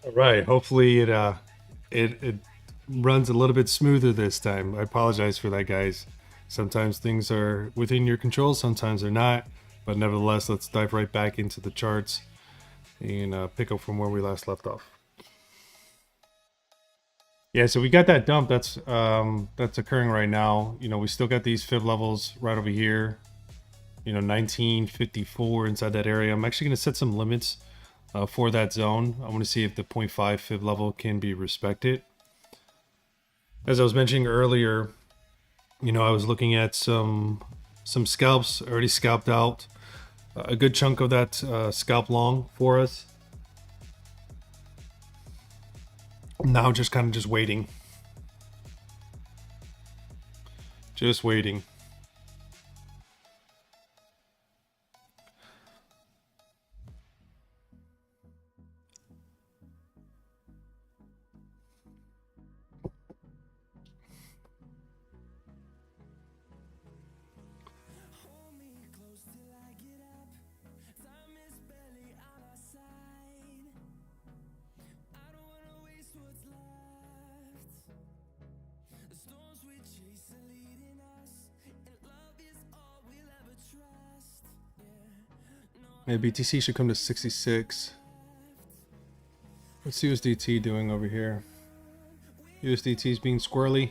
All right. Hopefully it runs a little bit smoother this time. I apologize for that, guys. Sometimes things are within your control, sometimes they're not. But nevertheless, let's dive right back into the charts and pick up from where we last left off. Yeah, so we got that dump that's occurring right now. You know, we still got these fib levels right over here. You know, 1954 inside that area. I'm actually going to set some limits for that zone. I want to see if the 0.5 fib level can be respected. As I was mentioning earlier, you know, I was looking at some scalps already scalped out. A good chunk of that scalp long for us. Now just kind of just waiting. Just waiting. Yeah, BTC should come to 66. What's USDT doing over here? USDT is being squirrely.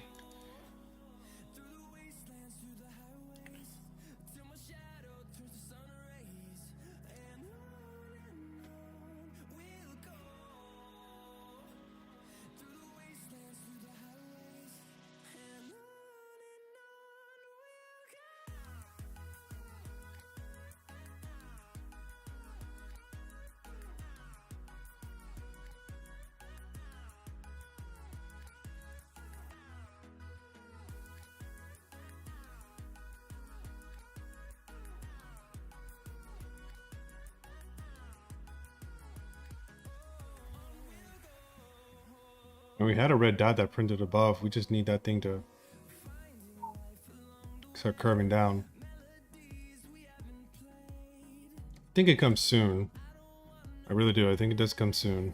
And we had a red dot that printed above. We just need that thing to start curving down. I think it comes soon. I really do. I think it does come soon.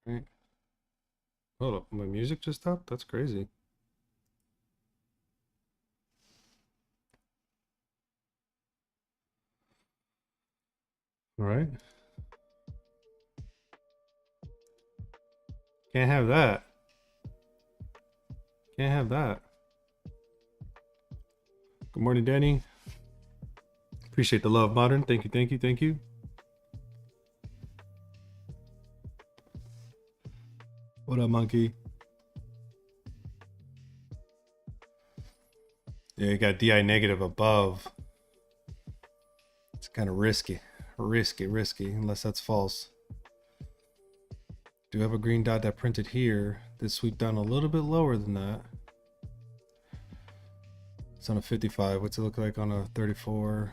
Right. Hold up, my music just stopped? That's crazy. All right. Can't have that. Can't have that. Good morning, Danny. Appreciate the love, Modern. Thank you, thank you, thank you. What up, Monkey? Yeah, you got DI negative above. It's kind of risky. Risky, unless that's false. Do have a green dot that printed here. This sweep down a little bit lower than that. It's on a 55. What's it look like on a 34?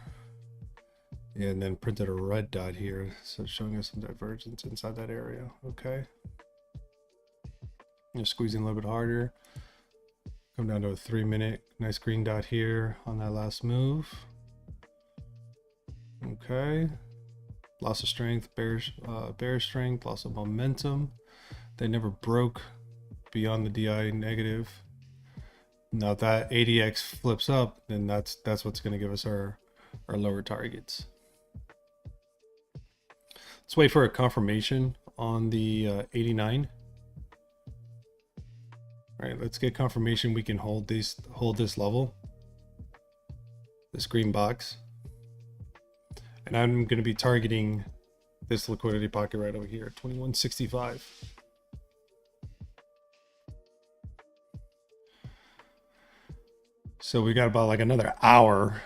Yeah, and then printed a red dot here. So showing us some divergence inside that area. Okay. Just squeezing a little bit harder. Come down to a 3-minute. Nice green dot here on that last move. Okay. Loss of strength, bear strength, loss of momentum. They never broke beyond the DI negative. Now if that ADX flips up, then that's what's going to give us our lower targets. Let's wait for a confirmation on the 89. All right, let's get confirmation we can hold this level, this green box. And I'm going to be targeting this liquidity pocket right over here, 2165. So we got about like another hour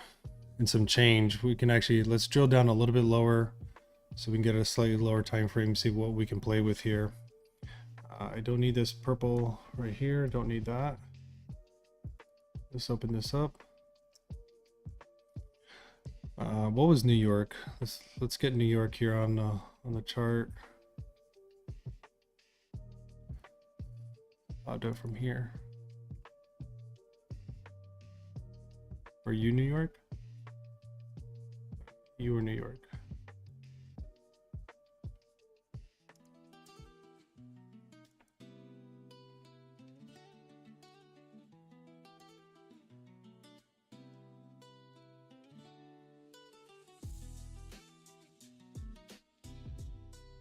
and some change. We can actually, let's drill down a little bit lower so we can get a slightly lower time frame, see what we can play with here. I don't need this purple right here. Don't need that. Let's open this up. What was New York? Let's get New York here on the chart. I'll do it from here. Are you New York? You are New York.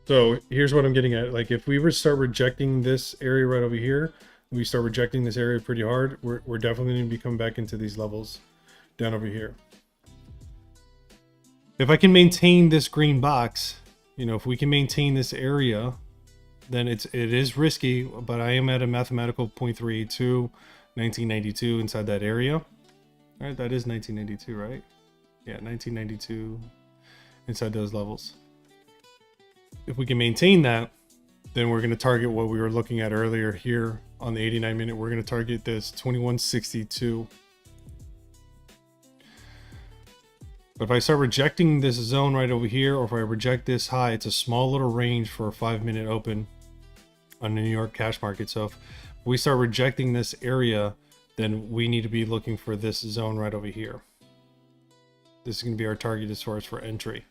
So here's what I'm getting at. Like if we were to start rejecting this area right over here, we start rejecting this area pretty hard, we're definitely going to be coming back into these levels down over here. If I can maintain this green box, you know, if we can maintain this area, then it is risky, but I am at a mathematical 0.382, 1992 inside that area. All right, that is 1992, right? Yeah, 1992 inside those levels. If we can maintain that, then we're going to target what we were looking at earlier here on the 89 minute. We're going to target this 2162. But if I start rejecting this zone right over here, or if I reject this high, it's a small little range for a 5-minute open on the New York cash market. So if we start rejecting this area, then we need to be looking for this zone right over here. This is going to be our target as far as for entry.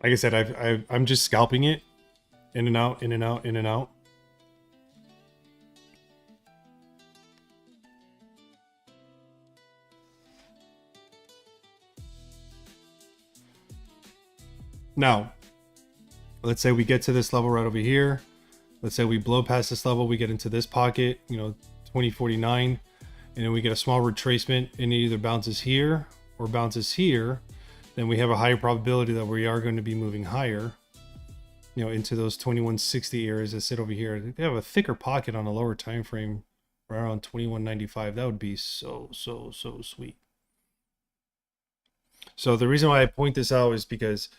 Like I said, I'm just scalping it in and out, in and out, in and out. Now, let's say we get to this level right over here. Let's say we blow past this level, we get into this pocket, you know, 2049, and then we get a small retracement and it either bounces here or bounces here. Then we have a higher probability that we are going to be moving higher, you know, into those 2160 areas that sit over here. If they have a thicker pocket on a lower time frame around 2195, that would be so sweet. So the reason why I point this out is because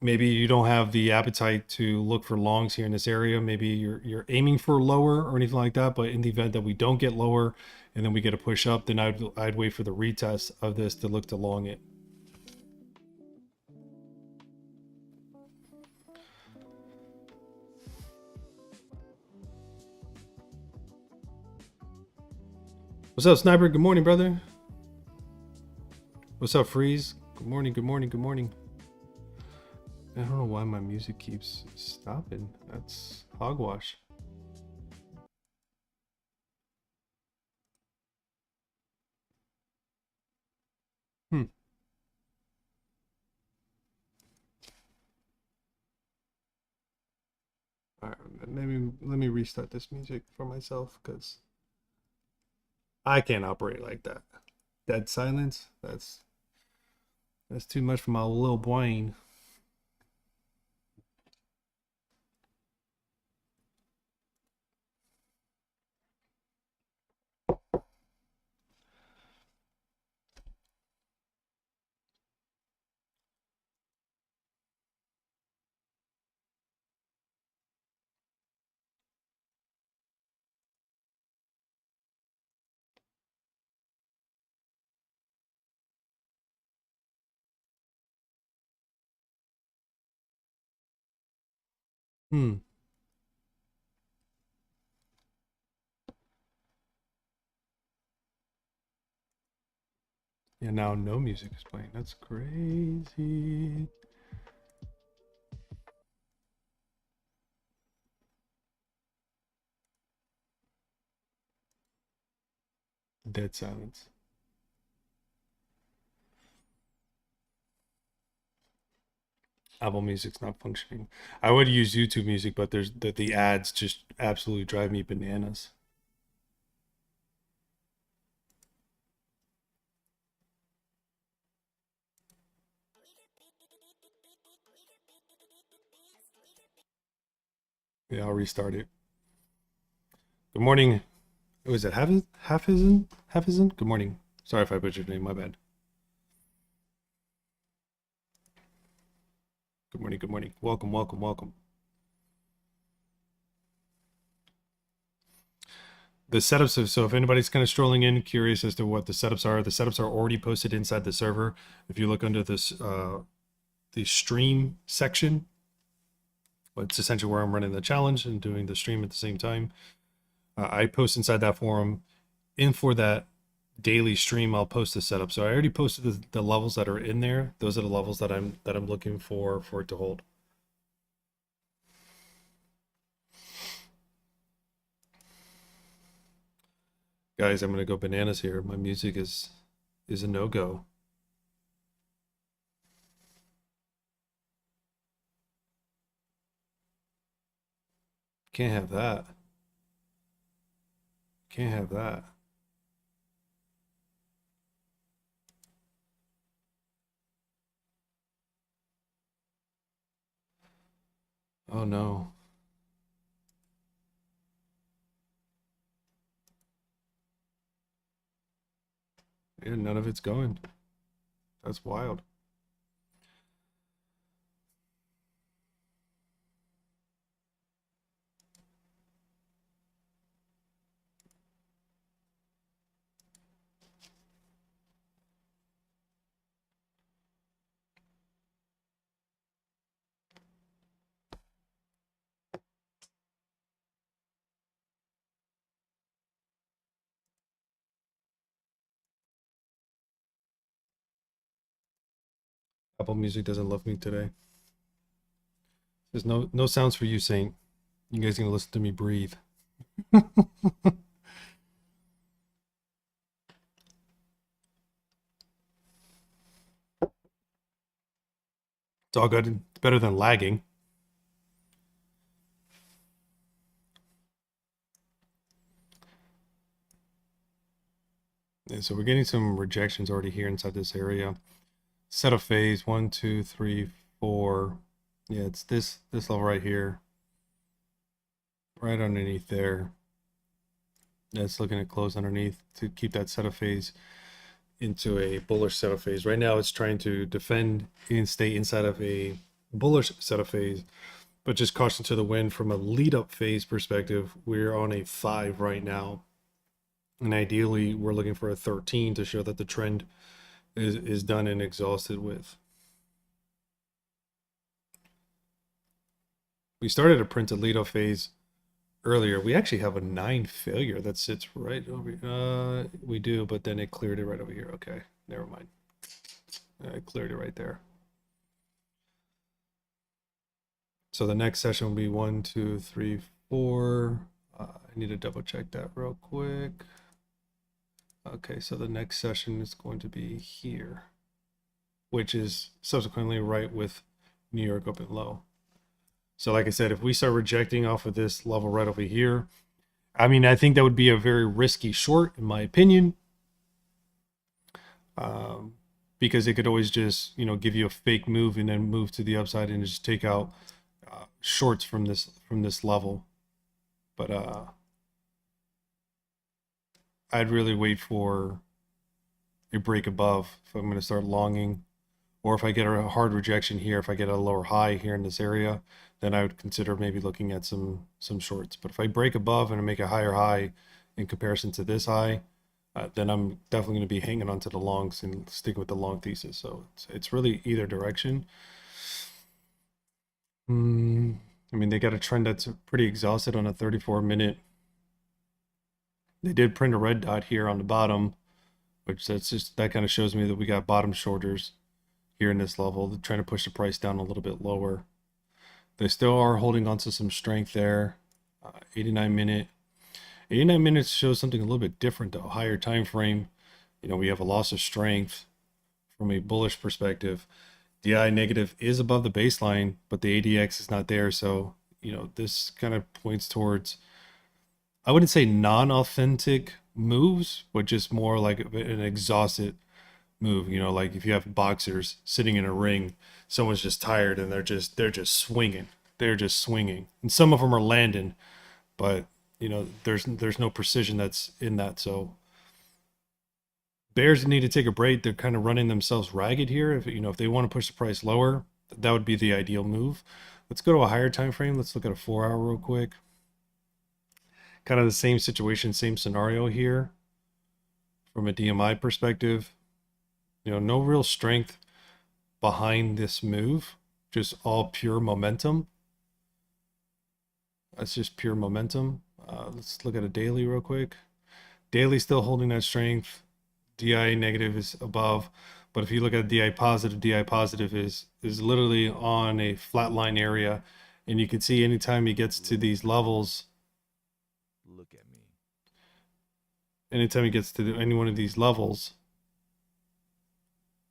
maybe you don't have the appetite to look for longs here in this area. Maybe you're aiming for lower or anything like that, but in the event that we don't get lower and then we get a push up, then I'd wait for the retest of this to look to long it. What's up, Sniper? Good morning, brother. What's up, Freeze? Good morning, good morning, good morning. I don't know why my music keeps stopping. That's hogwash. All right, let me restart this music for myself because I can't operate like that. Dead silence. That's too much for my little brain. Hmm. Yeah, now no music is playing. That's crazy. Dead silence. Apple Music's not functioning. I would use YouTube Music, but there's the ads just absolutely drive me bananas. Yeah, I'll restart it. Good morning. Was it Hafizan? Hafizan? Good morning. Sorry if I butchered your name. My bad. Good morning. Good morning. Welcome. Welcome. Welcome. The setups. So if anybody's kind of strolling in, curious as to what the setups are, the setups are already posted inside the server. If you look under this, the stream section, it's essentially where I'm running the challenge and doing the stream at the same time. I post inside that forum. In for that daily stream, I'll post the setup. So I already posted the levels that are in there. Those are the levels that I'm looking for it to hold. Guys, I'm gonna go bananas here. My music is a no-go. Can't have that. Can't have that. Oh no. Yeah, none of it's going. That's wild. Apple Music doesn't love me today. There's no sounds for you, Saint. You guys gonna listen to me breathe. It's all good. It's better than lagging. Yeah, so we're getting some rejections already here inside this area. Set of phase 1, 2, 3, 4. Yeah, it's this level right here, right underneath there. That's looking at close underneath to keep that set of phase into a bullish set of phase. Right now, it's trying to defend and stay inside of a bullish set of phase, but just caution to the wind from a lead up phase perspective. We're on a 5 right now, and ideally, we're looking for a 13 to show that the trend is done and exhausted with. We started to print a lead up phase earlier. We actually have a 9 failure that sits right over. We do, but then it cleared it right over here. Okay, never mind. I cleared it right there. So the next session will be 1, 2, 3, 4. I need to double check that real quick. Okay, so the next session is going to be here, which is subsequently right with New York open low. So like I said, if we start rejecting off of this level right over here, I mean, I think that would be a very risky short, in my opinion, because it could always just, give you a fake move and then move to the upside and just take out shorts from this level. But I'd really wait for a break above if I'm going to start longing, or if I get a hard rejection here, if I get a lower high here in this area, then I would consider maybe looking at some shorts. But if I break above and I make a higher high in comparison to this high, then I'm definitely going to be hanging on to the longs and sticking with the long thesis. So it's really either direction. I mean, they got a trend that's pretty exhausted on a 34-minute. They did print a red dot here on the bottom, which that kind of shows me that we got bottom shorters here in this level. They're trying to push the price down a little bit lower. They still are holding on to some strength there. 89 minute. 89 minutes shows something a little bit different though. Higher time frame. You know, we have a loss of strength from a bullish perspective. DI negative is above the baseline, but the ADX is not there. So, you know, this kind of points towards, I wouldn't say non-authentic moves, but just more like an exhausted move. You know, like if you have boxers sitting in a ring, someone's just tired and they're just swinging. They're just swinging. And some of them are landing, but you know, there's no precision that's in that. So bears need to take a break. They're kind of running themselves ragged here. If you know, if they want to push the price lower, that would be the ideal move. Let's go to a higher time frame. Let's look at a 4 hour real quick. Kind of the same situation, same scenario here from a DMI perspective. You know, no real strength behind this move, just all pure momentum. That's just pure momentum. Let's look at a daily real quick. Daily still holding that strength. DI negative is above, but if you look at DI positive is literally on a flat line area, and you can see anytime he gets to these levels, look at me. Anytime he gets to any one of these levels,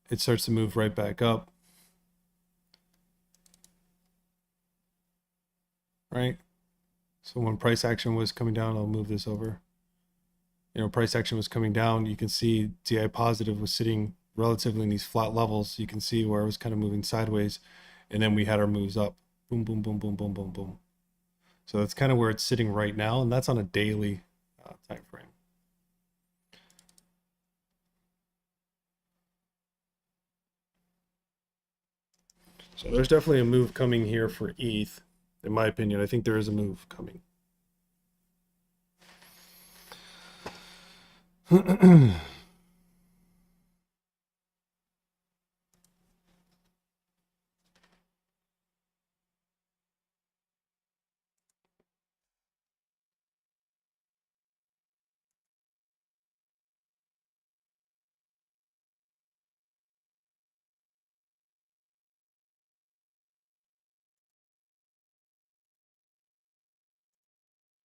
it starts to move right back up. Right? So when price action was coming down, I'll move this over. You know, price action was coming down. You can see DI positive was sitting relatively in these flat levels. You can see where it was kind of moving sideways. And then we had our moves up. Boom, boom, boom, boom, boom, boom, boom. So that's kind of where it's sitting right now. And that's on a daily time frame. So there's definitely a move coming here for ETH. In my opinion, I think there is a move coming.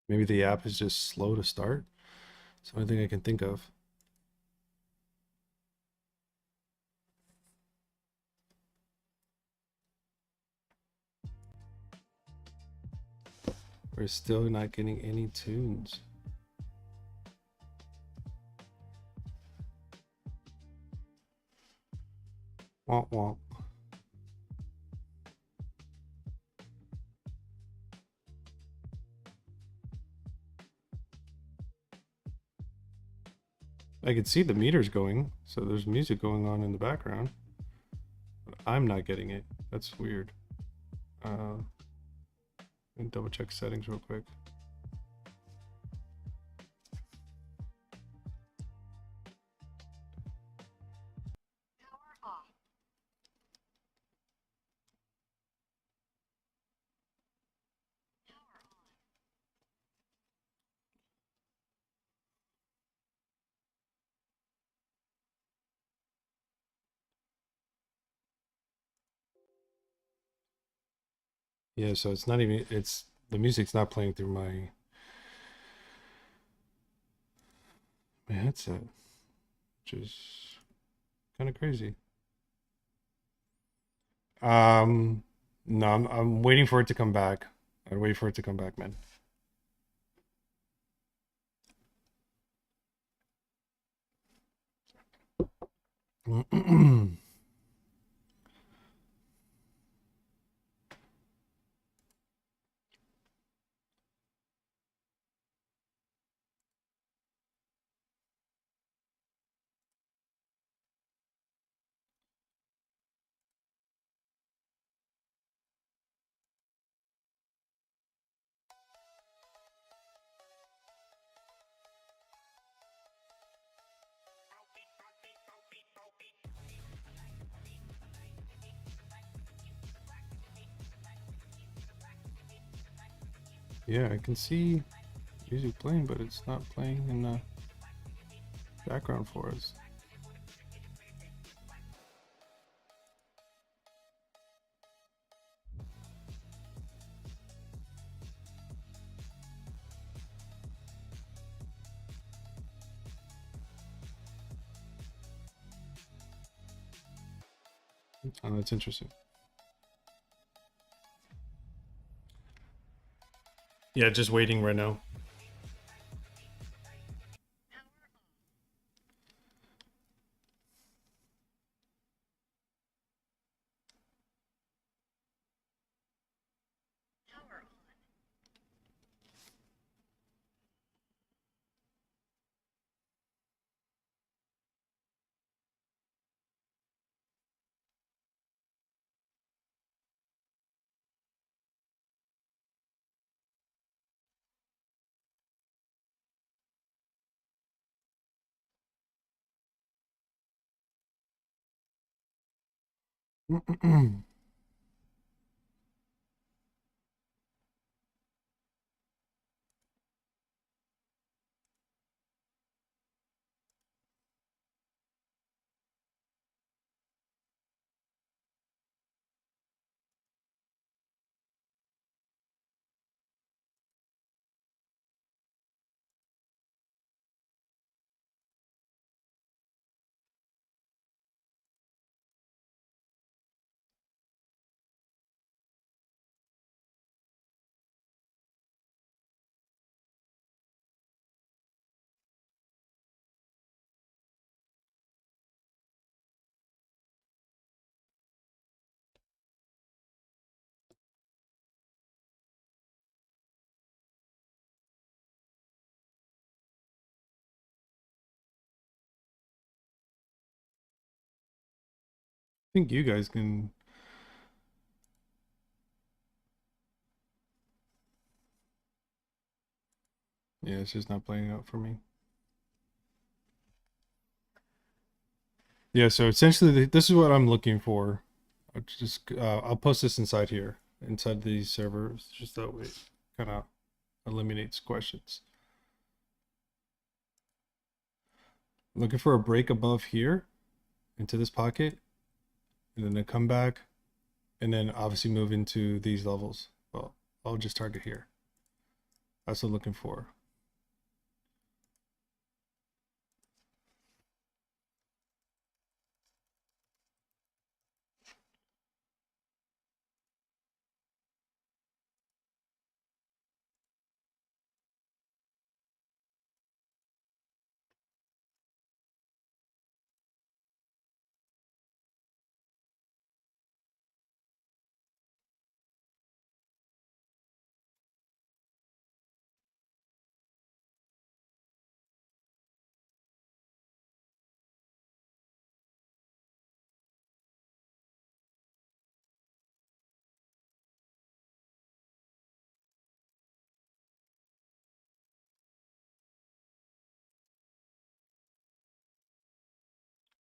Maybe the app is just slow to start. It's the only thing I can think of. We're still not getting any tunes. Womp womp. I can see the meters going, so there's music going on in the background. But I'm not getting it. That's weird. Let me double check settings real quick. Yeah, so it's not even, the music's not playing through my headset, which is kind of crazy. No, I'm waiting for it to come back. I'd wait for it to come back, man. Yeah, I can see music playing, but it's not playing in the background for us. Oh, that's interesting. Yeah, just waiting right now. think you guys can. Yeah, it's just not playing out for me. Yeah, so essentially, this is what I'm looking for. I'll post this inside here, inside these servers, just that way, kind of eliminates questions. Looking for a break above here, into this pocket, and then come back, and then obviously move into these levels. Well, I'll just target here. That's what I'm looking for.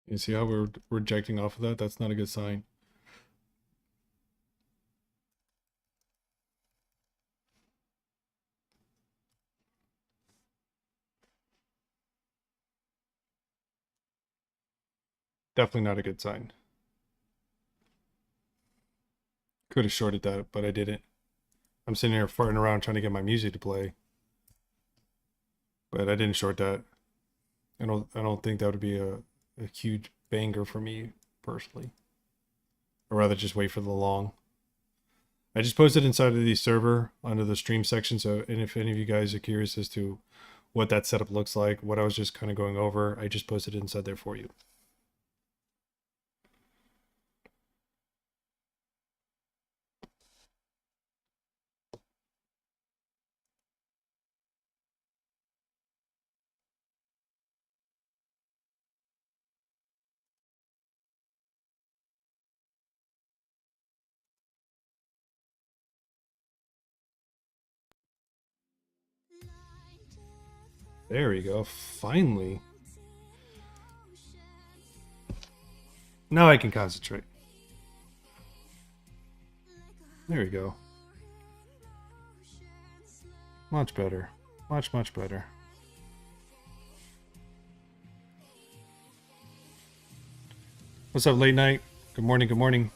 You see how we're rejecting off of that? That's not a good sign. Definitely not a good sign. Could have shorted that, but I didn't. I'm sitting here farting around trying to get my music to play, but I didn't short that. I don't think that would be a huge banger for me personally. I'd rather just wait for the long. I just posted inside of the server under the stream section. So, and if any of you guys are curious as to what that setup looks like, what I was just kind of going over, I just posted it inside there for you. There we go. Finally. Now I can concentrate. There we go. Much better. Much, much better. What's up, late night? Good morning, good morning.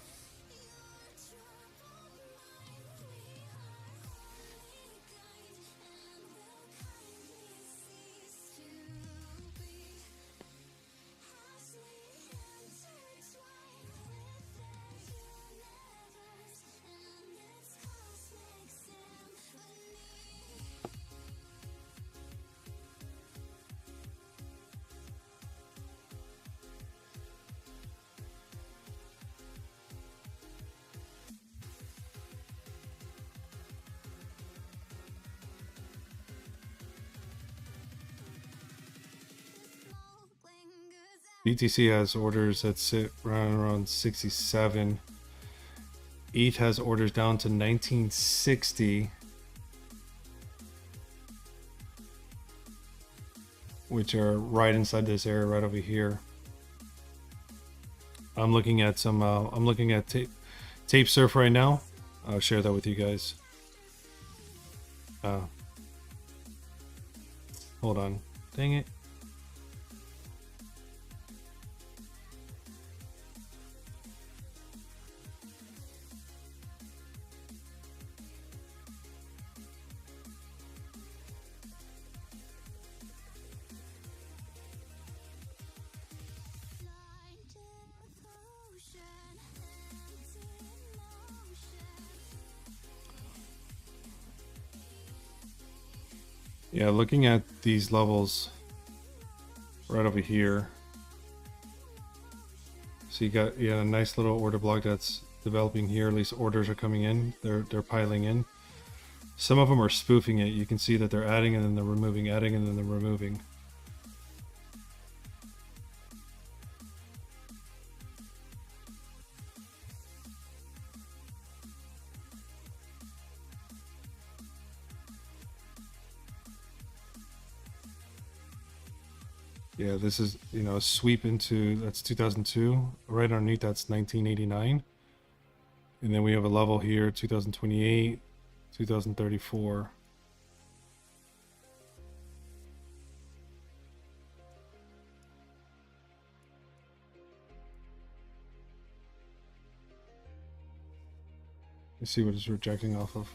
BTC has orders that sit around 67. ETH has orders down to 1960, which are right inside this area right over here. I'm looking at some. I'm looking at tape surf right now. I'll share that with you guys. Hold on. Dang it. Yeah, looking at these levels right over here. So you got a nice little order block that's developing here. At least orders are coming in. They're piling in. Some of them are spoofing it. You can see that they're adding and then they're removing, adding and then they're removing. Yeah, this is, a sweep into, that's 2002. Right underneath, that's 1989. And then we have a level here, 2028, 2034. Let's see what it's rejecting off of.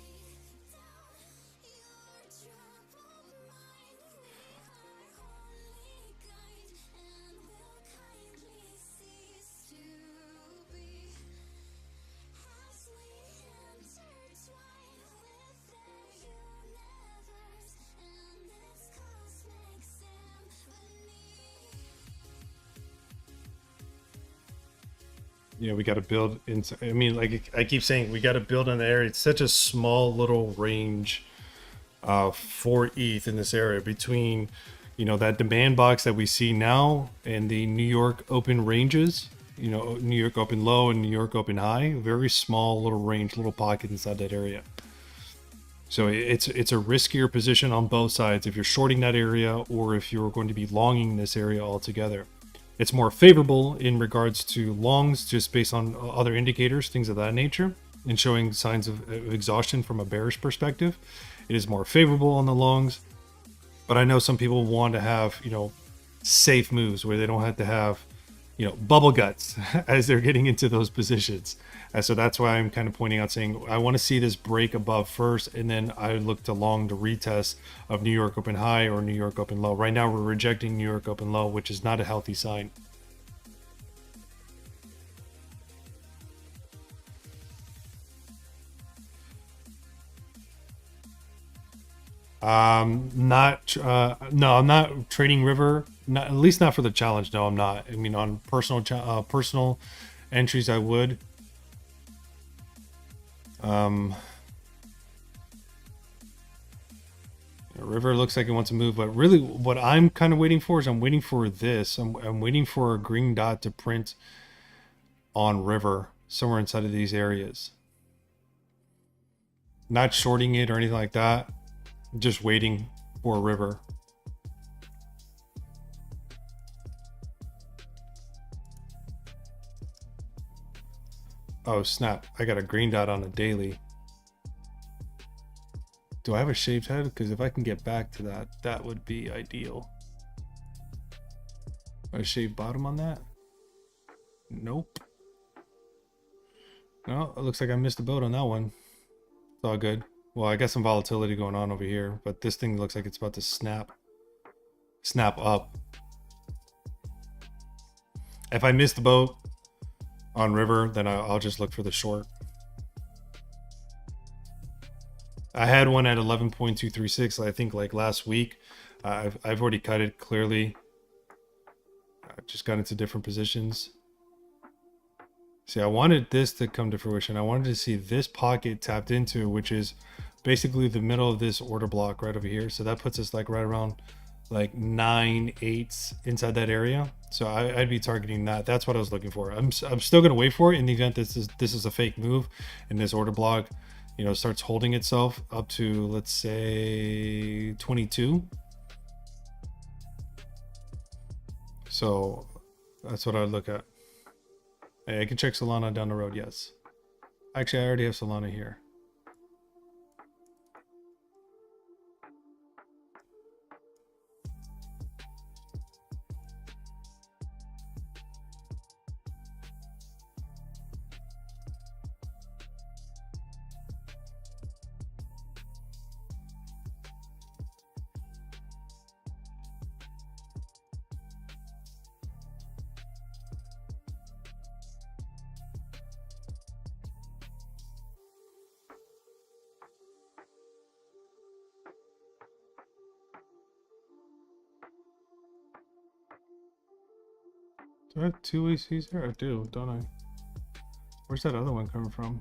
Yeah, we got to build into, I mean, like I keep saying, we got to build in the area. It's such a small little range for ETH in this area between, that demand box that we see now and the New York open ranges, New York open low and New York open high, very small little range, little pocket inside that area. So it's a riskier position on both sides if you're shorting that area or if you're going to be longing this area altogether. It's more favorable in regards to longs just based on other indicators, things of that nature, and showing signs of exhaustion from a bearish perspective. It is more favorable on the longs, but I know some people want to have, safe moves where they don't have to have, bubble guts as they're getting into those positions. And so that's why I'm kind of pointing out saying, I want to see this break above first, and then I look to long to retest of New York open high or New York open low. Right now we're rejecting New York open low, which is not a healthy sign. No, I'm not trading River. Not, at least not for the challenge. No, I'm not. I mean, on personal entries, I would. River looks like it wants to move, but really, what I'm kind of waiting for is I'm waiting for this. I'm waiting for a green dot to print on River somewhere inside of these areas. Not shorting it or anything like that. Just waiting for a River. Oh snap, I got a green dot on a daily. Do I have a shaved head? Because if I can get back to that, that would be ideal. A shaved bottom on that? Nope. No, it looks like I missed the boat on that one. It's all good. Well, I got some volatility going on over here, but this thing looks like it's about to snap up. If I miss the boat on River, then I'll just look for the short. I had one at 11.236, I think, like last week. I've already cut it clearly. I just got into different positions. See, I wanted this to come to fruition. I wanted to see this pocket tapped into, which is basically the middle of this order block right over here. So that puts us like right around like 9/8 inside that area. So I'd be targeting that. That's what I was looking for. I'm still gonna wait for it in the event this is a fake move, and this order block, you know, starts holding itself up to, let's say, 22. So that's what I'd look at. Hey, I can check Solana down the road. Yes, actually, I already have Solana here. Do I have two ACs here? I do, don't I? Where's that other one coming from?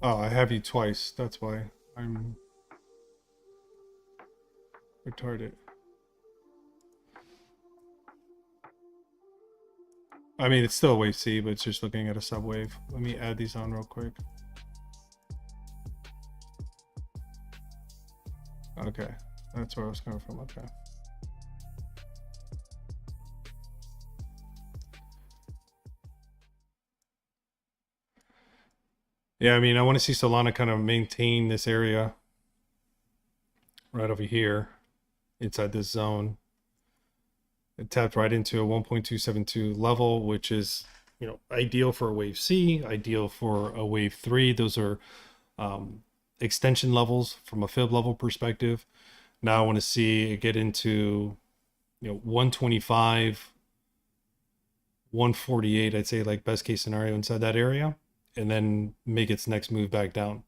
Oh, I have you twice. That's why I'm retarded. I mean, it's still a wave C, but it's just looking at a subwave. Let me add these on real quick. Okay, that's where I was coming from. Okay. Yeah, I mean, I want to see Solana kind of maintain this area right over here inside this zone. It tapped right into a 1.272 level, which is, you know, ideal for a wave C, ideal for a wave 3. Those are extension levels from a fib level perspective. Now I want to see it get into, you know, 125, 148. I'd say like best case scenario inside that area, and then make its next move back down.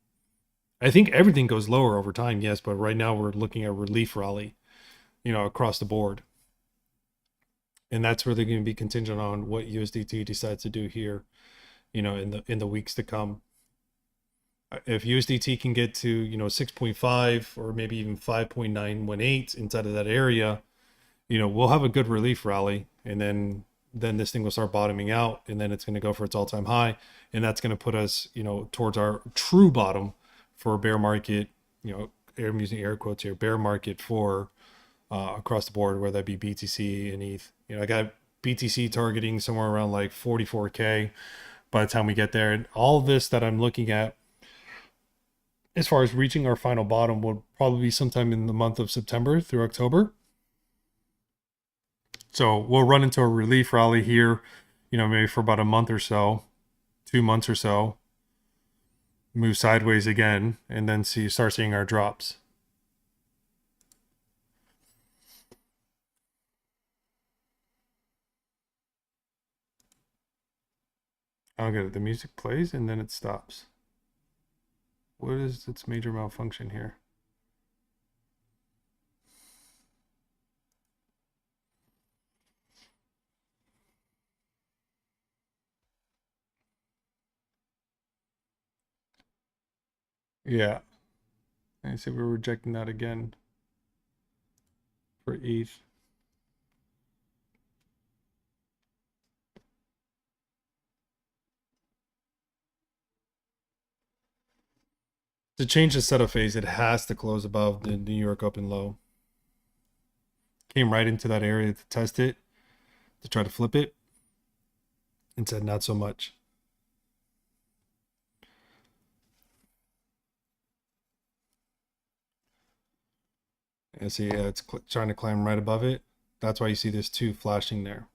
I think everything goes lower over time, yes, but right now we're looking at relief rally, you know, across the board. And that's really going to be contingent on what USDT decides to do here, you know, in the weeks to come. If USDT can get to, you know, 6.5 or maybe even 5.918 inside of that area, you know, we'll have a good relief rally, and then this thing will start bottoming out, and then it's going to go for its all-time high, and that's going to put us, you know, towards our true bottom for a bear market. You know, I'm using air quotes here, bear market for across the board, whether that be BTC and ETH. You know, I got BTC targeting somewhere around like 44K by the time we get there. And all this that I'm looking at as far as reaching our final bottom will probably be sometime in the month of September through October. So we'll run into a relief rally here, you know, maybe for about a month or so, 2 months or so, move sideways again, and then start seeing our drops. I'll get it. The music plays and then it stops. What is its major malfunction here? Yeah. I see we're rejecting that again for ETH. To change the setup phase, it has to close above the New York open low. Came right into that area to test it, to try to flip it, and said not so much. And see, it's trying to climb right above it. That's why you see this 2 flashing there.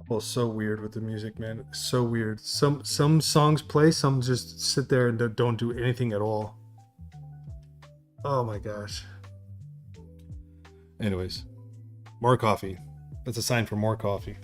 Well, so weird with the music, man. So weird. Some songs play, some just sit there and don't do anything at all. Oh my gosh. Anyways, more coffee. That's a sign for more coffee.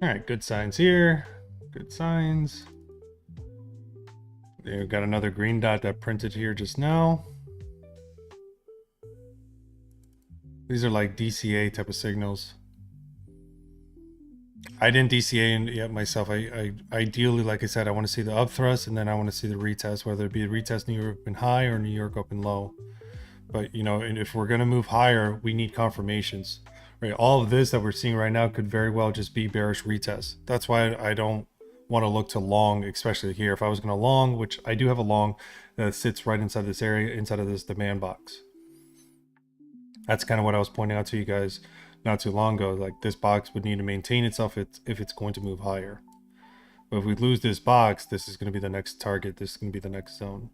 All right, good signs here. Good signs. There, got another green dot that printed here just now. These are like DCA type of signals. I didn't DCA yet myself. I ideally, like I said, I want to see the up thrust and then I want to see the retest, whether it be a retest New York open high or New York open low. But you know, and if we're gonna move higher, we need confirmations. Right? All of this that we're seeing right now could very well just be bearish retest. That's why I don't want to look to long, especially here. If I was gonna long, which I do have a long that sits right inside this area, inside of this demand box. That's kind of what I was pointing out to you guys not too long ago. Like this box would need to maintain itself if it's going to move higher. But if we lose this box, this is going to be the next target. This is going to be the next zone.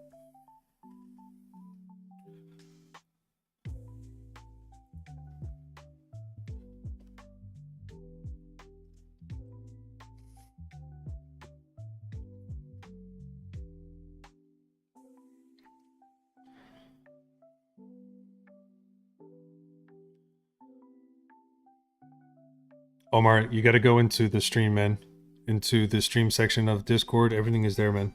Omar, you got to go into the stream, man. Into the stream section of Discord. Everything is there, man.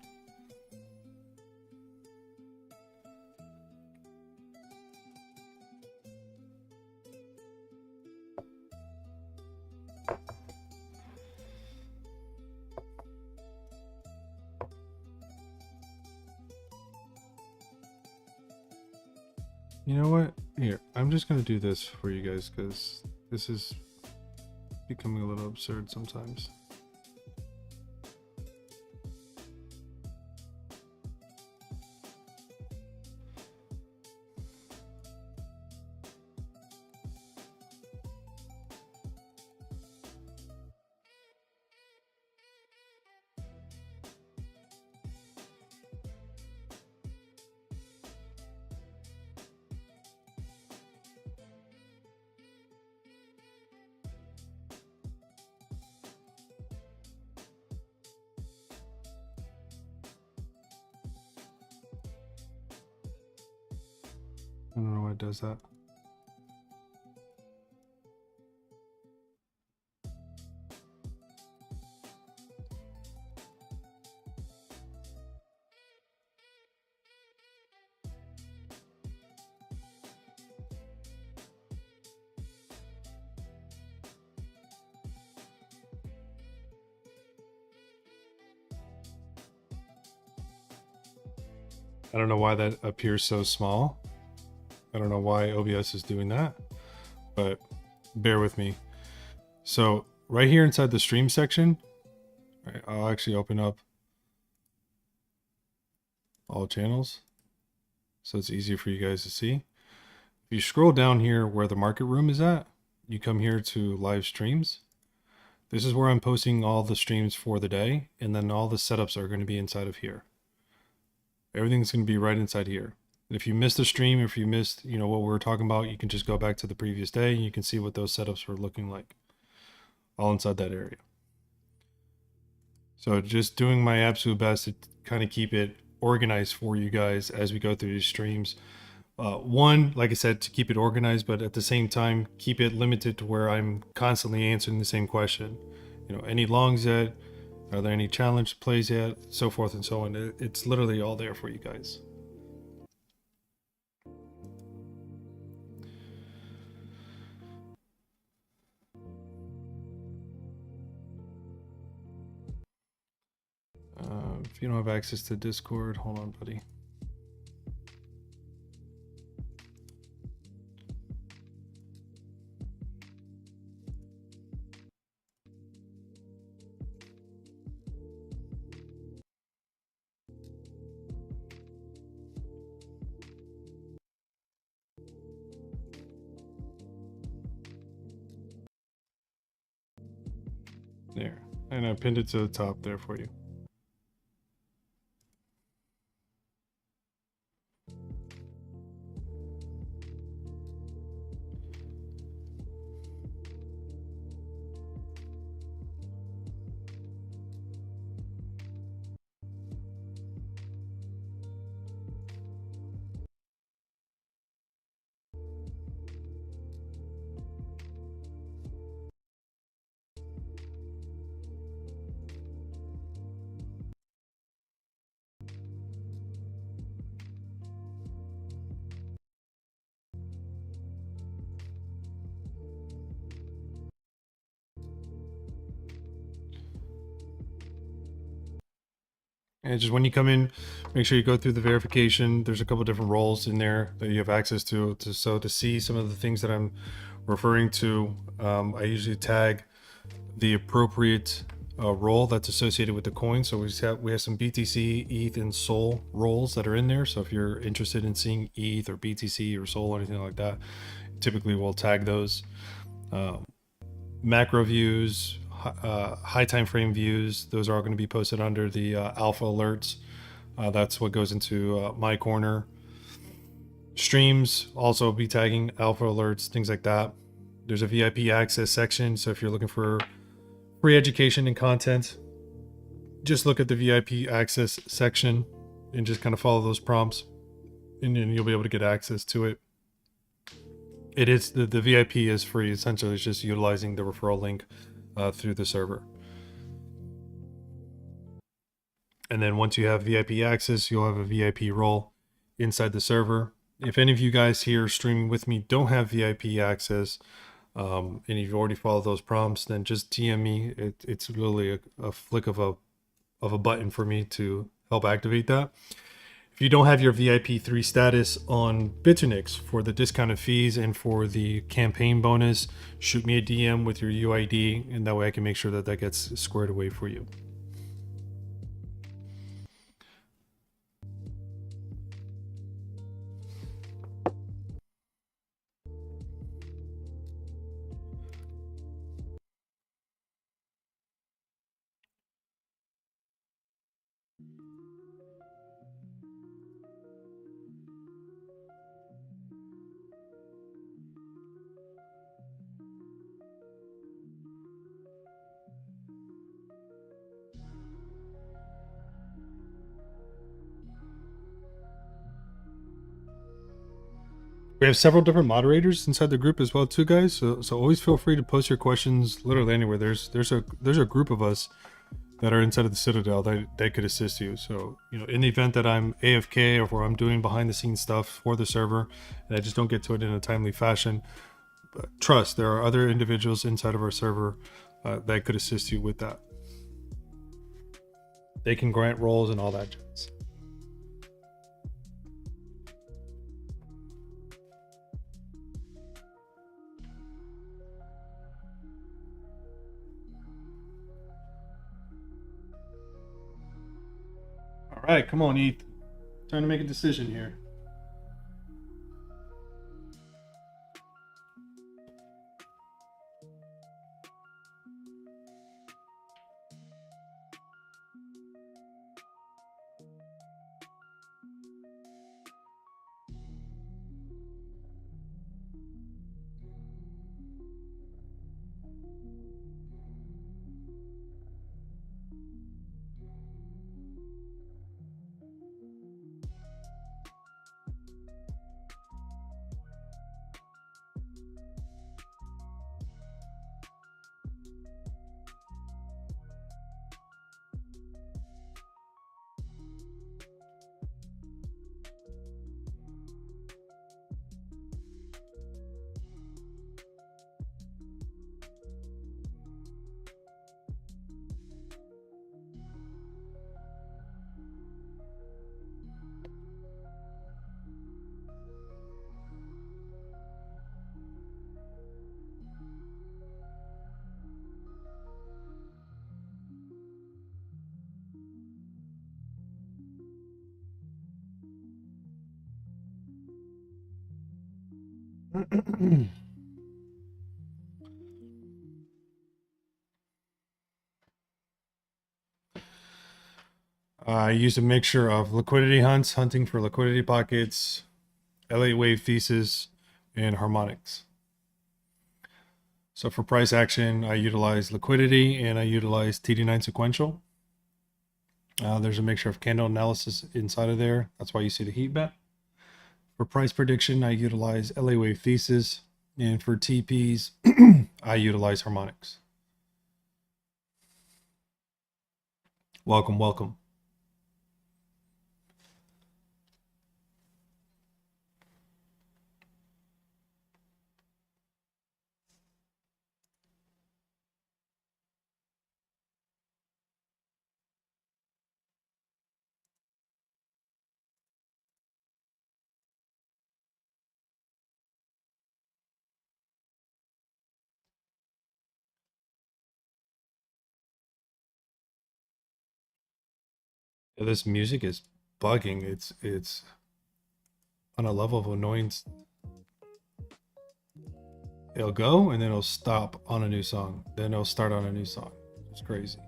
You know what? Here, I'm just going to do this for you guys because this is becoming a little absurd sometimes. I don't know why it does that. I don't know why that appears so small. I don't know why OBS is doing that, but bear with me. So right here inside the stream section, right, I'll actually open up all channels so it's easier for you guys to see. If you scroll down here where the market room is at, you come here to live streams. This is where I'm posting all the streams for the day, and then all the setups are going to be inside of here. Everything's going to be right inside here. And if you missed the stream, if you missed, you know, what we were talking about, you can just go back to the previous day and you can see what those setups were looking like all inside that area. So just doing my absolute best to kind of keep it organized for you guys as we go through these streams. One, like I said, to keep it organized, but at the same time, keep it limited to where I'm constantly answering the same question. You know, any longs yet? Are there any challenge plays yet? So forth and so on. It's literally all there for you guys. If you don't have access to Discord, hold on, buddy. There. And I pinned it to the top there for you. And just when you come in, make sure you go through the verification. There's a couple different roles in there that you have access to. So to see some of the things that I'm referring to, I usually tag the appropriate role that's associated with the coin. So we have some BTC, ETH, and Sol roles that are in there. So if you're interested in seeing ETH or BTC or Sol or anything like that, typically we'll tag those. Macro views, high time frame views, those are all going to be posted under the alpha alerts. That's what goes into my corner. Streams also be tagging alpha alerts, things like that. There's a VIP access section, so if you're looking for free education and content, just look at the VIP access section and just kind of follow those prompts, and then you'll be able to get access to it. It is the VIP is free. Essentially, it's just utilizing the referral link through the server. And then once you have VIP access, you'll have a VIP role inside the server. If any of you guys here streaming with me don't have VIP access, and you've already followed those prompts, then just DM me. It's literally a flick of a button for me to help activate that. If you don't have your VIP 3 status on Bitfinex for the discounted fees and for the campaign bonus, shoot me a DM with your UID, and that way I can make sure that that gets squared away for you. We have several different moderators inside the group as well, too, guys. So always feel free to post your questions literally anywhere. There's a group of us that are inside of the Citadel that could assist you. So in the event that I'm AFK or I'm doing behind the scenes stuff for the server and I just don't get to it in a timely fashion, trust there are other individuals inside of our server that could assist you with that. They can grant roles and all that jazz. All right, come on, ETH. Time to make a decision here. I used a mixture of liquidity hunts, hunting for liquidity pockets, LA wave thesis, and harmonics. So for price action, I utilize liquidity and I utilize TD9 sequential. There's a mixture of candle analysis inside of there. That's why you see the heat map. For price prediction, I utilize LA wave thesis. And for TPs, I utilize harmonics. Welcome, welcome. This music is bugging. It's on a level of annoyance. It'll go and then it'll stop on a new song. Then it'll start on a new song. It's crazy.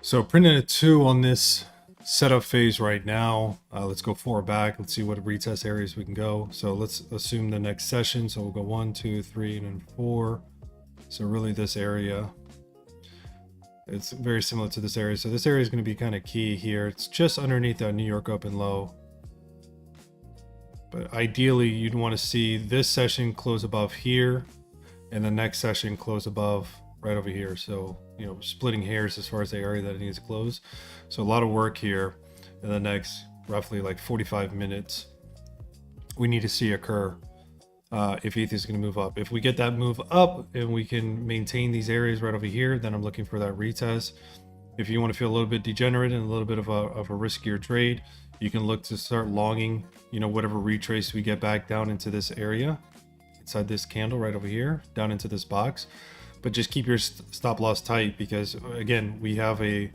So printing a 2 on this setup phase right now. Let's go 4 back. Let's see what retest areas we can go. So let's assume the next session. So we'll go 1, 2, 3, and then 4. So really this area, it's very similar to this area. So this area is going to be kind of key here. It's just underneath that New York open low. But ideally, you'd want to see this session close above here and the next session close above right over here. So, you know, splitting hairs as far as the area that it needs to close. So a lot of work here in the next roughly like 45 minutes we need to see occur if ETH is going to move up. If we get that move up and we can maintain these areas right over here, then I'm looking for that retest. If you want to feel a little bit degenerate and a little bit of a riskier trade, you can look to start longing, you know, whatever retrace we get back down into this area, inside this candle right over here, down into this box. But just keep your stop loss tight because, again, we have a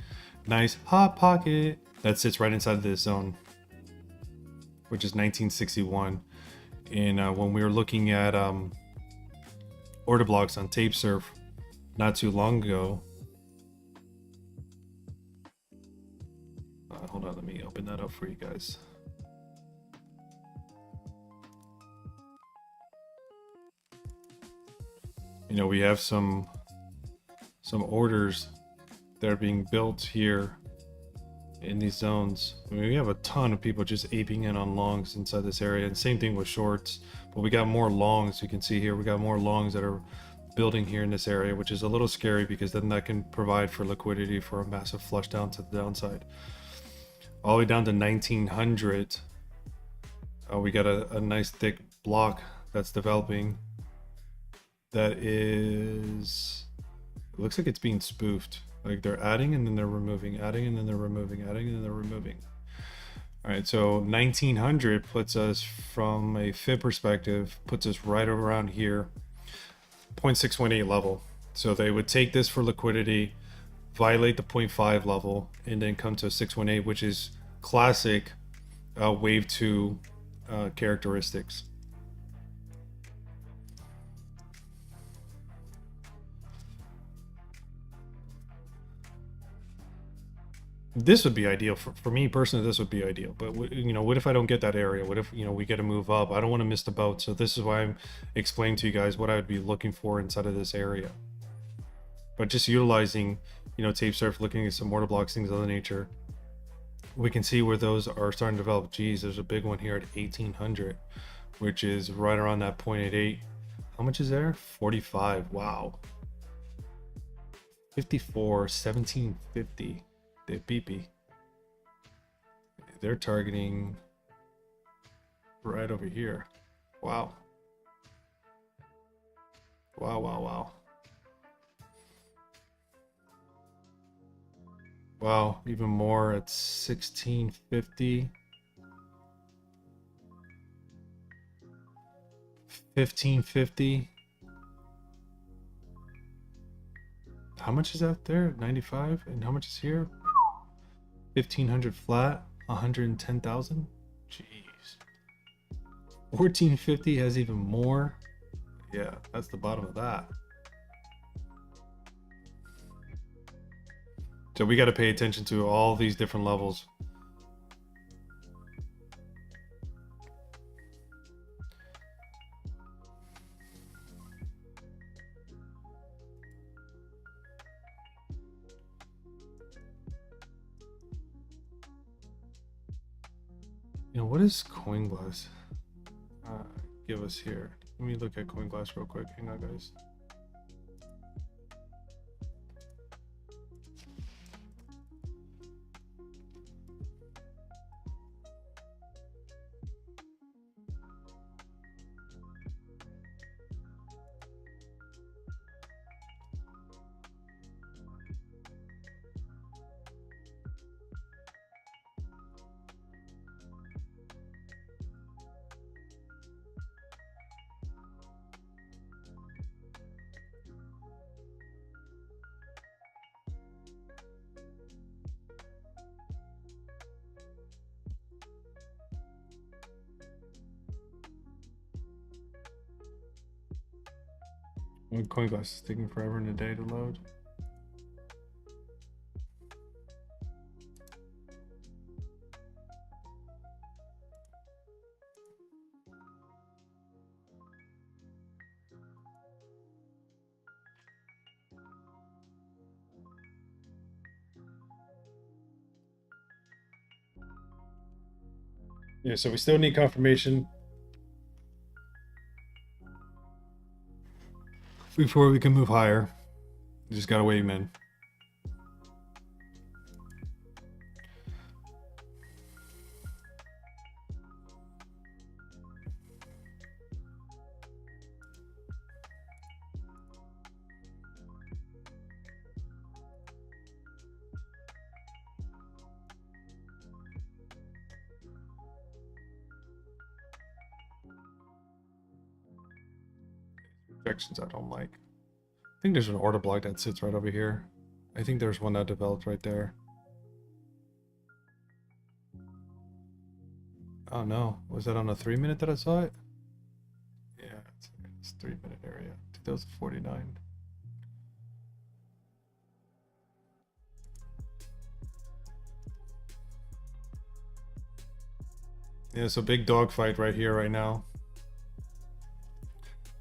nice hot pocket that sits right inside of this zone, which is 1961. And when we were looking at order blocks on TapeSurf not too long ago, hold on, let me open that up for you guys. You know, we have some orders that are being built here in these zones. I mean, we have a ton of people just aping in on longs inside this area, and same thing with shorts. But we got more longs. You can see here we got more longs that are building here in this area, which is a little scary because then that can provide for liquidity for a massive flush down to the downside. All the way down to 1900. We got a nice thick block that's developing. That is, it looks like it's being spoofed. Like they're adding and then they're removing, adding and then they're removing, adding and then they're removing. All right, so 1900 puts us, from a fib perspective, puts us right around here, 0.618 level. So they would take this for liquidity, violate the 0.5 level, and then come to a 618, which is classic wave 2 characteristics. This would be ideal for me personally. This would be ideal, but you know, what if I don't get that area? What if, you know, we get to move up? I don't want to miss the boat. So this is why I'm explaining to you guys what I would be looking for inside of this area. But just utilizing, you know, TapeSurf, looking at some order blocks, things of the nature, we can see where those are starting to develop. Geez, there's a big one here at 1800, which is right around that 0.88. How much is there? 45. Wow. 54, 1750. They beepy. They're targeting right over here. Wow. Wow, wow, wow. Wow, even more at 1650. 1550. How much is that there? 95. And how much is here? 1500 flat, 110,000. Jeez. 1450 has even more. Yeah, that's the bottom of that. So we got to pay attention to all these different levels. You know, what does CoinGlass give us here? Let me look at CoinGlass real quick. Hang on, guys. Coinglass is taking forever in a day to load. Yeah, so we still need confirmation before we can move higher. You just gotta wait, man. Projections I don't like. I think there's an order block that sits right over here. I think there's one that developed right there. Oh no, was that on a 3 minute that I saw it? Yeah, it's 3 minute area. 2049. Yeah, it's a big dogfight right here, right now.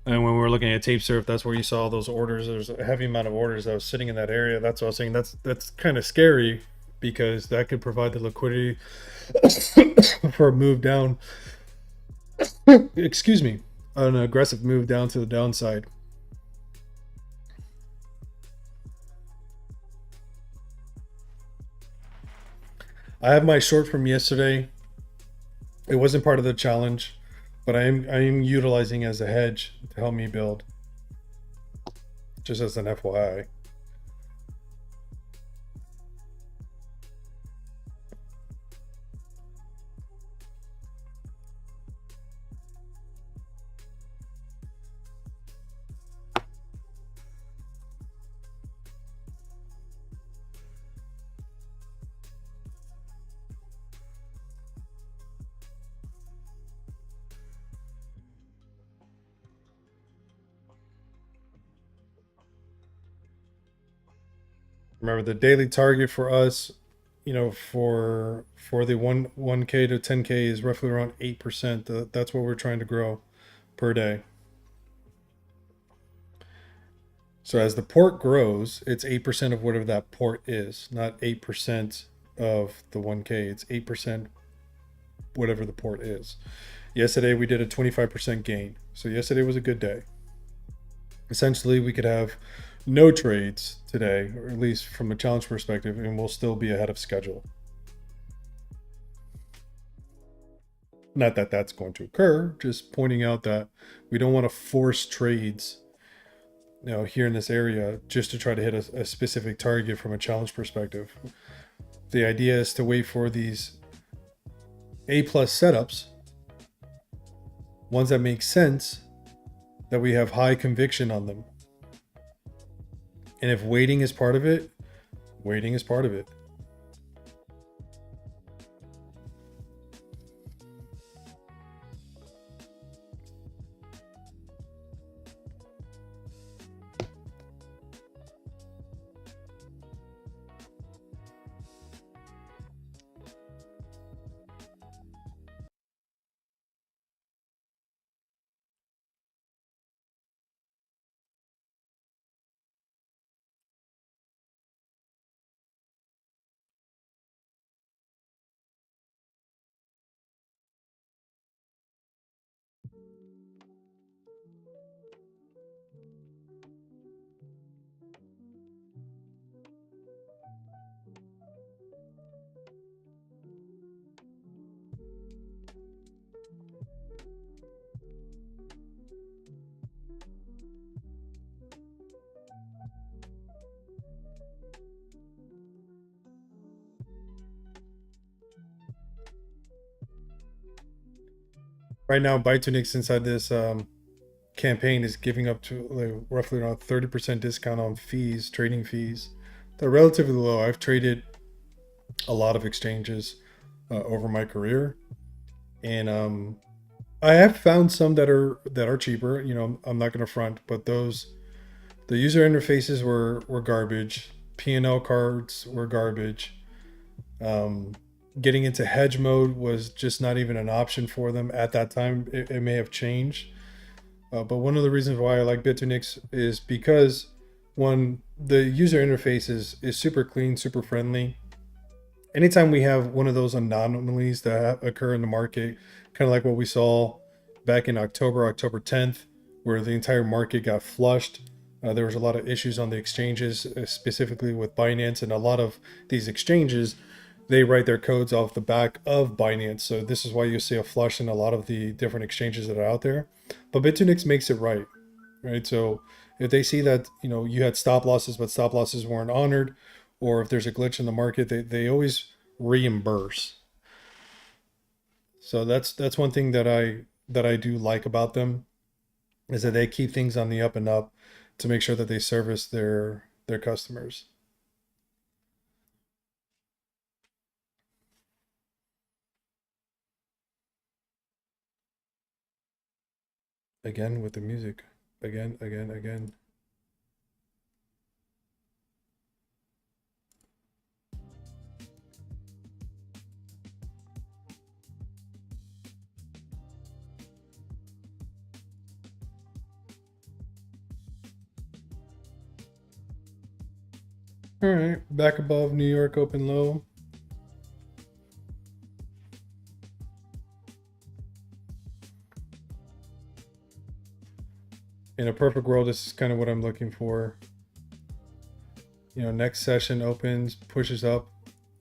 And when we're looking at tape surf, that's where you saw those orders. There's a heavy amount of orders that was sitting in that area. That's what I was saying. That's kind of scary because that could provide the liquidity for a move down. Excuse me, an aggressive move down to the downside. I have my short from yesterday. It wasn't part of the challenge, but I am utilizing as a hedge to help me build. Just as an FYI. Remember the daily target for us, for the 1K to 10K is roughly around 8%. That's what we're trying to grow per day. So as the port grows, it's 8% of whatever that port is, not 8% of the 1K. It's 8% whatever the port is. Yesterday we did a 25% gain. So yesterday was a good day. Essentially, we could have no trades today, or at least from a challenge perspective, and we'll still be ahead of schedule. Not that that's going to occur, just pointing out that we don't want to force trades, here in this area just to try to hit a specific target from a challenge perspective. The idea is to wait for these A+ setups, ones that make sense, that we have high conviction on them. And if waiting is part of it, waiting is part of it. Right now, Bytunix inside this campaign is giving up to roughly around 30% discount on fees, trading fees. They're relatively low. I've traded a lot of exchanges over my career, and I have found some that are cheaper. I'm not going to front, but those The user interfaces were garbage. P&L cards were garbage. Um, Getting into hedge mode was just not even an option for them at that time. It may have changed. But one of the reasons why I like Bitfinex is because one, the user interface is super clean, super friendly. Anytime we have one of those anomalies that occur in the market, kind of like what we saw back in October 10th, where the entire market got flushed. There was a lot of issues on the exchanges, specifically with Binance, and a lot of these exchanges, they write their codes off the back of Binance. So this is why you see a flush in a lot of the different exchanges that are out there. But Bitfinex makes it right, right? So if they see that you had stop losses, but stop losses weren't honored, or if there's a glitch in the market, they always reimburse. So that's one thing that I do like about them is that they keep things on the up and up to make sure that they service their customers. Again with the music. Again. All right, back above New York open low. In a perfect world, this is kind of what I'm looking for. Next session opens, pushes up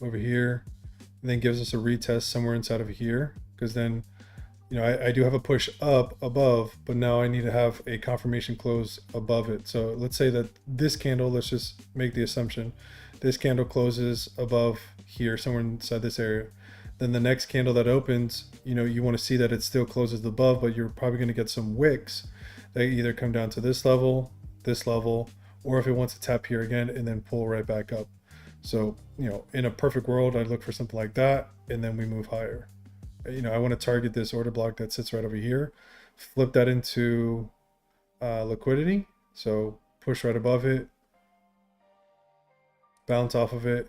over here, and then gives us a retest somewhere inside of here. Because then, I do have a push up above, but now I need to have a confirmation close above it. So let's say that this candle, let's just make the assumption, this candle closes above here, somewhere inside this area. Then the next candle that opens, you want to see that it still closes above, but you're probably going to get some wicks that either come down to this level, or if it wants to tap here again and then pull right back up. So, in a perfect world, I'd look for something like that, and then we move higher. I want to target this order block that sits right over here, flip that into liquidity. So push right above it, bounce off of it,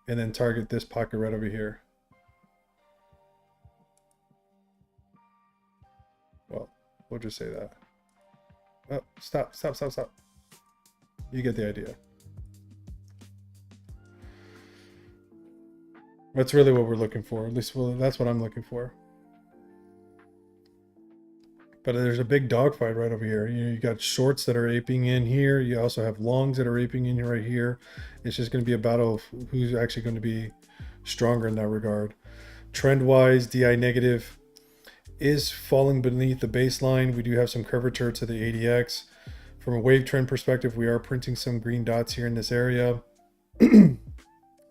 and then target this pocket right over here. Well, we'll just say that. Oh, stop. You get the idea. That's really what we're looking for. At least that's what I'm looking for. But there's a big dogfight right over here. You got shorts that are aping in here. You also have longs that are aping in right here. It's just going to be a battle of who's actually going to be stronger in that regard. Trend-wise, DI negative is falling beneath the baseline. We do have some curvature to the ADX. From a wave trend perspective, we are printing some green dots here in this area.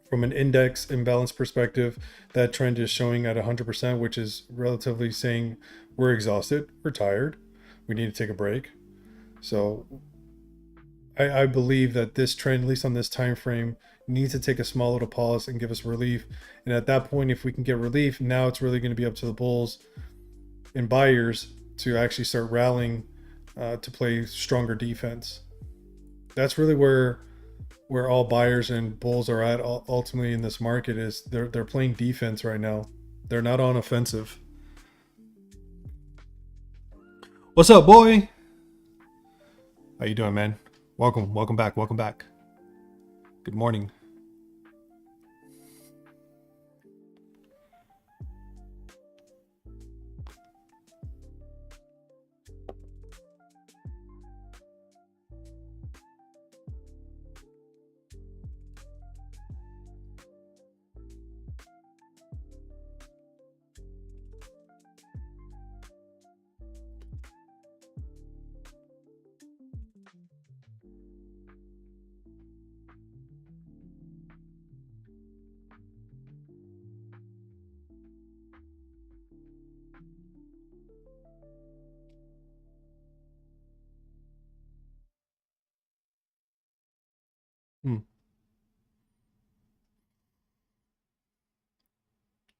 From an index imbalance perspective, that trend is showing at 100%, which is relatively saying we're exhausted, we're tired, we need to take a break. So I believe that this trend, at least on this time frame, needs to take a small little pause and give us relief. And at that point, if we can get relief, now it's really going to be up to the bulls and buyers to actually start rallying to play stronger defense. That's really where all buyers and bulls are at ultimately in this market is they're playing defense right now. They're not on offensive. What's up, boy? How you doing, man? Welcome back. Good morning.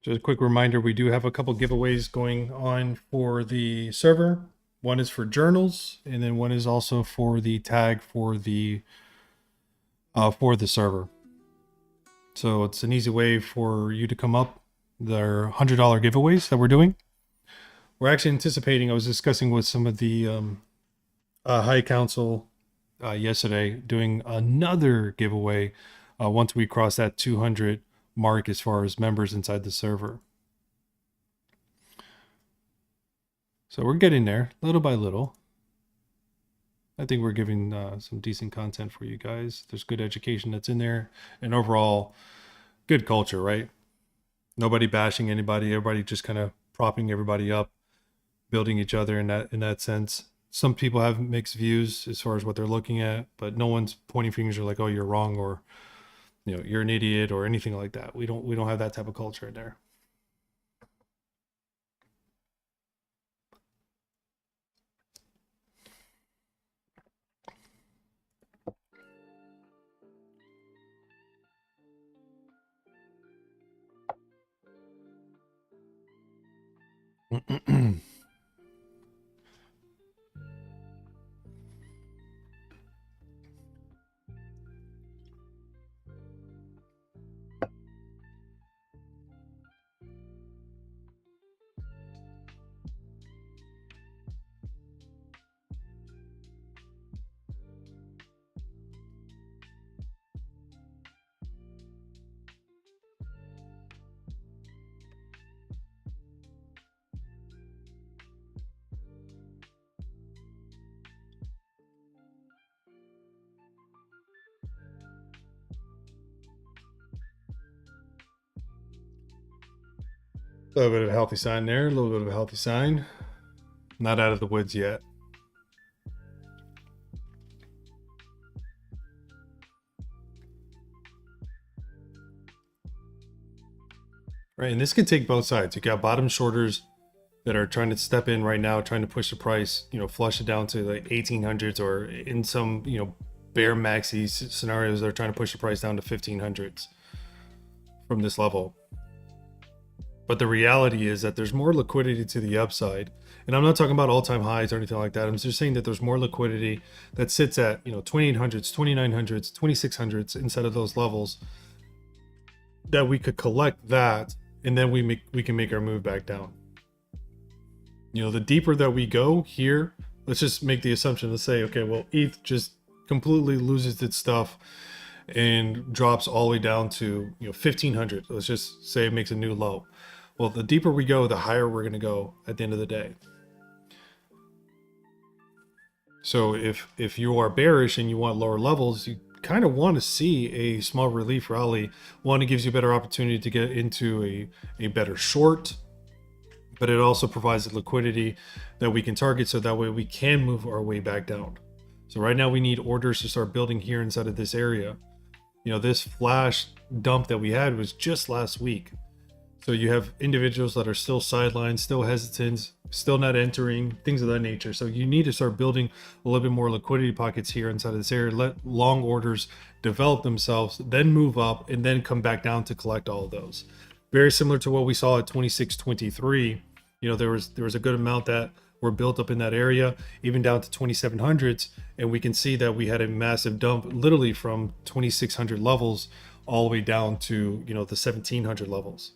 Just a quick reminder, we do have a couple giveaways going on for the server. One is for journals, and then one is also for the tag for the server. So it's an easy way for you to come up. They're $100 giveaways that we're doing. We're actually anticipating. I was discussing with some of the High Council yesterday, doing another giveaway once we cross that 200 mark as far as members inside the server. So we're getting there little by little. I think we're giving some decent content for you guys. There's good education that's in there, and overall good culture, right? Nobody bashing anybody, everybody just kind of propping everybody up, building each other in that sense. Some people have mixed views as far as what they're looking at, but no one's pointing fingers or like, oh, you're wrong, or you're an idiot or anything like that. We don't have that type of culture in there. A little bit of a healthy sign there, a little bit of a healthy sign. Not out of the woods yet. Right, and this can take both sides. You got bottom shorters that are trying to step in right now, trying to push the price, flush it down to the 1800s, or in some, bear maxi scenarios, they're trying to push the price down to 1500s from this level. But the reality is that there's more liquidity to the upside. And I'm not talking about all-time highs or anything like that. I'm just saying that there's more liquidity that sits at, 2800s, 2900s, 2600s inside of those levels, that we could collect that, and then we can make our move back down. The deeper that we go here, let's just make the assumption to say, okay, well, ETH just completely loses its stuff and drops all the way down to 1500. Let's just say it makes a new low. Well, the deeper we go, the higher we're going to go at the end of the day. So if you are bearish and you want lower levels, you kind of want to see a small relief rally. One, it gives you a better opportunity to get into a better short, but it also provides the liquidity that we can target, so that way we can move our way back down. So right now we need orders to start building here inside of this area. This flash dump that we had was just last week. So you have individuals that are still sidelined, still hesitant, still not entering, things of that nature. So you need to start building a little bit more liquidity pockets here inside of this area. Let long orders develop themselves, then move up, and then come back down to collect all of those. Very similar to what we saw at 2623. There was a good amount that were built up in that area, even down to 2700s, and we can see that we had a massive dump, literally from 2600 levels all the way down to the 1700 levels.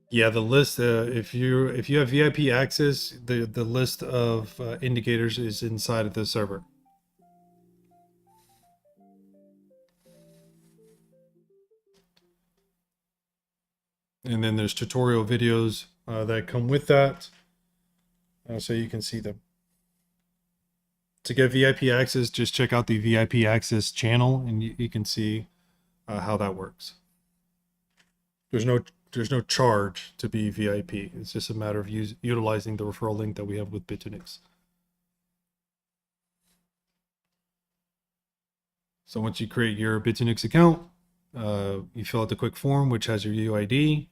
Yeah, the list. If you have VIP access, the list of indicators is inside of the server. And then there's tutorial videos that come with that, so you can see them. To get VIP access, just check out the VIP access channel, and you can see how that works. There's no charge to be VIP. It's just a matter of utilizing the referral link that we have with Bitunix. So once you create your Bitunix account, you fill out the quick form, which has your UID.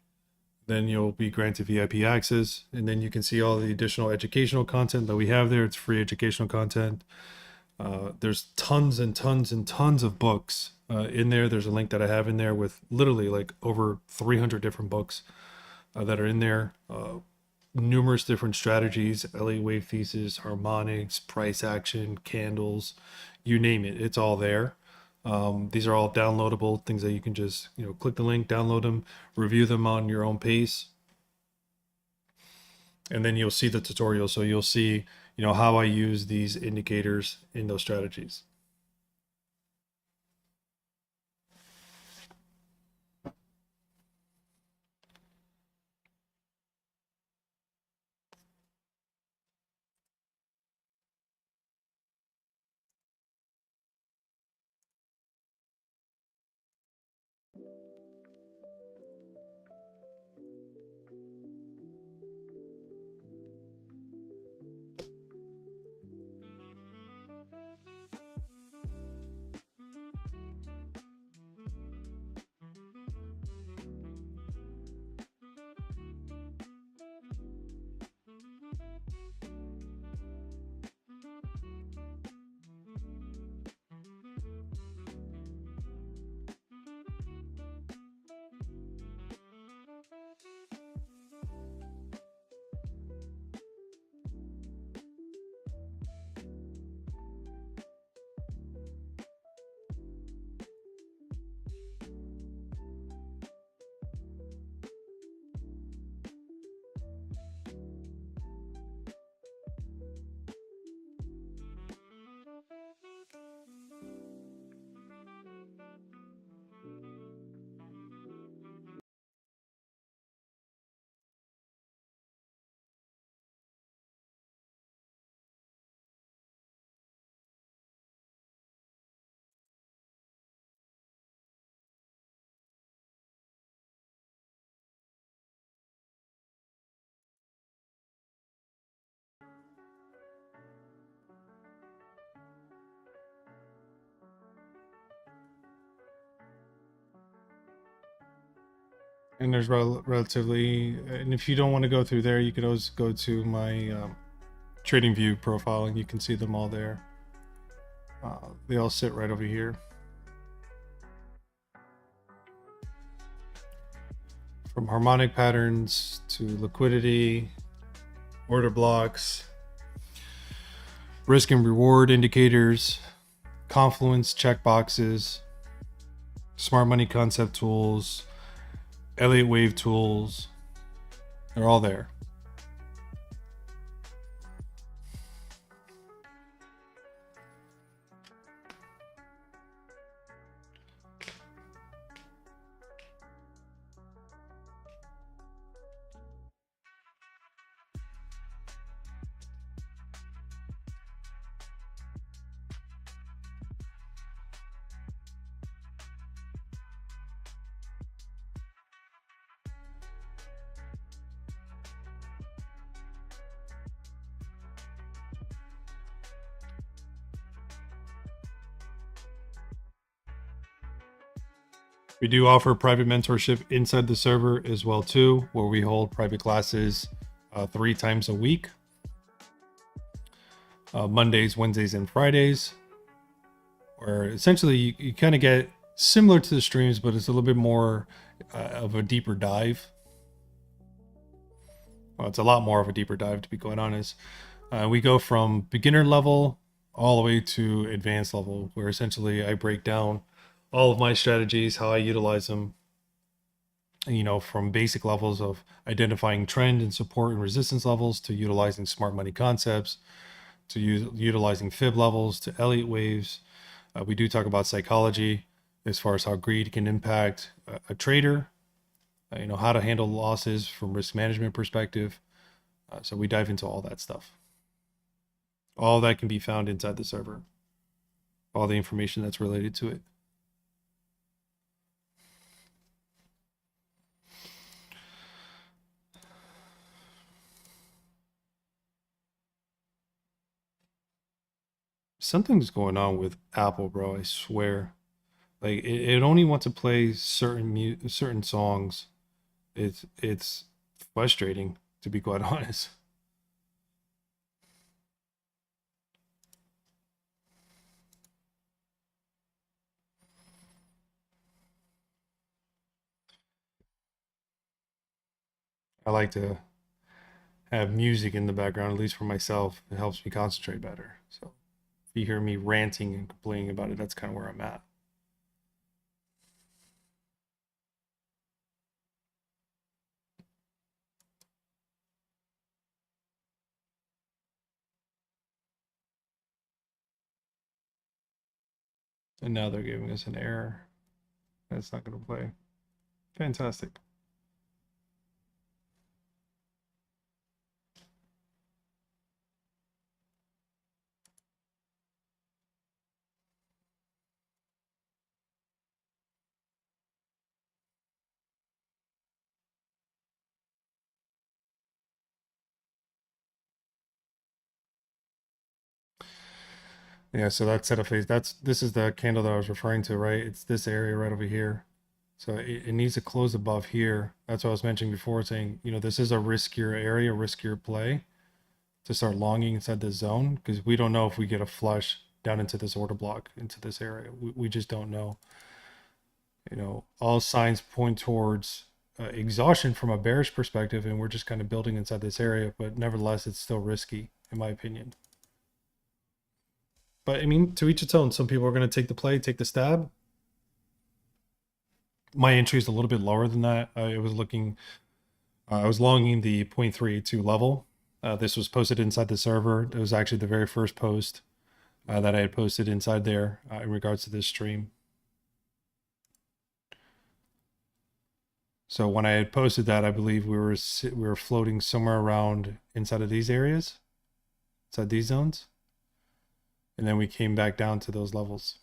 Then you'll be granted VIP access, and then you can see all the additional educational content that we have there. It's free educational content. There's tons and tons and tons of books in there. There's a link that I have in there with literally like over 300 different books that are in there. Numerous different strategies, Elliott wave thesis, harmonics, price action, candles, you name it, it's all there. These are all downloadable things that you can just, click the link, download them, review them on your own pace. And then you'll see the tutorial. So you'll see, how I use these indicators in those strategies. And there's relatively, and if you don't want to go through there, you could always go to my trading view profile and you can see them all there. They all sit right over here. From harmonic patterns to liquidity, order blocks, risk and reward indicators, confluence checkboxes, smart money concept tools, Elliott wave tools, they're all there. We do offer private mentorship inside the server as well too, where we hold private classes 3 times a week. Mondays, Wednesdays, and Fridays. Where essentially you kind of get similar to the streams, but it's a little bit more of a deeper dive. Well, it's a lot more of a deeper dive, to be quite honest. We go from beginner level all the way to advanced level, where essentially I break down all of my strategies, how I utilize them, from basic levels of identifying trend and support and resistance levels to utilizing smart money concepts, to utilizing fib levels, to Elliott waves. We do talk about psychology as far as how greed can impact a trader, how to handle losses from risk management perspective. So we dive into all that stuff. All that can be found inside the server. All the information that's related to it. Something's going on with Apple, bro. I swear. Like it only wants to play certain songs. It's frustrating, to be quite honest. I like to have music in the background, at least for myself. It helps me concentrate better. So if you hear me ranting and complaining about it, that's kind of where I'm at. And now they're giving us an error. That's not going to play. Fantastic. Yeah, so that setup phase, this is the candle that I was referring to, right? It's this area right over here. So it needs to close above here. That's what I was mentioning before, saying, this is a riskier area, riskier play to start longing inside this zone because we don't know if we get a flush down into this order block, into this area. We just don't know. All signs point towards exhaustion from a bearish perspective, and we're just kind of building inside this area, but nevertheless, it's still risky, in my opinion. But I mean, to each its own. Some people are going to take the play, take the stab. My entry is a little bit lower than that. I was longing the 0.382 level. This was posted inside the server. It was actually the very first post that I had posted inside there in regards to this stream. So when I had posted that, I believe we were floating somewhere around inside of these areas, inside these zones, and then we came back down to those levels.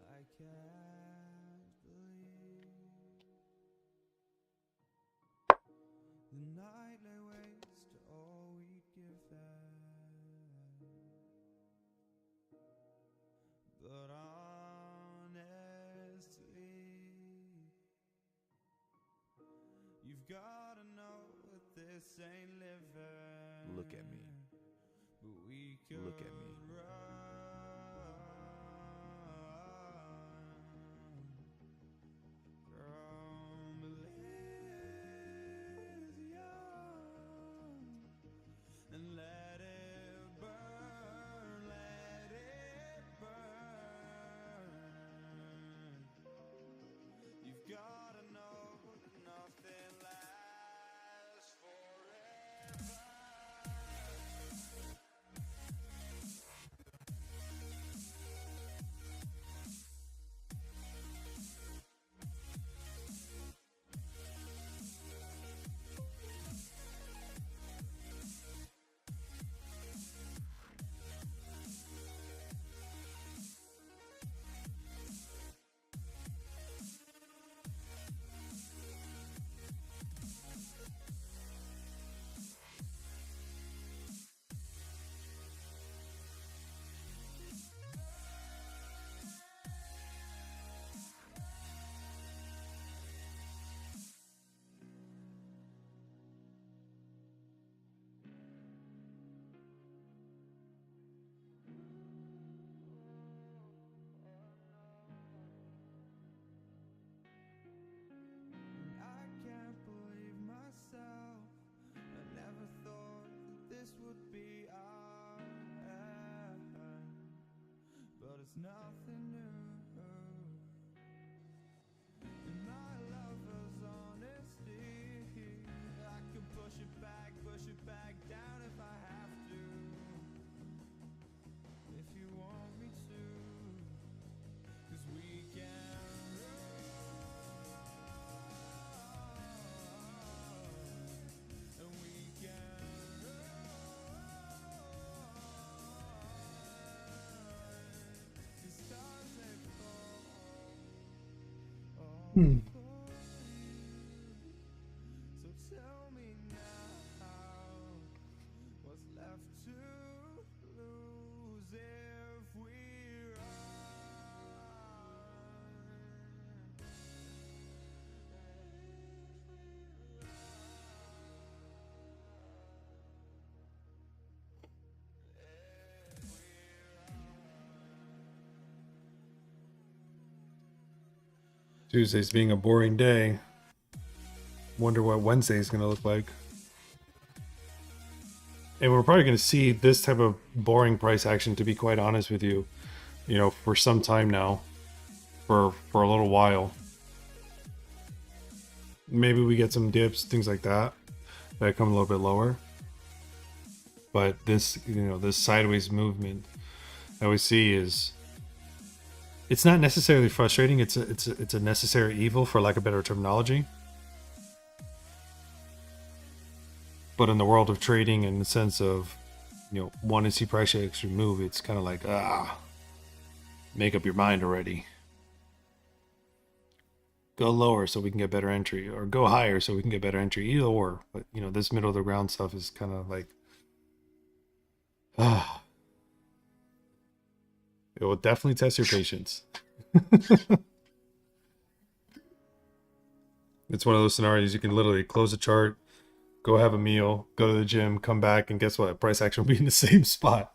I can't believe the night lay waste to all we'd given. But honestly, you've gotta know that this ain't living. Look at me. But we could look at me. And let it burn, let it burn. You've gotta know that nothing lasts forever. I can't believe myself. I never thought that this would be our end, but it's nothing new. And my lover's honesty, I could push it back down if I have to. If you want me to, 'cause we can run, and we can So tell me now, what's left to lose if we run? Tuesday's being a boring day. Wonder what Wednesday is going to look like. And we're probably going to see this type of boring price action, to be quite honest with you, for some time now, for a little while. Maybe we get some dips, things like that come a little bit lower. But this, this sideways movement that we see it's not necessarily frustrating. It's a necessary evil, for lack of better terminology. But in the world of trading, in the sense of, wanting to see price action move, it's kind of like, make up your mind already. Go lower so we can get better entry, or go higher so we can get better entry, either or. But, this middle of the ground stuff is kind of like, it will definitely test your patience. It's one of those scenarios you can literally close a chart, go have a meal, go to the gym, come back, and guess what? Price action will be in the same spot.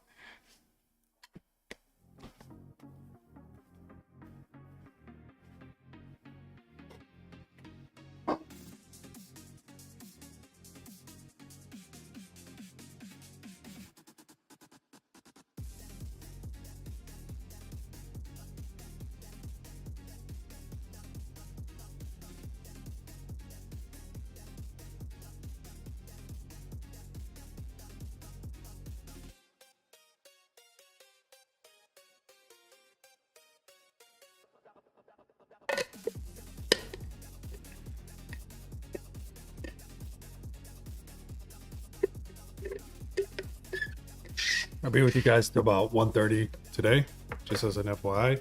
I'll be with you guys till about 1:30 today, just as an FYI.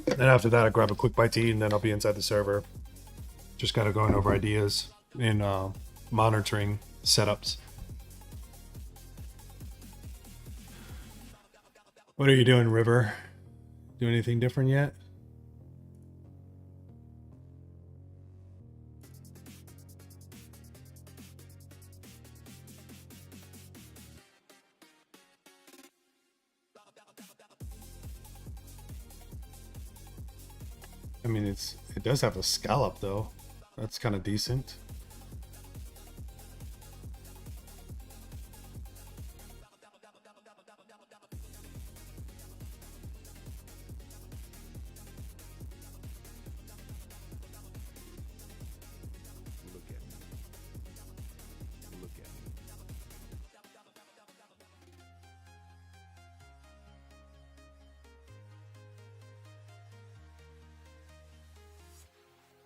Then after that, I grab a quick bite to eat, and then I'll be inside the server, just kind of going over ideas and monitoring setups. What are you doing, River? Do anything different yet? I mean, it does have a scallop though. That's kind of decent. Look at me. Look at me.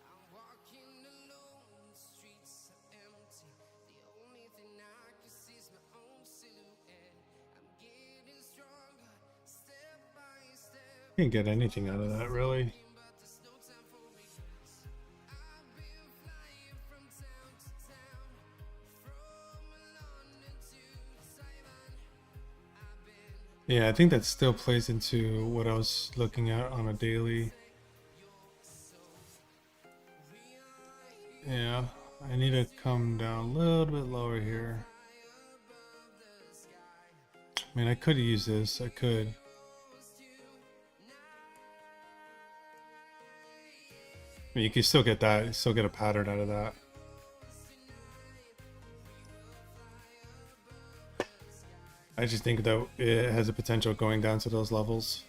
I'm walking alone, the streets are empty. The only thing I can see is my own silhouette. I'm getting stronger, step by step. Can't get anything out of that, really. But there's no time for regrets. I've been flying from town to town, from London to Taiwan. I've been Yeah, I think that still plays into what I was looking at on a daily. Yeah, I need to come down a little bit lower here. I mean, I could use this. I could. I mean, you can still get that. You still get a pattern out of that. I just think that it has a potential going down to those levels.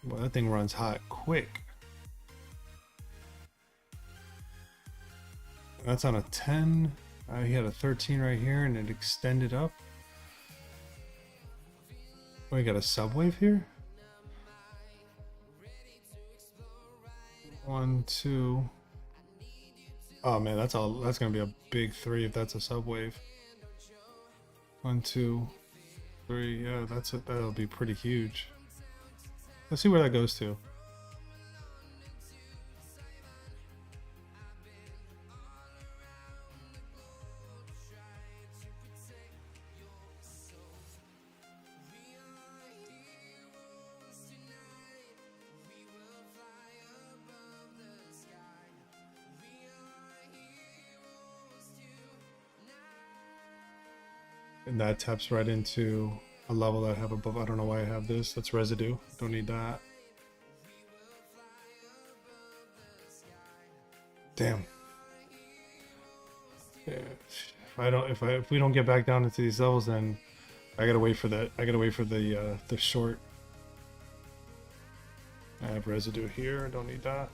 Well, that thing runs hot quick. That's on a 10. He had a 13 right here, and it extended up. We got a subwave here. 1, 2. Oh man, that's gonna be a big 3 if that's a subwave. 1, 2, 3. Yeah, that's it. That'll be pretty huge. Let's see where that goes to. And that taps right into a level that I have above. I don't know why I have this. That's residue. Don't need that. Damn. Yeah. If we don't get back down into these levels, then I gotta wait for that. I gotta wait for the short. I have residue here. I don't need that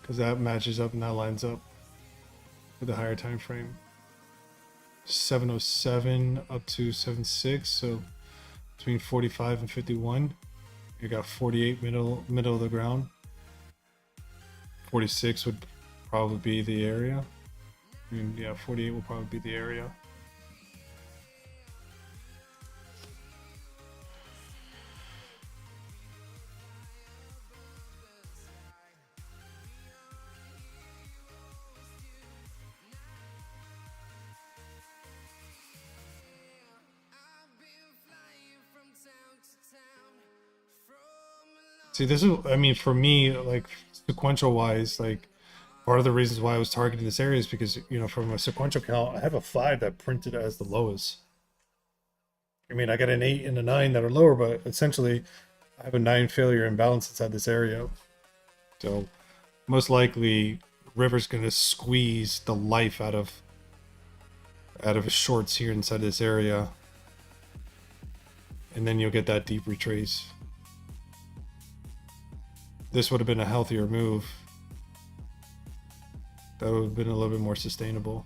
because that matches up and that lines up with the higher time frame. 707 up to 76, so between 45 and 51. You got 48 middle of the ground. 46 would probably be the area. I mean, yeah, 48 will probably be the area. See, this is, I mean, for me, like, sequential wise, like, part of the reasons why I was targeting this area is because, you know, from a sequential count, I have a 5 that printed as the lowest. I mean, I got an 8 and a 9 that are lower, but essentially, I have a 9 failure imbalance inside this area. So, most likely, River's going to squeeze the life out of his shorts here inside this area. And then you'll get that deep retrace. This would have been a healthier move. That would have been a little bit more sustainable.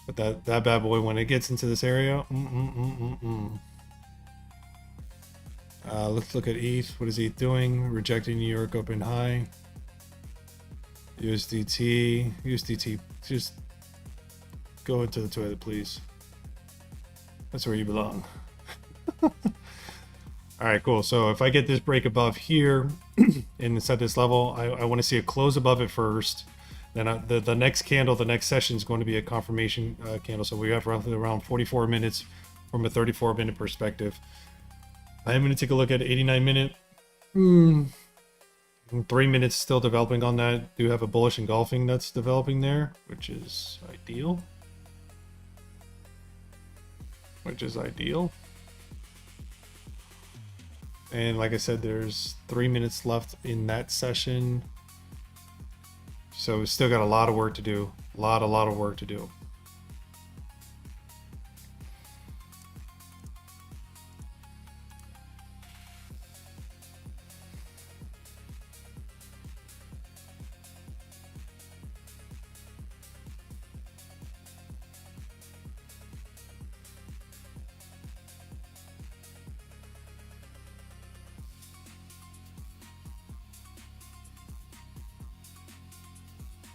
But that bad boy, when it gets into this area, let's look at ETH. What is ETH doing? Rejecting New York open high. USDT, just go into the toilet, please. That's where you belong. All right, cool. So if I get this break above here and set this level, I want to see a close above it first. Then the next candle, the next session is going to be a confirmation candle. So we have roughly around 44 minutes from a 34-minute perspective. I am going to take a look at 89-minute. 3 minutes still developing on that. Do have a bullish engulfing that's developing there, which is ideal. And like I said, there's 3 minutes left in that session. So we still got a lot of work to do. A lot of work to do.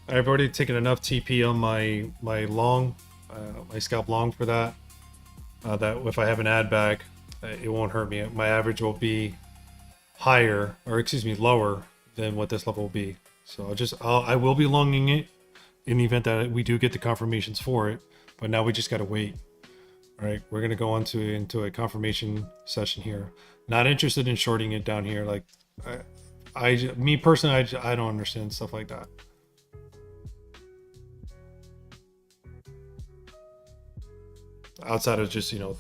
I've already taken enough TP on my long, my scalp long for that. That if I have an add back, it won't hurt me. My average will be higher, or excuse me, lower than what this level will be. So I will be longing it in the event that we do get the confirmations for it. But now we just gotta wait. All right, we're gonna go into a confirmation session here. Not interested in shorting it down here. Like, me personally, I don't understand stuff like that. Outside of just, you know,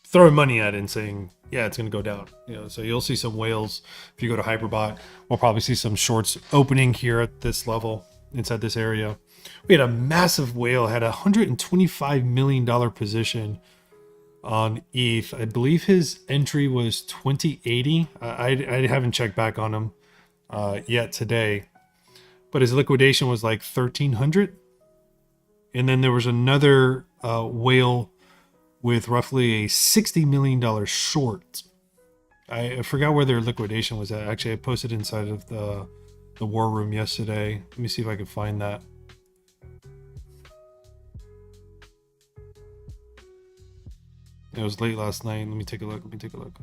throwing money at it and saying, yeah, it's going to go down. You know, so you'll see some whales. If you go to Hyperbot, we'll probably see some shorts opening here at this level inside this area. We had a massive whale, had a $125 million position on ETH. I believe his entry was 2080. I haven't checked back on him yet today, but his liquidation was like 1300. And then there was another whale with roughly a $60 million short. I forgot where their liquidation was at. Actually, I posted inside of the war room yesterday. Let me see if I can find that. It was late last night. Let me take a look. Let me take a look.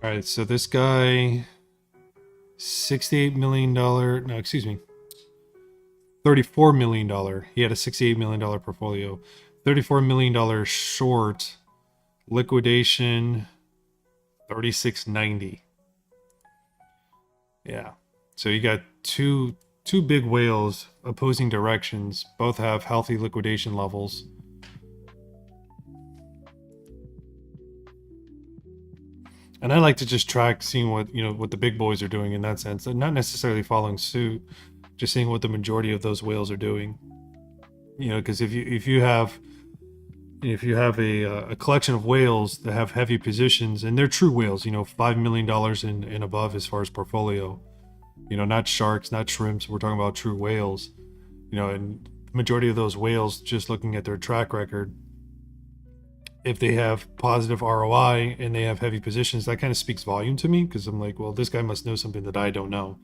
All right, so this guy, $68 million. No, excuse me, $34 million. He had a $68 million portfolio. $34 million short. Liquidation, 3690. Yeah. So you got two big whales opposing directions. Both have healthy liquidation levels. And I like to just track seeing what what the big boys are doing in that sense, and not necessarily following suit, just seeing what the majority of those whales are doing. Because if you have a collection of whales that have heavy positions, and they're true whales, $5 million and above as far as portfolio, not sharks, not shrimps, we're talking about true whales, and the majority of those whales, just looking at their track record, if they have positive ROI and they have heavy positions, that kind of speaks volume to me, because I'm like, well, this guy must know something that I don't know,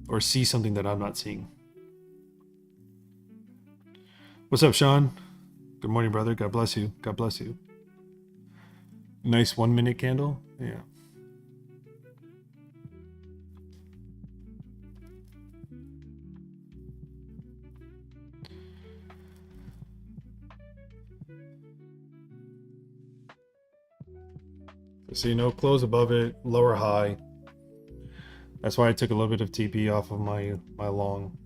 or see something that I'm not seeing. What's up, Sean? Good morning, brother. God bless you. God bless you. Nice 1 minute candle. Yeah. So close above it, lower high. That's why I took a little bit of TP off of my long.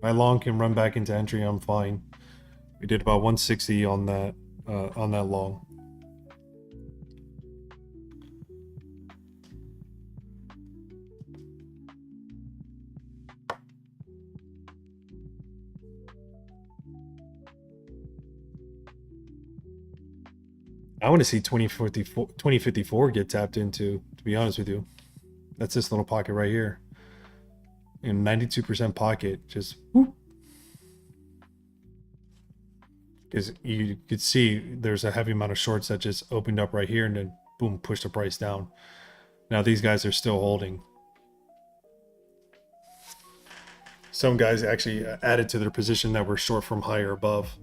My long can run back into entry. I'm fine. We did about 160 on that long. I want to see 2054 get tapped into, to be honest with you. That's this little pocket right here. 92% pocket, just whoop. Because you could see there's a heavy amount of shorts that just opened up right here and then boom, pushed the price down. Now these guys are still holding. Some guys actually added to their position that were short from high or above.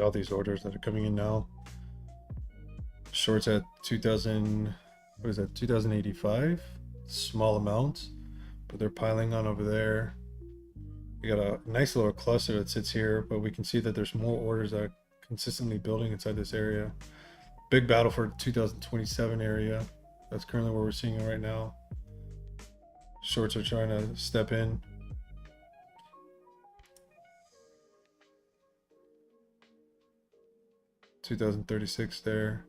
All these orders that are coming in now. Shorts at 2000, what is that, 2085? Small amounts, but they're piling on over there. We got a nice little cluster that sits here, but we can see that there's more orders that are consistently building inside this area. Big battle for 2027 area. That's currently what we're seeing right now. Shorts are trying to step in. $2036 there.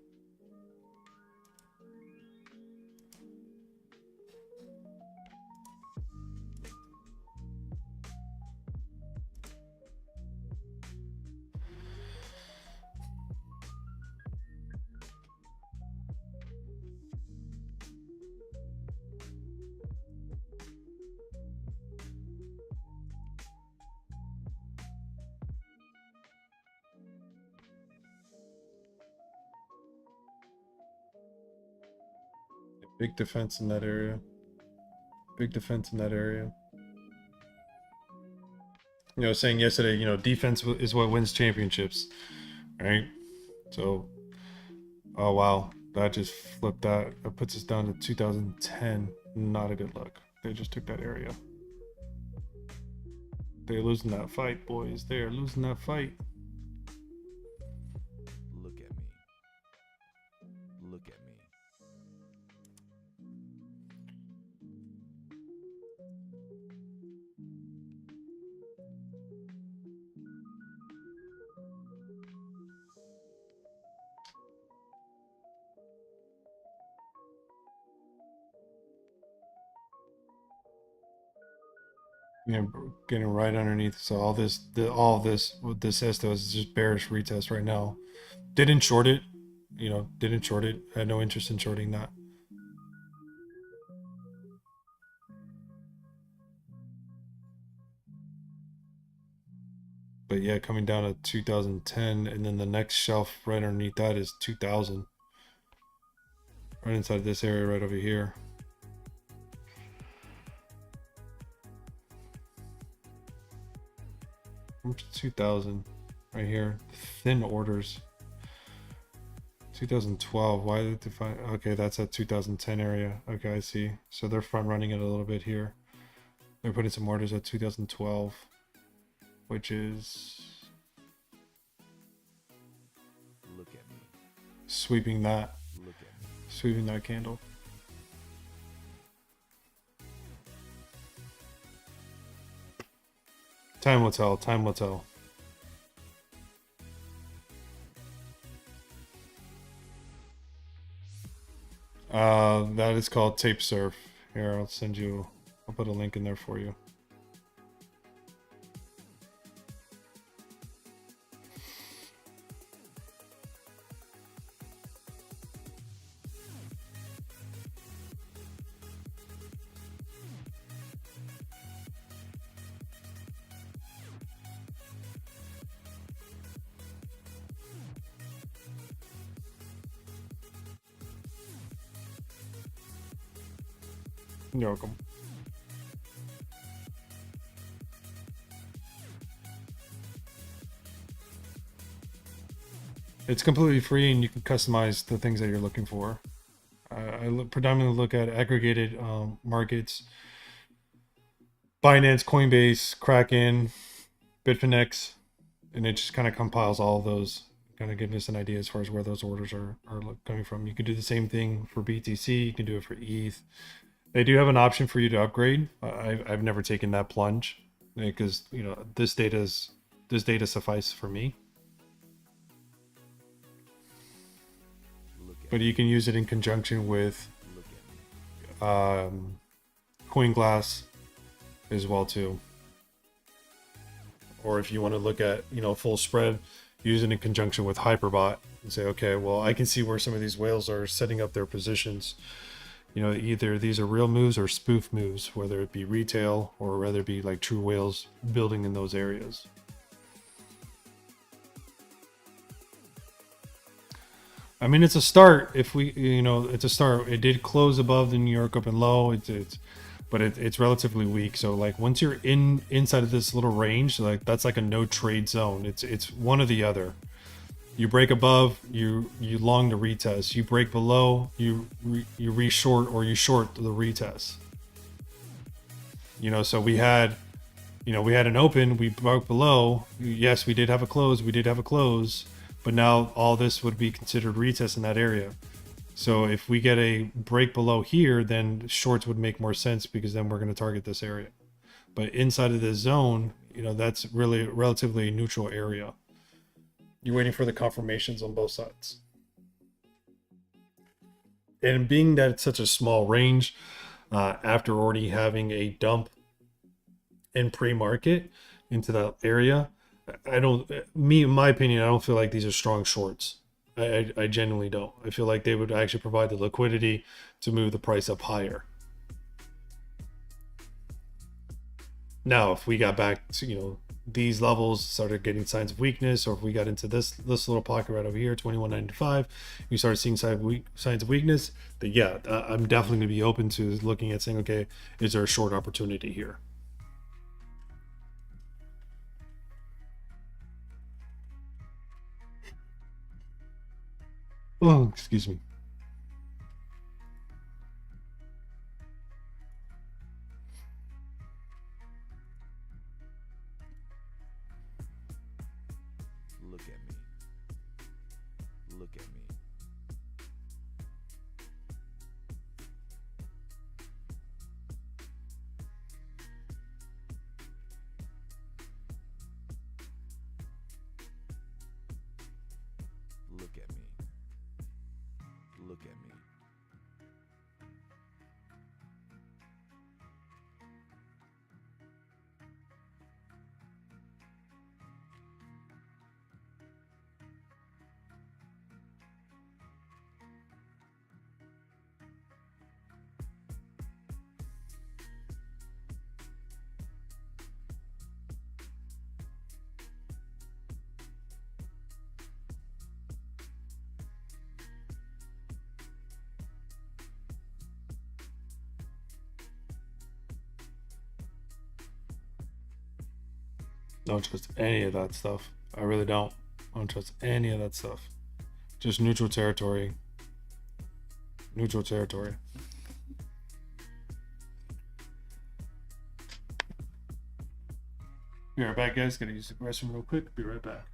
Big defense in that area. Big defense in that area. Saying yesterday, defense is what wins championships, right? So, oh wow, that just flipped that. That puts us down to 2010. Not a good look. They just took that area. They're losing that fight, boys. They are losing that fight. Look at me. Look at me. You know, getting right underneath. So all this, all of this, what this says to us is just bearish retest right now. Didn't short it, you know, didn't short it. I had no interest in shorting that. But yeah, coming down to 2010, and then the next shelf right underneath that is 2000. Right inside this area right over here. Oops, 2000 right here. Thin orders. 2012. Why did they find? Okay, that's at 2010 area. Okay, I see. So they're front running it a little bit here. They're putting some orders at 2012, which is Look at me. sweeping that, Look at me. sweeping that candle. Time will tell. Time will tell. That is called tape surf. Here, I'll send you. I'll put a link in there for you. You're welcome. It's completely free, and you can customize the things that you're looking for. Predominantly look at aggregated markets: Binance, Coinbase, Kraken, Bitfinex, and it just kind of compiles all of those, kind of giving us an idea as far as where those orders are coming from. You can do the same thing for BTC. You can do it for ETH. They do have an option for you to upgrade. I've never taken that plunge because you know this data suffices for me. But you can use it in conjunction with CoinGlass as well too. Or if you want to look at, you know, full spread, use it in conjunction with Hyperbot and say, okay, well, I can see where some of these whales are setting up their positions. You know, either these are real moves or spoof moves, whether it be retail or whether it be like true whales building in those areas. I mean, it's a start. If we, you know, it's a start. It did close above the New York Open low. It's relatively weak. So like once you're inside of this little range, like that's like a no trade zone. It's one or the other. You break above, you long the retest. You break below, you re-short or you short the retest. You know, so we had an open, we broke below. Yes, we did have a close. But now all this would be considered retest in that area. So if we get a break below here, then shorts would make more sense because then we're going to target this area. But inside of this zone, you know, that's really relatively a neutral area. You're waiting for the confirmations on both sides. And being that it's such a small range, after already having a dump in pre-market into that area, in my opinion, I don't feel like these are strong shorts. I genuinely don't. I feel like they would actually provide the liquidity to move the price up higher. Now, if we got back to, you know, these levels, started getting signs of weakness, or if we got into this little pocket right over here, 21.95, you started seeing signs of weakness, then yeah, I'm definitely going to be open to looking at saying, okay, is there a short opportunity here? Oh, excuse me. Look at me. Look at me. Look at me. Look at me. Don't trust any of that stuff. I really don't. I don't trust any of that stuff. Just neutral territory. Neutral territory. Be right back, guys. Gotta use the restroom real quick. Be right back.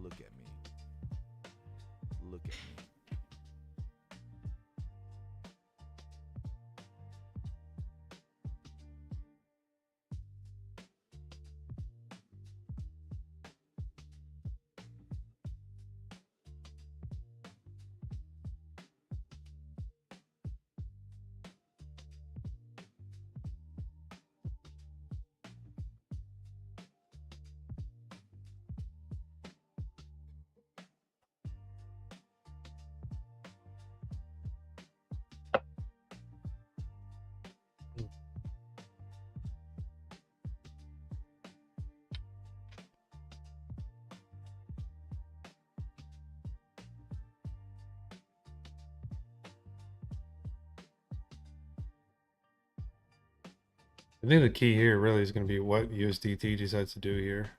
Look at me. Look at me. I think the key here really is going to be what USDT decides to do here.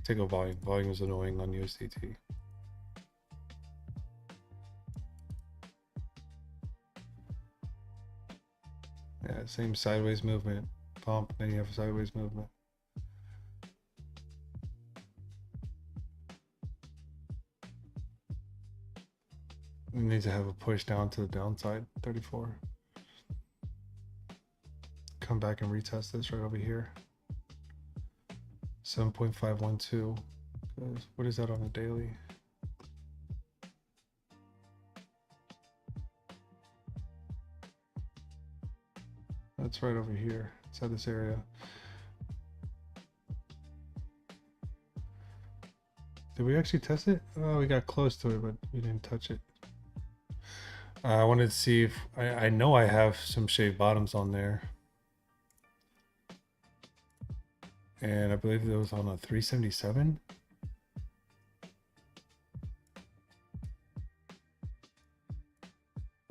Take a volume. Volume is annoying on USDT. Yeah, same sideways movement. Pump, then you have a sideways movement. It needs to have a push down to the downside, 34. Come back and retest this right over here. 7.512. What is that on the daily? That's right over here, inside this area. Did we actually test it? Oh, we got close to it, but we didn't touch it. I wanted to see if I know I have some shaved bottoms on there. And I believe it was on a 377.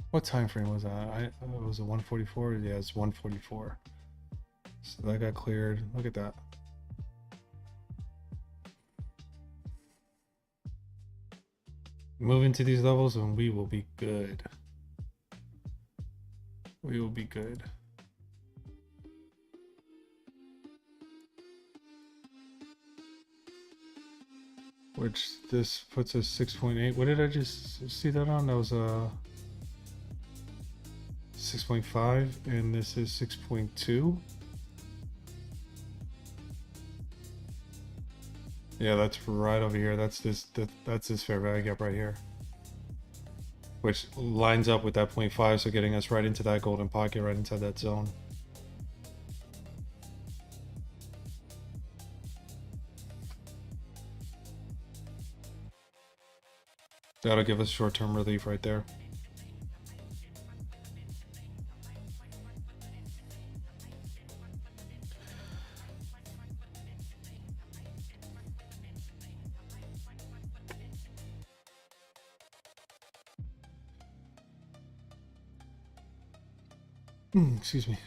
What time frame was that? It was a 144. Yeah, it's 144. So that got cleared. Look at that. Move into these levels and we will be good. We will be good. Which this puts us 6.8. What did I just see that on? That was a 6.5 and this is 6.2. Yeah, that's right over here. That's this fair value gap right here, which lines up with that 0.5, so getting us right into that golden pocket, right inside that zone. That'll give us short-term relief right there. Excuse me.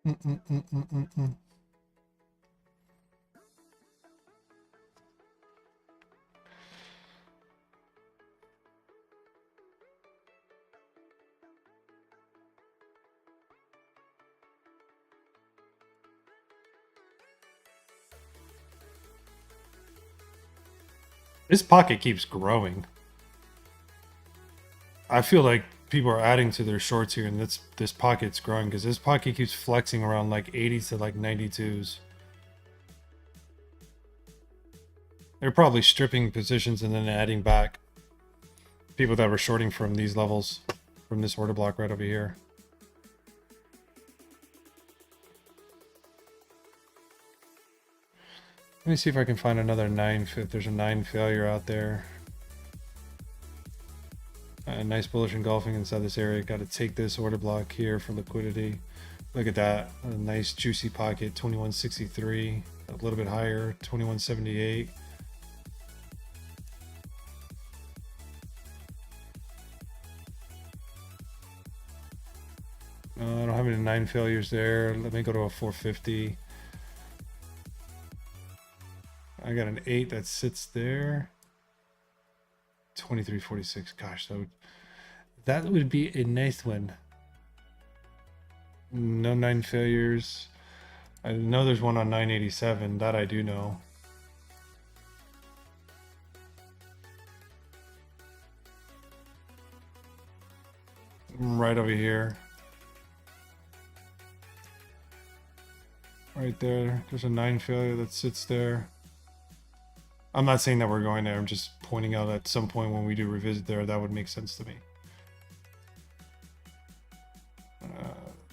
Mm-mm-mm-mm-mm-mm. This pocket keeps growing. I feel like people are adding to their shorts here, and this pocket's growing because this pocket keeps flexing around like 80s to like 92s. They're probably stripping positions and then adding back people that were shorting from these levels, from this order block right over here. Let me see if I can find another 9, if there's a 9 failure out there. Nice bullish engulfing inside this area. Got to take this order block here for liquidity. Look at that. A nice juicy pocket, 2163. A little bit higher, 2178. I don't have any 9 failures there. Let me go to a 450. I got an 8 that sits there. 2346. Gosh, that would be a nice one. No 9 failures. I know there's one on 987. That I do know. Right over here. Right there. There's a 9 failure that sits there. I'm not saying that we're going there. I'm just pointing out at some point when we do revisit there, that would make sense to me.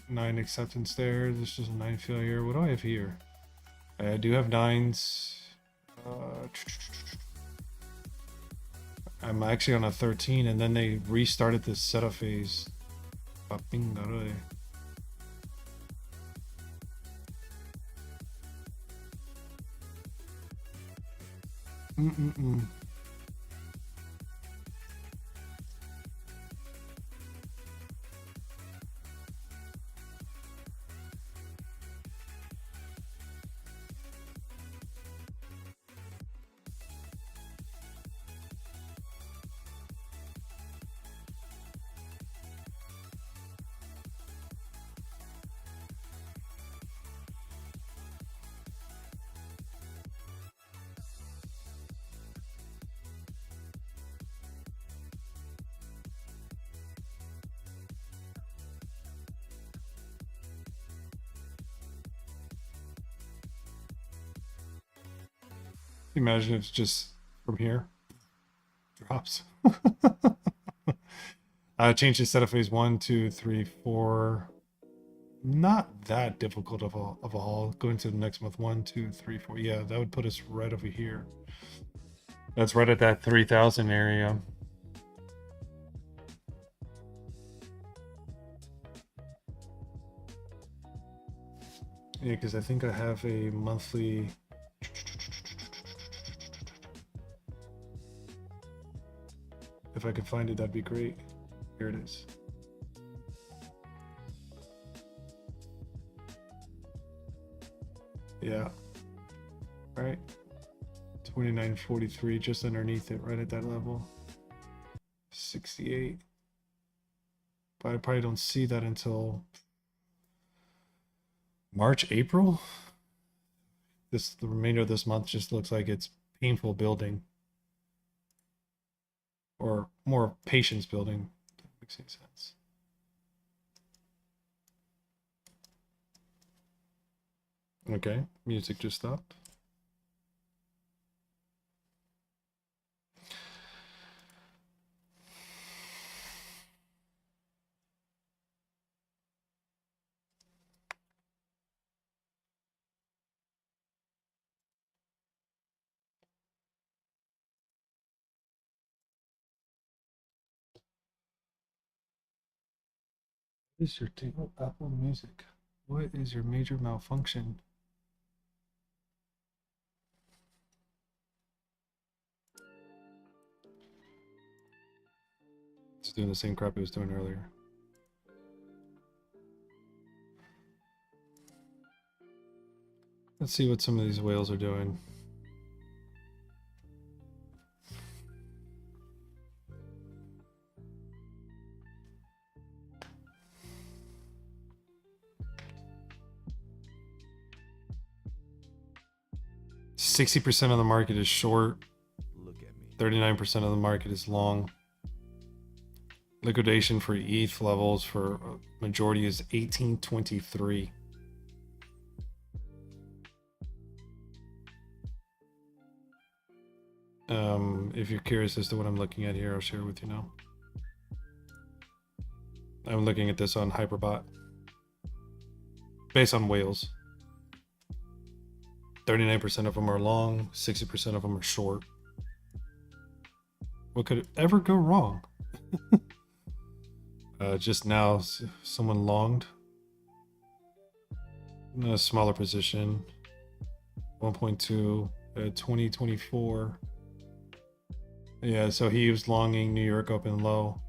9 acceptance there. This is a 9 failure. What do I have here? I do have 9s. I'm actually on a 13, and then they restarted this setup phase. Mm-mm-mm. Imagine if it's just from here drops. Change the setup phase 1, 2, 3, 4. Not that difficult of a haul. Going to the next month, 1, 2, 3, 4. Yeah, that would put us right over here. That's right at that 3,000 area. Yeah, because I think I have a monthly. If I could find it, that'd be great. Here it is. Yeah. Right. 2943, just underneath it, right at that level. 68. But I probably don't see that until March, April. The remainder of this month just looks like it's painful building. Or more patience building. That makes any sense. Okay, music just stopped. What is your table? Apple Music. What is your major malfunction? It's doing the same crap it was doing earlier. Let's see what some of these whales are doing. %60 of the market is short. Look at me. 39% of the market is long. Liquidation for ETH levels for majority is 1823. If you're curious as to what I'm looking at here, I'll share with you now. I'm looking at this on Hyperbot. Based on whales. 39% of them are long, 60% of them are short. What could ever go wrong? Just now, someone longed. In a smaller position. 1.2 at 2024. Yeah, so he was longing New York open low.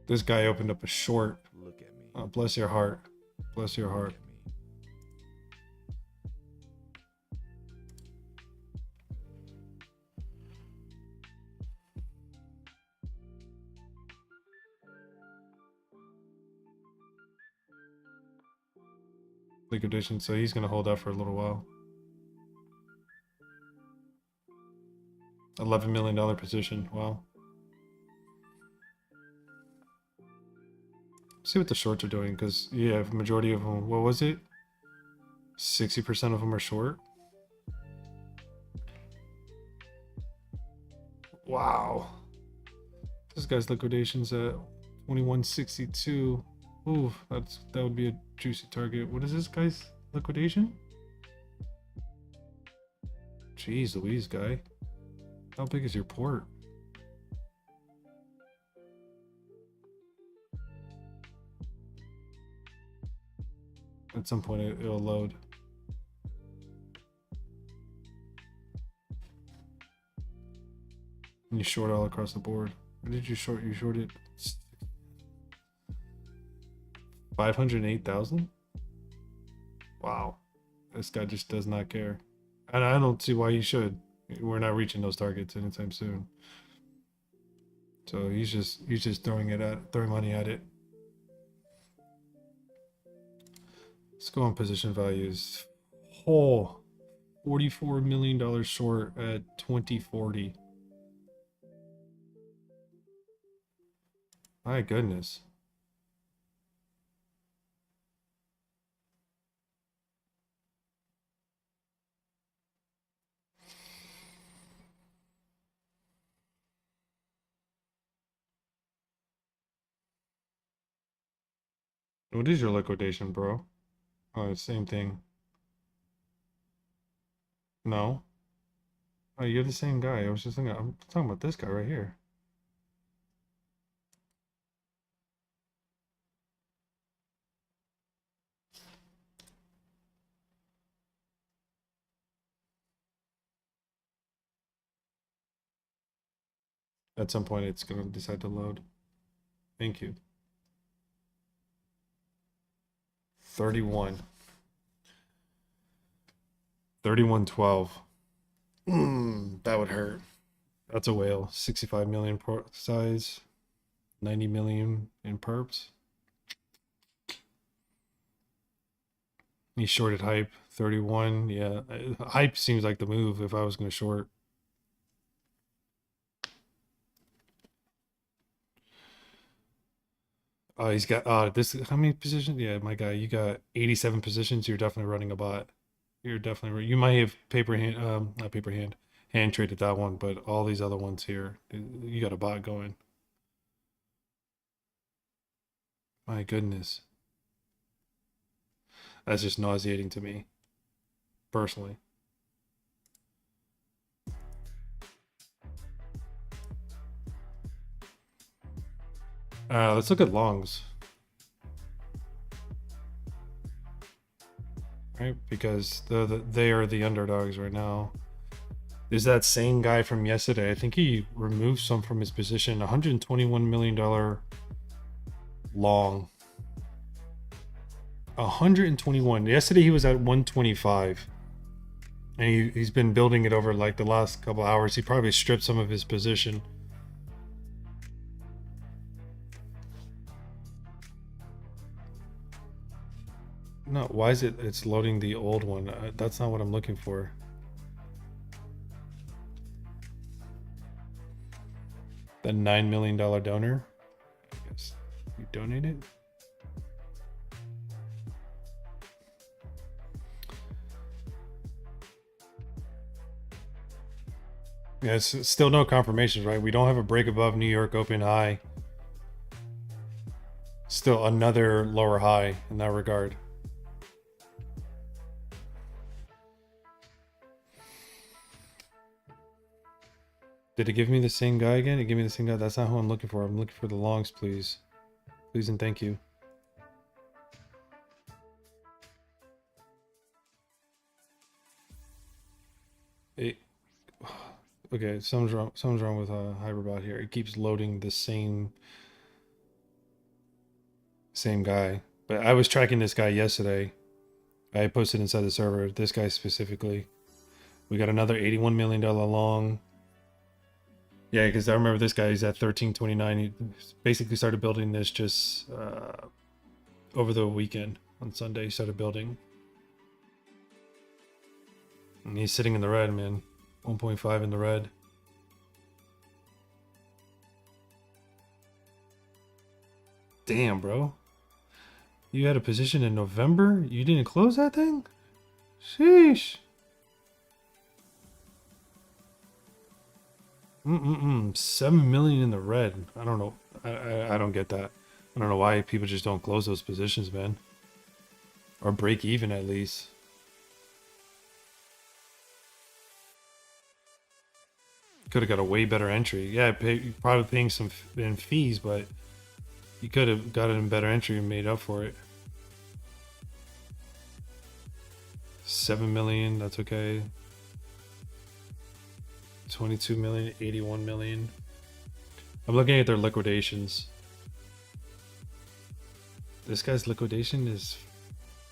This guy opened up a short. Look at me. Oh, bless your heart. Bless your heart. Look at me. Liquidation, so he's going to hold out for a little while. $11 million position. Wow. See what the shorts are doing, because yeah, majority of them, what was it? 60% of them are short. Wow. This guy's liquidation's at 2162. Ooh, that would be a juicy target. What is this guy's liquidation? Jeez Louise, guy. How big is your port? At some point it'll load. And you short all across the board. What did you short? You shorted 508,000? Wow. This guy just does not care. And I don't see why he should. We're not reaching those targets anytime soon. So he's just throwing money at it. Let's go on position values. Oh, $44 million short at 2040. My goodness. What is your liquidation, bro? Oh, same thing. No. Oh, you're the same guy. I'm talking about this guy right here. At some point, it's going to decide to load. Thank you. 31. 3112. That would hurt. That's a whale. 65 million port size. 90 million in perps. He shorted hype. 31. Yeah. Hype seems like the move if I was going to short. Oh, he's got this. How many positions? Yeah, my guy, you got 87 positions. You're definitely running a bot. You're definitely. You might have not paper hand traded that one, but all these other ones here, you got a bot going. My goodness, that's just nauseating to me, personally. Let's look at longs. Right, because they are the underdogs right now. is that same guy from yesterday. I think he removed some from his position. $121 million long. 121. Yesterday he was at 125. And he's been building it over like the last couple hours. He probably stripped some of his position. No, why is it's loading the old one? That's not what I'm looking for. The $9 million donor. Yes, you donated. Yeah, it's still no confirmations, right? We don't have a break above New York open high. Still another lower high in that regard. Did it give me the same guy again? It gave me the same guy. That's not who I'm looking for. I'm looking for the longs, please. Please and thank you. Okay, something's wrong. Something's wrong with Hyperbot here. It keeps loading the same guy. But I was tracking this guy yesterday. I posted inside the server. This guy specifically. We got another $81 million long. Yeah, because I remember this guy. He's at 1329. He basically started building this just over the weekend. On Sunday, he started building. And he's sitting in the red, man. 1.5 in the red. Damn, bro. You had a position in November? You didn't close that thing? Sheesh. 7 million in the red. I don't know. I don't get that. I don't know why people just don't close those positions, man. Or break even at least. Could have got a way better entry. Yeah, probably paying some in fees, but you could have got it in better entry and made up for it. 7 million, that's okay. 22 million, 81 million. I'm looking at their liquidations. This guy's liquidation is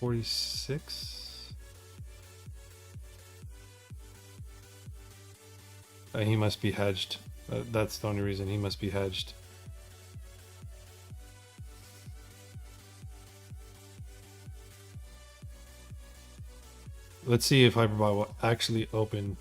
46. He must be hedged. That's the only reason. He must be hedged. Let's see if Hyperbot will actually open.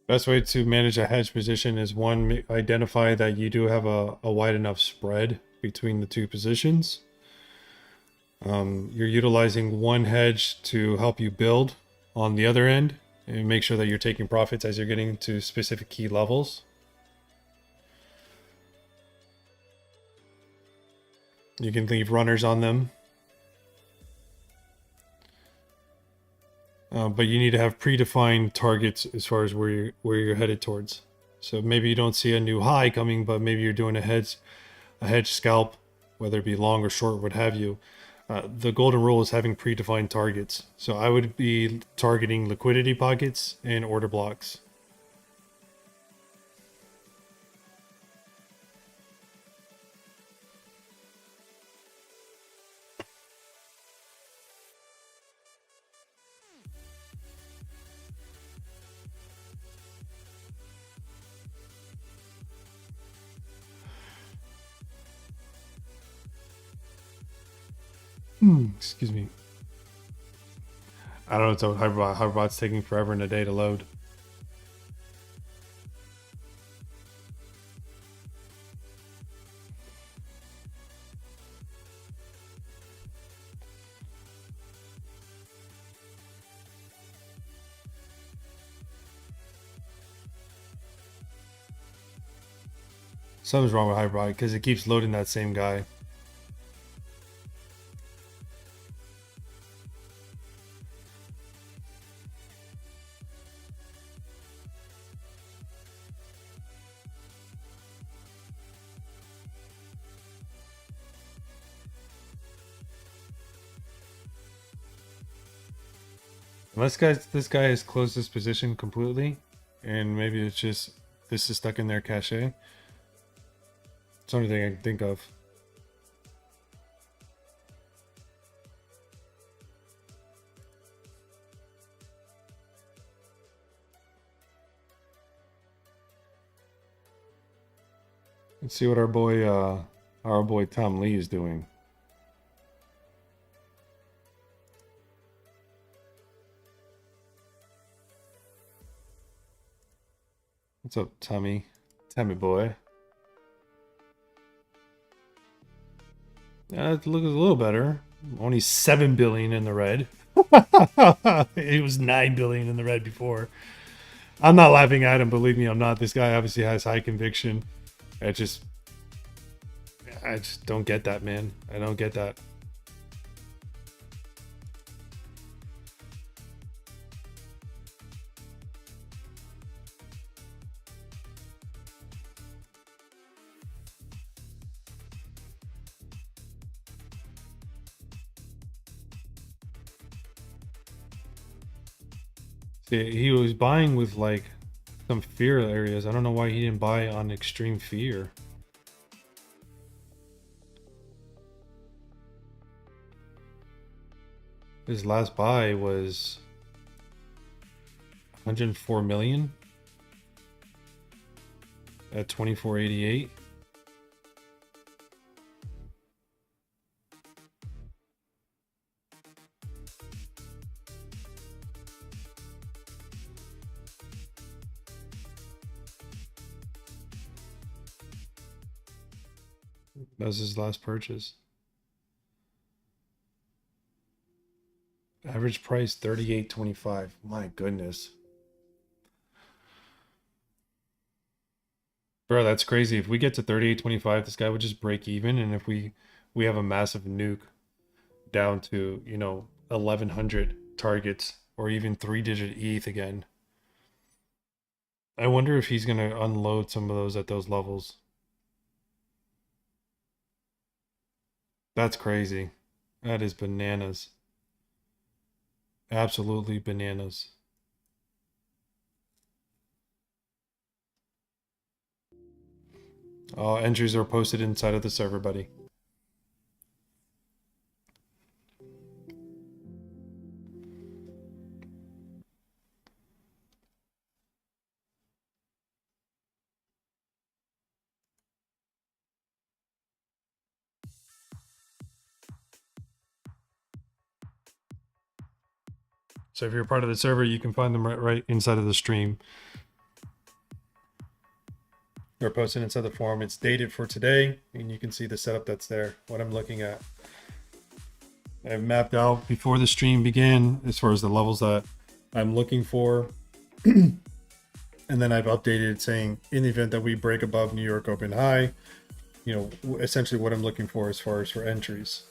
Best way to manage a hedge position is one, identify that you do have a wide enough spread between the two positions. You're utilizing one hedge to help you build on the other end and make sure that you're taking profits as you're getting to specific key levels. You can leave runners on them. But you need to have predefined targets as far as where you're headed towards. So maybe you don't see a new high coming, but maybe you're doing a hedge scalp, whether it be long or short, what have you. The golden rule is having predefined targets. So I would be targeting liquidity pockets and order blocks. Excuse me. I don't know, it's a Hyperbot's taking forever in a day to load. Something's wrong with Hyperbot because it keeps loading that same guy. Unless this guy has closed this position completely, and maybe it's just this is stuck in their cache. It's the only thing I can think of. Let's see what our boy Tom Lee is doing. What's up, Tommy? Tommy boy. It looks a little better. Only 7 billion in the red. It was 9 billion in the red before. I'm not laughing at him, believe me, I'm not. This guy obviously has high conviction. I just don't get that, man. I don't get that. See, he was buying with like some fear areas. I don't know why he didn't buy on extreme fear. His last buy was 104 million at 2488. That was his last purchase. Average price 38.25. My goodness. Bro, that's crazy. If we get to 38.25, this guy would just break even, and if we have a massive nuke down to, you know, 1100 targets or even 3-digit ETH again. I wonder if he's going to unload some of those at those levels. That's crazy. That is bananas. Absolutely bananas. Entries are posted inside of the server, buddy. So if you're part of the server, you can find them right inside of the stream. They're posted inside the forum. It's dated for today, and you can see the setup that's there, what I'm looking at. I've mapped out before the stream began as far as the levels that I'm looking for. And then I've updated saying in the event that we break above New York Open High, you know, essentially what I'm looking for as far as for entries.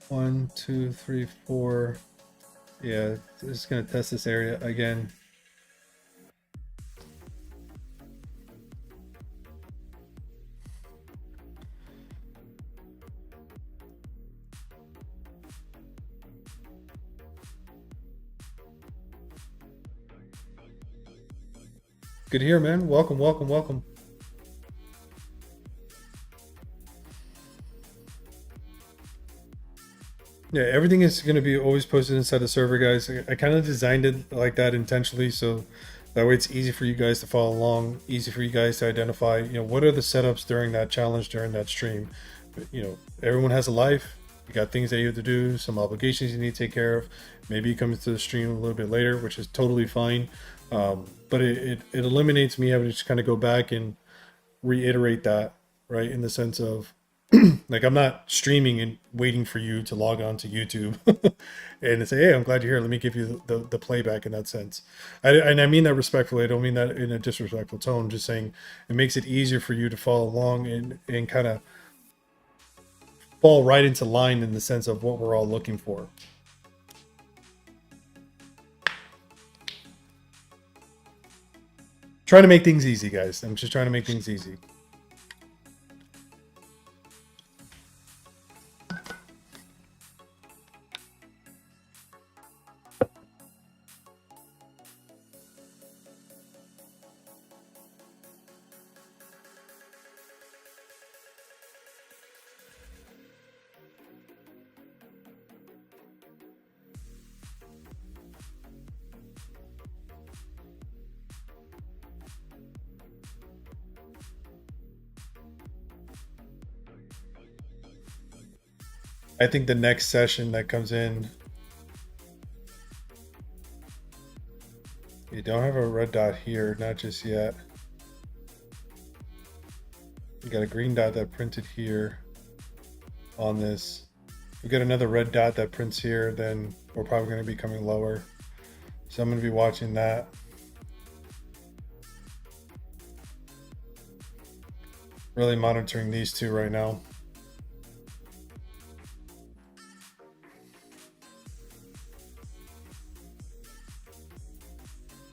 One, two, three, four. Yeah, just gonna test this area again. Good here, man. Welcome, welcome, welcome. Yeah, everything is going to be always posted inside the server, guys. I kind of designed it like that intentionally, so that way it's easy for you guys to follow along, easy for you guys to identify, you know, what are the setups during that challenge, during that stream. you know, everyone has a life. You got things that you have to do, some obligations you need to take care of. Maybe you come into the stream a little bit later, which is totally fine. But it eliminates me having to just kind of go back and reiterate that, right? In the sense of, like, I'm not streaming and waiting for you to log on to YouTube and say, hey, I'm glad you're here. Let me give you the playback in that sense. And I mean that respectfully. I don't mean that in a disrespectful tone. I'm just saying it makes it easier for you to follow along and kind of fall right into line in the sense of what we're all looking for. Trying to make things easy, guys. I'm just trying to make things easy. I think the next session that comes in, you don't have a red dot here, not just yet. You got a green dot that printed here on this. We got another red dot that prints here, then we're probably going to be coming lower. So I'm going to be watching that. Really monitoring these two right now.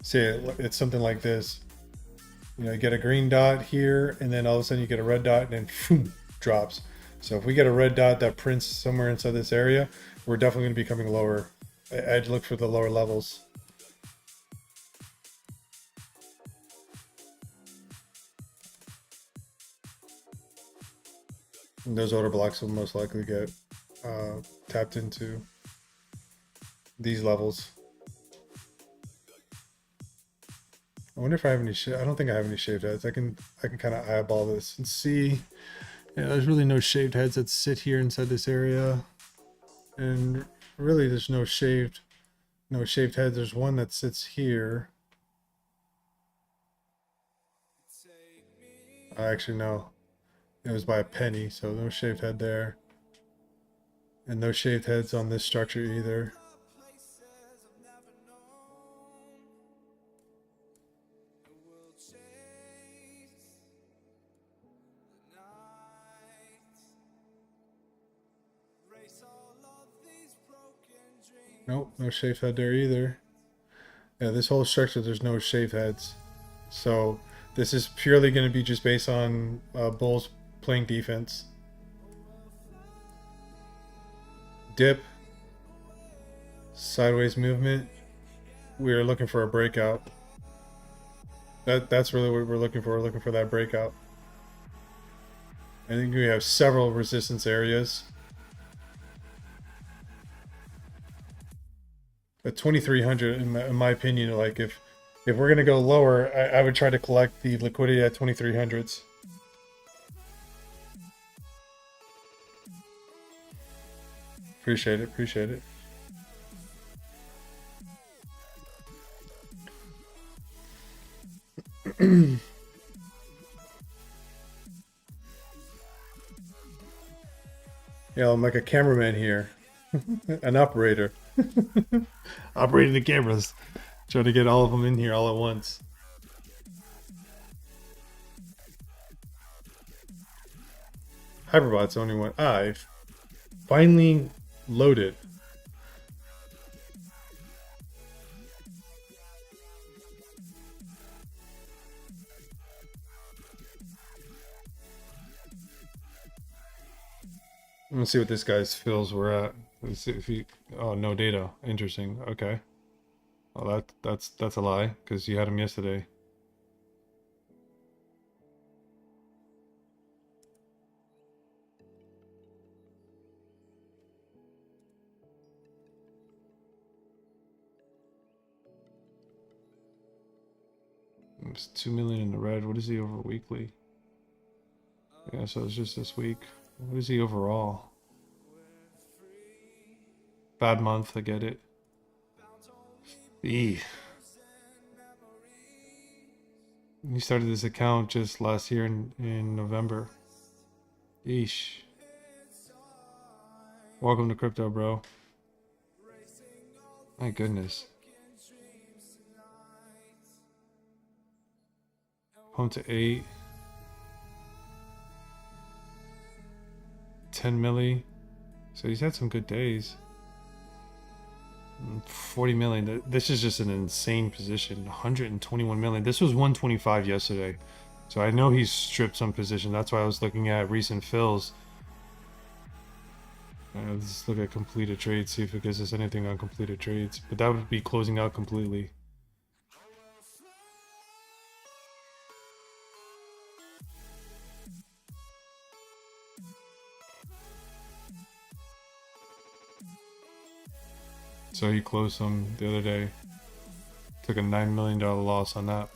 See, it's something like this. You know, you get a green dot here, and then all of a sudden you get a red dot, and then boom, drops. So if we get a red dot that prints somewhere inside this area, we're definitely going to be coming lower. I'd look for the lower levels. And those order blocks will most likely get tapped into these levels. I wonder if I have any I don't think I have any shaved heads. I can kind of eyeball this and see. Yeah, there's really no shaved heads that sit here inside this area. And really there's no shaved heads. There's one that sits here. Actually no. It was by a penny, so no shaved head there. And no shaved heads on this structure either. Nope, no shaved head there either. Yeah, this whole structure, there's no shaved heads. So this is purely going to be just based on bulls playing defense. Dip. Sideways movement. We are looking for a breakout. That's really what we're looking for. We're looking for that breakout. I think we have several resistance areas. At 2300, in my opinion, like if we're gonna go lower, I would try to collect the liquidity at 2300s. Appreciate it, appreciate it. Yeah, I'm like a cameraman here, an operator. Operating the cameras, trying to get all of them in here all at once. Hyperbot's the only one. I've finally loaded. Let's see what this guy's fills we're at. Let's see if he. Oh, no data. Interesting. Okay. Well, that's a lie because you had him yesterday. It's 2 million in the red. What is he over weekly? Yeah, so it's just this week. What is he overall? Bad month, I get it. E. He started this account just last year in November. Eesh. Welcome to crypto, bro. My goodness. Home to 8. 10 milli. So he's had some good days. 40 million. This is just an insane position. 121 million. This was 125 yesterday. So I know he's stripped some position. That's why I was looking at recent fills. Let's look at completed trades, see if it gives us anything on completed trades. But that would be closing out completely. So he closed some the other day. Took a $9 million loss on that.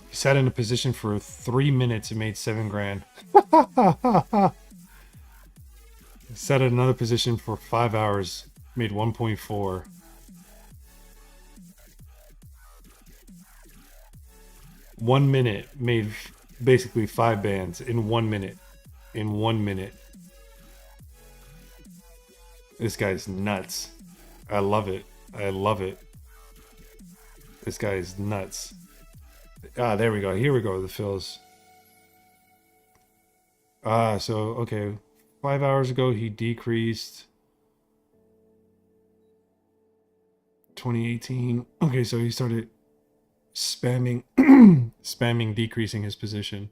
He sat in a position for 3 minutes and made 7 grand. He sat in another position for 5 hours, made 1.4. One minute made basically 5 bands in 1 minute. In 1 minute. This guy's nuts. I love it. I love it. This guy is nuts. Ah, there we go. Here we go. The fills. Ah, so, okay. 5 hours ago, he decreased. 2018. Okay, so he started spamming, spamming, decreasing his position.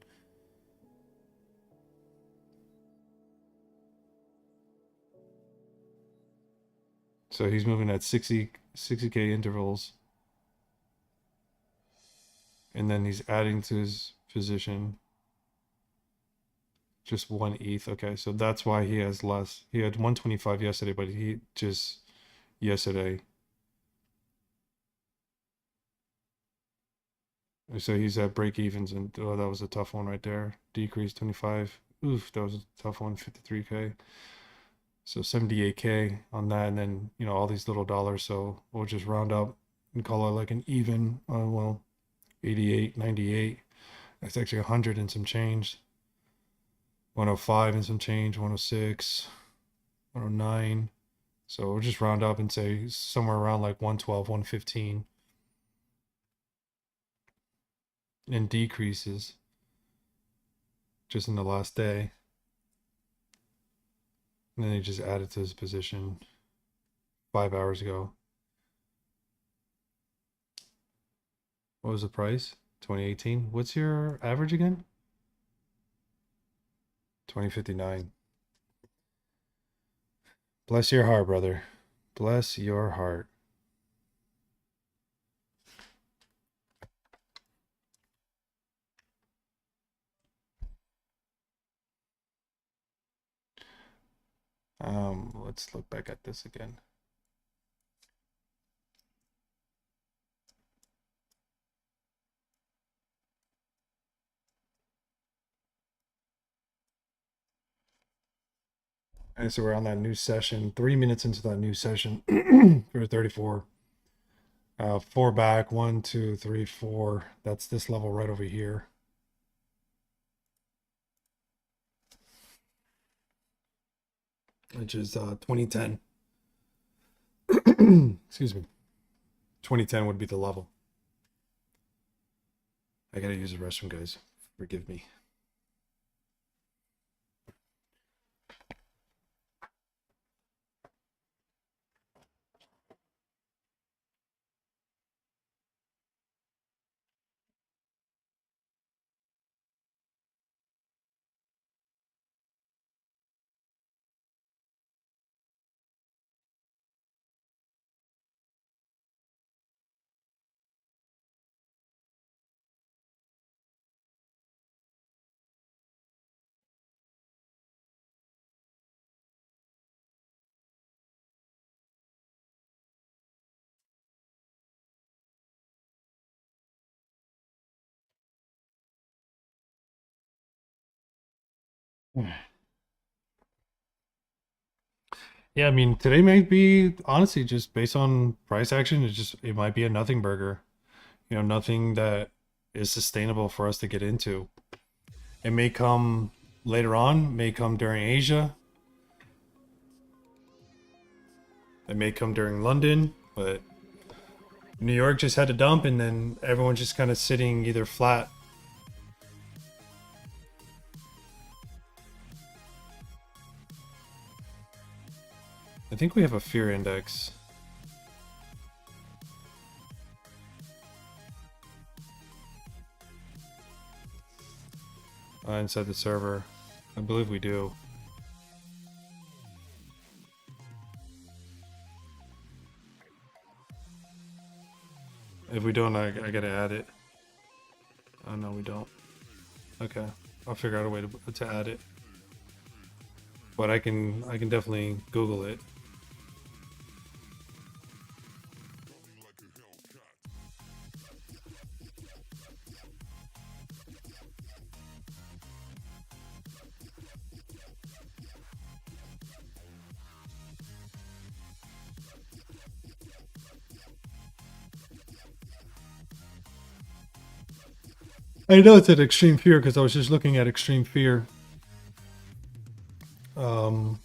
So he's moving at 60K intervals. And then he's adding to his position. Just 1 ETH. Okay, so that's why he has less. He had 125 yesterday, but he just yesterday. So he's at break evens, and oh, that was a tough one right there. Decrease 25. Oof, that was a tough one. 53K. So 78K on that, and then all these little dollars. So we'll just round up and call it like an even. Well, 88, 98. That's actually 100 and some change. 105 and some change. 106, 109. So we'll just round up and say somewhere around like 112, 115. And decreases just in the last day. And then he just added to his position 5 hours ago. What was the price? 2018. What's your average again? 2059. Bless your heart, brother. Bless your heart. Let's look back at this again. And so we're on that new session, 3 minutes into that new session for 34. 4 back, 1, 2, 3, 4. That's this level right over here. Which is 2010. Excuse me. 2010 would be the level. I gotta use the restroom, guys. Forgive me. Yeah, I mean, today might be honestly just based on price action. It might be a nothing burger. You know, nothing that is sustainable for us to get into. It may come later on, may come during Asia, it may come during London, but New York just had a dump, and then everyone's just kind of sitting either flat. I think we have a fear index. Inside the server. I believe we do. If we don't, I gotta add it. Oh no, we don't. Okay, I'll figure out a way to add it. But I can definitely Google it. I know it's at Extreme Fear because I was just looking at Extreme Fear. On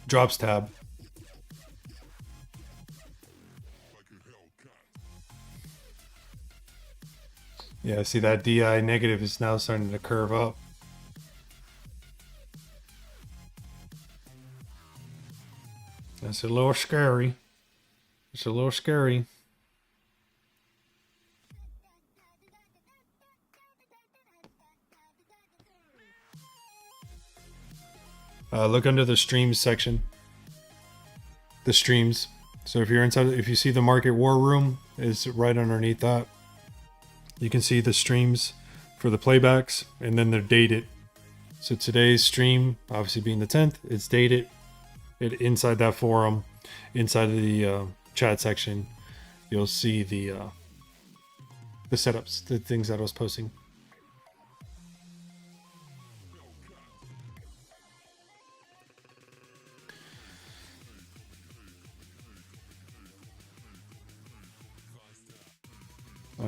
drops tab. Yeah, see that DI negative is now starting to curve up. That's a little scary. It's a little scary. Look under the streams section. The streams. So if you're inside, if you see the market war room, is right underneath that. You can see the streams for the playbacks, and then they're dated. So today's stream, obviously being the 10th, it's dated. Inside that forum, inside of the chat section, you'll see the setups, the things that I was posting.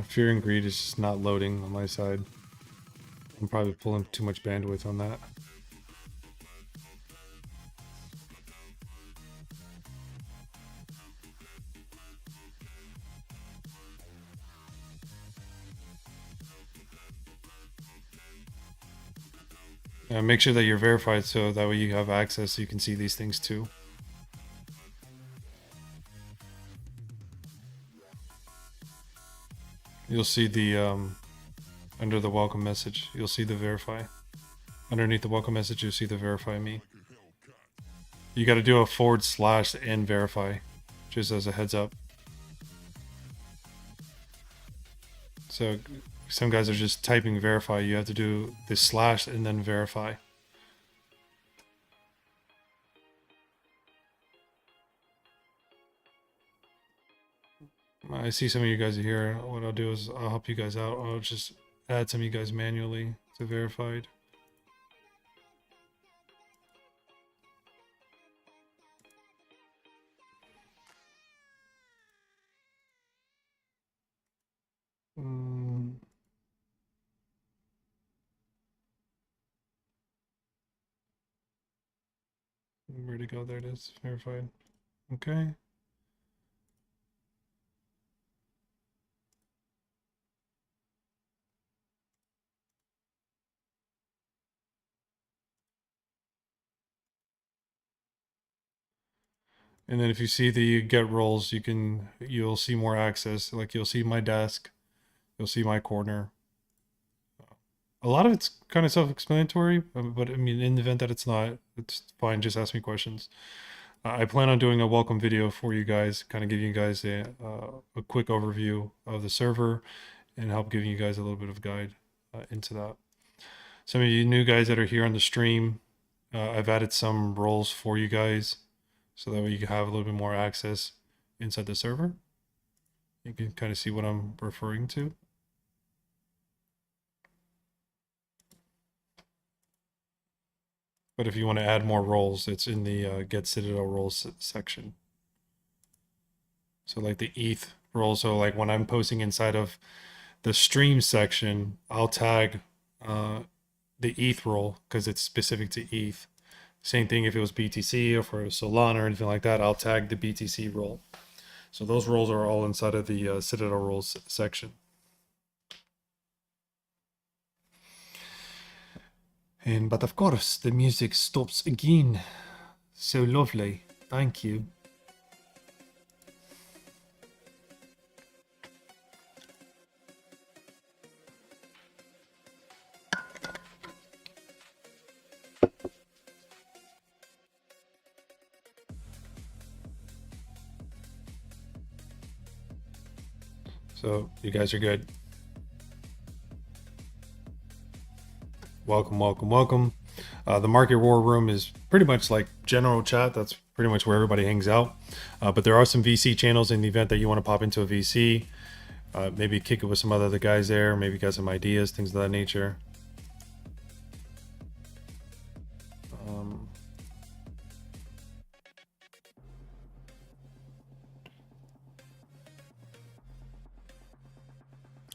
Fear and Greed is just not loading on my side. I'm probably pulling too much bandwidth on that. Make sure that you're verified so that way you have access so you can see these things too. You'll see the under the welcome message, you'll see the verify. Underneath the welcome message, you'll see the verify me. You got to do a / and verify, just as a heads up. So some guys are just typing verify. You have to do the / and then verify. I see some of you guys are here. What I'll do is I'll help you guys out. I'll just add some of you guys manually to verified. Where'd it go? There it is. Verified. Okay. And then if you see the get roles, you'll see more access. Like you'll see my desk, you'll see my corner. A lot of it's kind of self-explanatory, but I mean, in the event that it's not, it's fine. Just ask me questions. I plan on doing a welcome video for you guys, kind of giving you guys a quick overview of the server and help giving you guys a little bit of guide into that. Some of you new guys that are here on the stream, I've added some roles for you guys so that way you can have a little bit more access inside the server. You can kind of see what I'm referring to. But if you want to add more roles, it's in the get Citadel roles section. So like the ETH role. So like when I'm posting inside of the stream section, I'll tag the ETH role because it's specific to ETH. Same thing if it was BTC or for Solana or anything like that, I'll tag the BTC role. So those roles are all inside of the Citadel roles section. But of course, the music stops again. So lovely. Thank you. So you guys are good. Welcome, welcome, welcome. The market war room is pretty much like general chat. That's pretty much where everybody hangs out. But there are some VC channels in the event that you want to pop into a VC. Maybe kick it with some other guys there. Maybe you got some ideas, things of that nature.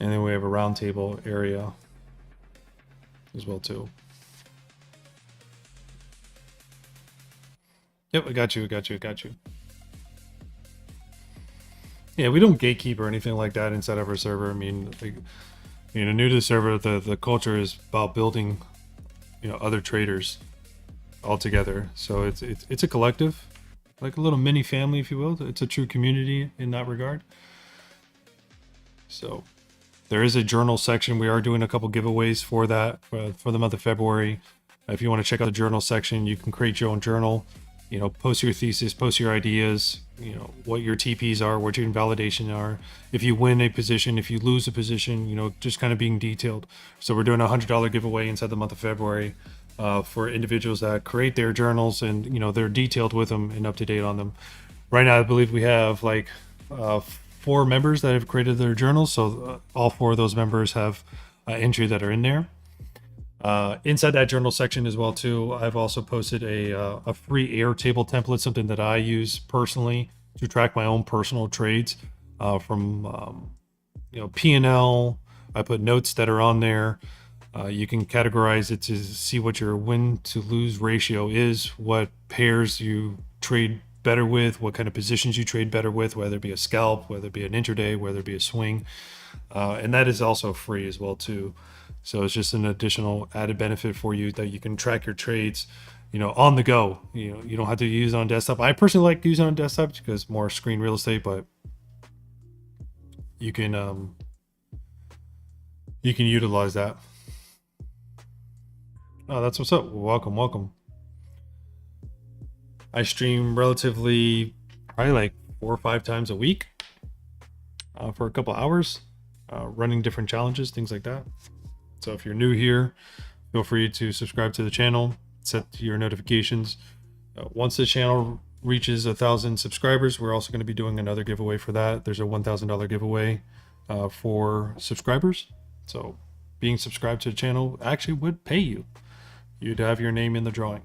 And then we have a roundtable area as well too. Yep, I got you. Yeah, we don't gatekeep or anything like that inside of our server. I mean, like, new to the server, the culture is about building, other traders all together. So it's a collective, like a little mini family, if you will. It's a true community in that regard. So there is a journal section. We are doing a couple giveaways for that for the month of February. If you want to check out the journal section, you can create your own journal. Post your thesis, post your ideas, what your TPs are, what your invalidation are. If you win a position, if you lose a position, just kind of being detailed. So we're doing a $100 giveaway inside the month of February for individuals that create their journals and, they're detailed with them and up to date on them. Right now, I believe we have like 4 members that have created their journals. So all 4 of those members have entry that are in there. Inside that journal section as well too, I've also posted a free Airtable template, something that I use personally to track my own personal trades from P&L. I put notes that are on there. You can categorize it to see what your win to lose ratio is, what pairs you trade better with, what kind of positions you trade better with, whether it be a scalp, whether it be an intraday, whether it be a swing. And that is also free as well too. So it's just an additional added benefit for you that you can track your trades, on the go. You don't have to use it on desktop. I personally like using it on desktop because more screen real estate, but you can utilize that. Oh, that's what's up. Welcome, welcome. I stream probably like 4 or 5 times a week for a couple hours, running different challenges, things like that. So if you're new here, feel free to subscribe to the channel, set your notifications. Once the channel reaches 1,000 subscribers, we're also going to be doing another giveaway for that. There's a $1,000 giveaway for subscribers. So being subscribed to the channel actually would pay you. You'd have your name in the drawing.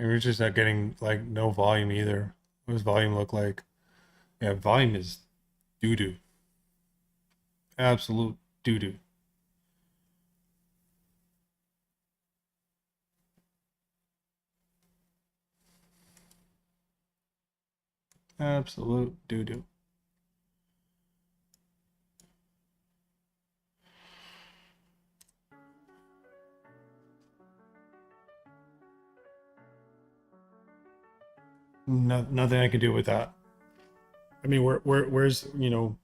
And we're just not getting like no volume either. What does volume look like? Yeah, volume is doo-doo. Absolute doo-doo. Absolute doo-doo. Nothing I can do with that. I mean, where's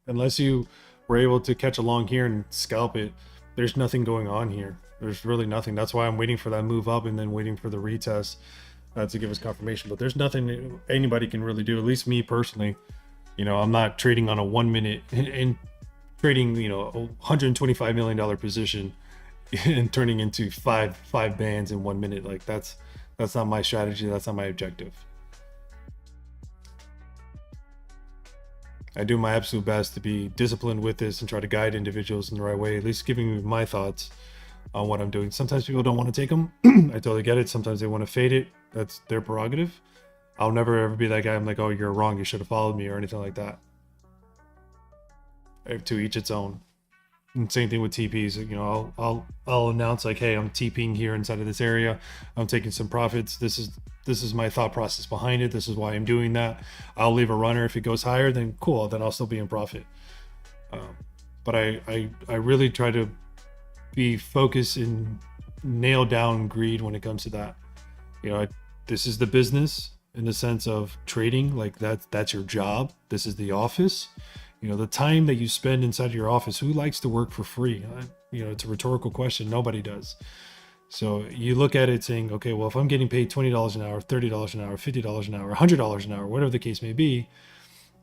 unless you were able to catch along here and scalp it, there's nothing going on here. There's really nothing. That's why I'm waiting for that move up and then waiting for the retest. to give us confirmation. But there's nothing anybody can really do. At least me personally, you know, I'm not trading on a 1 minute and trading, you know, a $125 million position and turning into five bands in 1 minute. Like that's not my strategy. That's not my objective. I do my absolute best to be disciplined with this and try to guide individuals in the right way, at least giving my thoughts on what I'm doing. Sometimes people don't want to take them. I totally get it. Sometimes they want to fade it. That's their prerogative. I'll never ever be that guy. I'm like, oh, you're wrong. You should have followed me or anything like that. To each its own. And same thing with TPs. You know, I'll announce like, hey, I'm TPing here inside of this area. I'm taking some profits. This is my thought process behind it. This is why I'm doing that. I'll leave a runner. If it goes higher, then cool. Then I'll still be in profit. But I really try to be focused and nail down greed when it comes to that. You know, this is the business in the sense of trading. Like that's your job. This is the office. You know, the time that you spend inside of your office, who likes to work for free? You know, it's a rhetorical question. Nobody does. So you look at it saying, okay, well, if I'm getting paid $20 an hour, $30 an hour, $50 an hour, $100 an hour, whatever the case may be,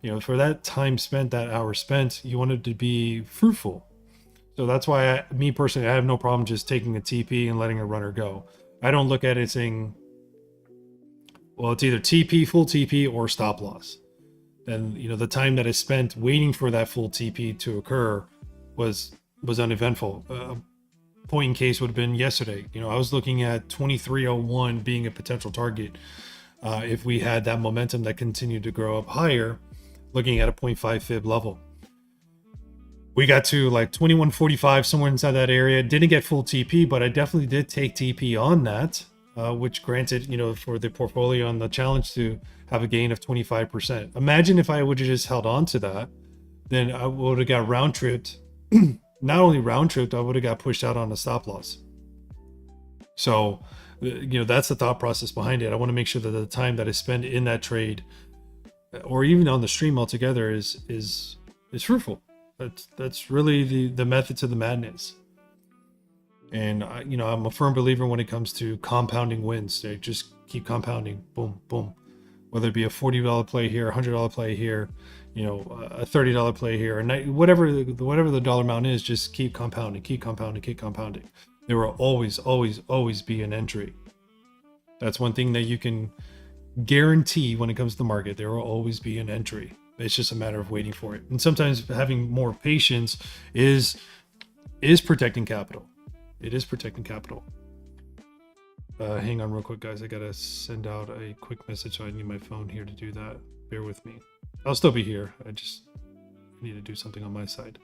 you know, for that time spent, that hour spent, you want it to be fruitful. So that's why me personally, I have no problem just taking a TP and letting a runner go. I don't look at it saying, well, it's either TP, full TP, or stop loss. Then, you know, the time that I spent waiting for that full TP to occur was uneventful. Point in case would have been yesterday. You know, I was looking at 2301 being a potential target. If we had that momentum that continued to grow up higher, looking at a 0.5 fib level. We got to like 2145, somewhere inside that area. Didn't get full TP, but I definitely did take TP on that, which granted, you know, for the portfolio on the challenge to have a gain of 25%. Imagine if I would have just held on to that, then I would have got round tripped. Not only round tripped, I would have got pushed out on a stop loss. So, you know, that's the thought process behind it. I want to make sure that the time that I spend in that trade, or even on the stream altogether, is fruitful. That's really the method to the madness. And you know, I'm a firm believer when it comes to compounding wins. They just keep compounding, boom, boom. Whether it be a $40 play here, a $100 play here, you know, a $30 play here, or whatever the dollar amount is, just keep compounding, keep compounding, keep compounding. There will always be an entry. That's one thing that you can guarantee when it comes to the market. There will always be an entry. It's just a matter of waiting for it. And sometimes having more patience is protecting capital. It is protecting capital. Hang on real quick, guys. I gotta send out a quick message, so I need my phone here to do that. Bear with me. I'll still be here. I just need to do something on my side.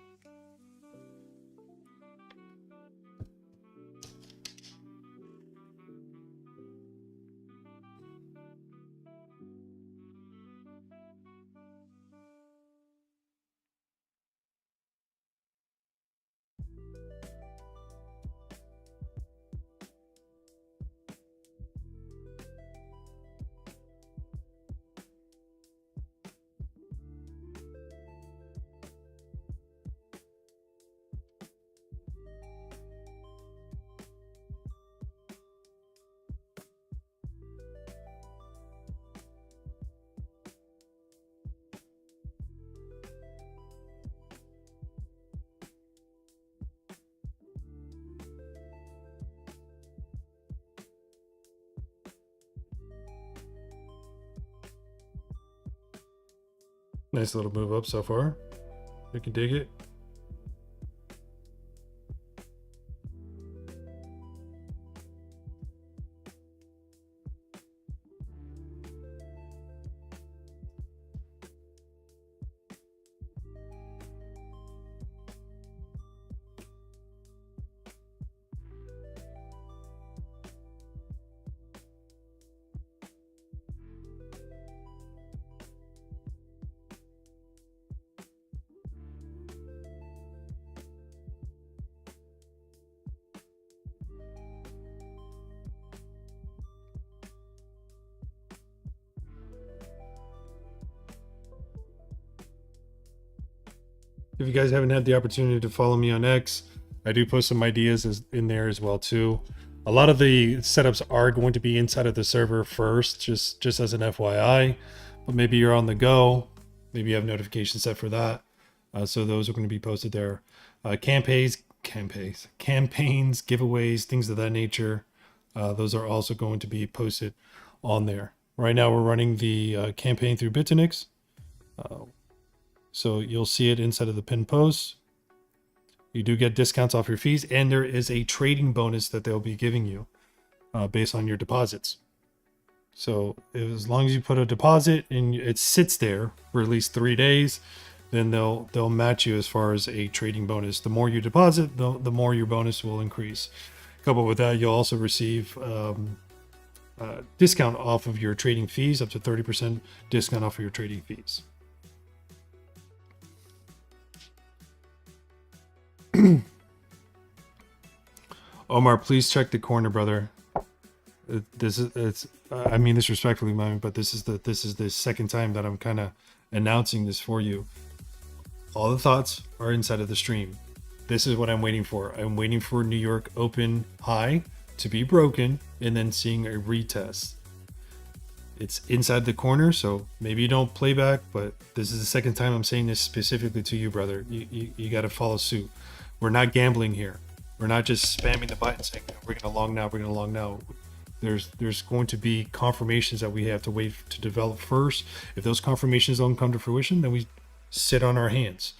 Nice little move up so far. You can dig it. If you guys haven't had the opportunity to follow me on X, I do post some ideas in there as well too. A lot of the setups are going to be inside of the server first, just as an FYI. But maybe you're on the go, maybe you have notifications set for that. So those are going to be posted there. Campaigns, giveaways, things of that nature. Those are also going to be posted on there. Right now we're running the campaign through Bitonix. So you'll see it inside of the pinned post. You do get discounts off your fees, and there is a trading bonus that they'll be giving you based on your deposits. So as long as you put a deposit and it sits there for at least 3 days, then they'll match you as far as a trading bonus. The more you deposit, the more your bonus will increase. Coupled with that, you'll also receive discount off of your trading fees, up to 30% discount off of your trading fees. Omar, please check the corner, brother. I mean this respectfully, man, but this is the second time that I'm kind of announcing this for you. All the thoughts are inside of the stream. This is what I'm waiting for. I'm waiting for New York open high to be broken and then seeing a retest. It's inside the corner, so maybe you don't play back, but this is the second time I'm saying this specifically to you, brother. You got to follow suit. We're not gambling here. We're not just spamming the button saying, we're going to long now, we're going to long now. There's going to be confirmations that we have to wait to develop first. If those confirmations don't come to fruition, then we sit on our hands.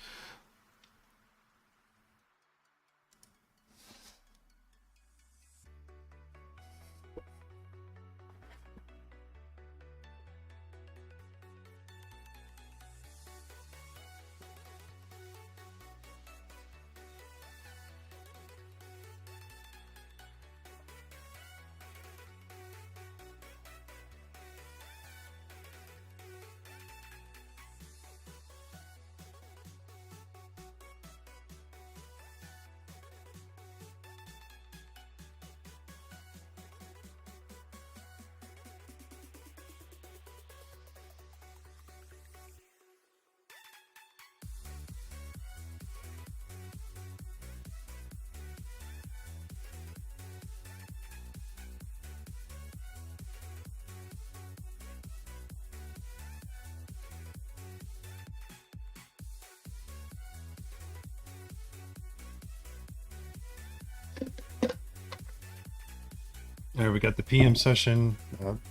There we got the PM session.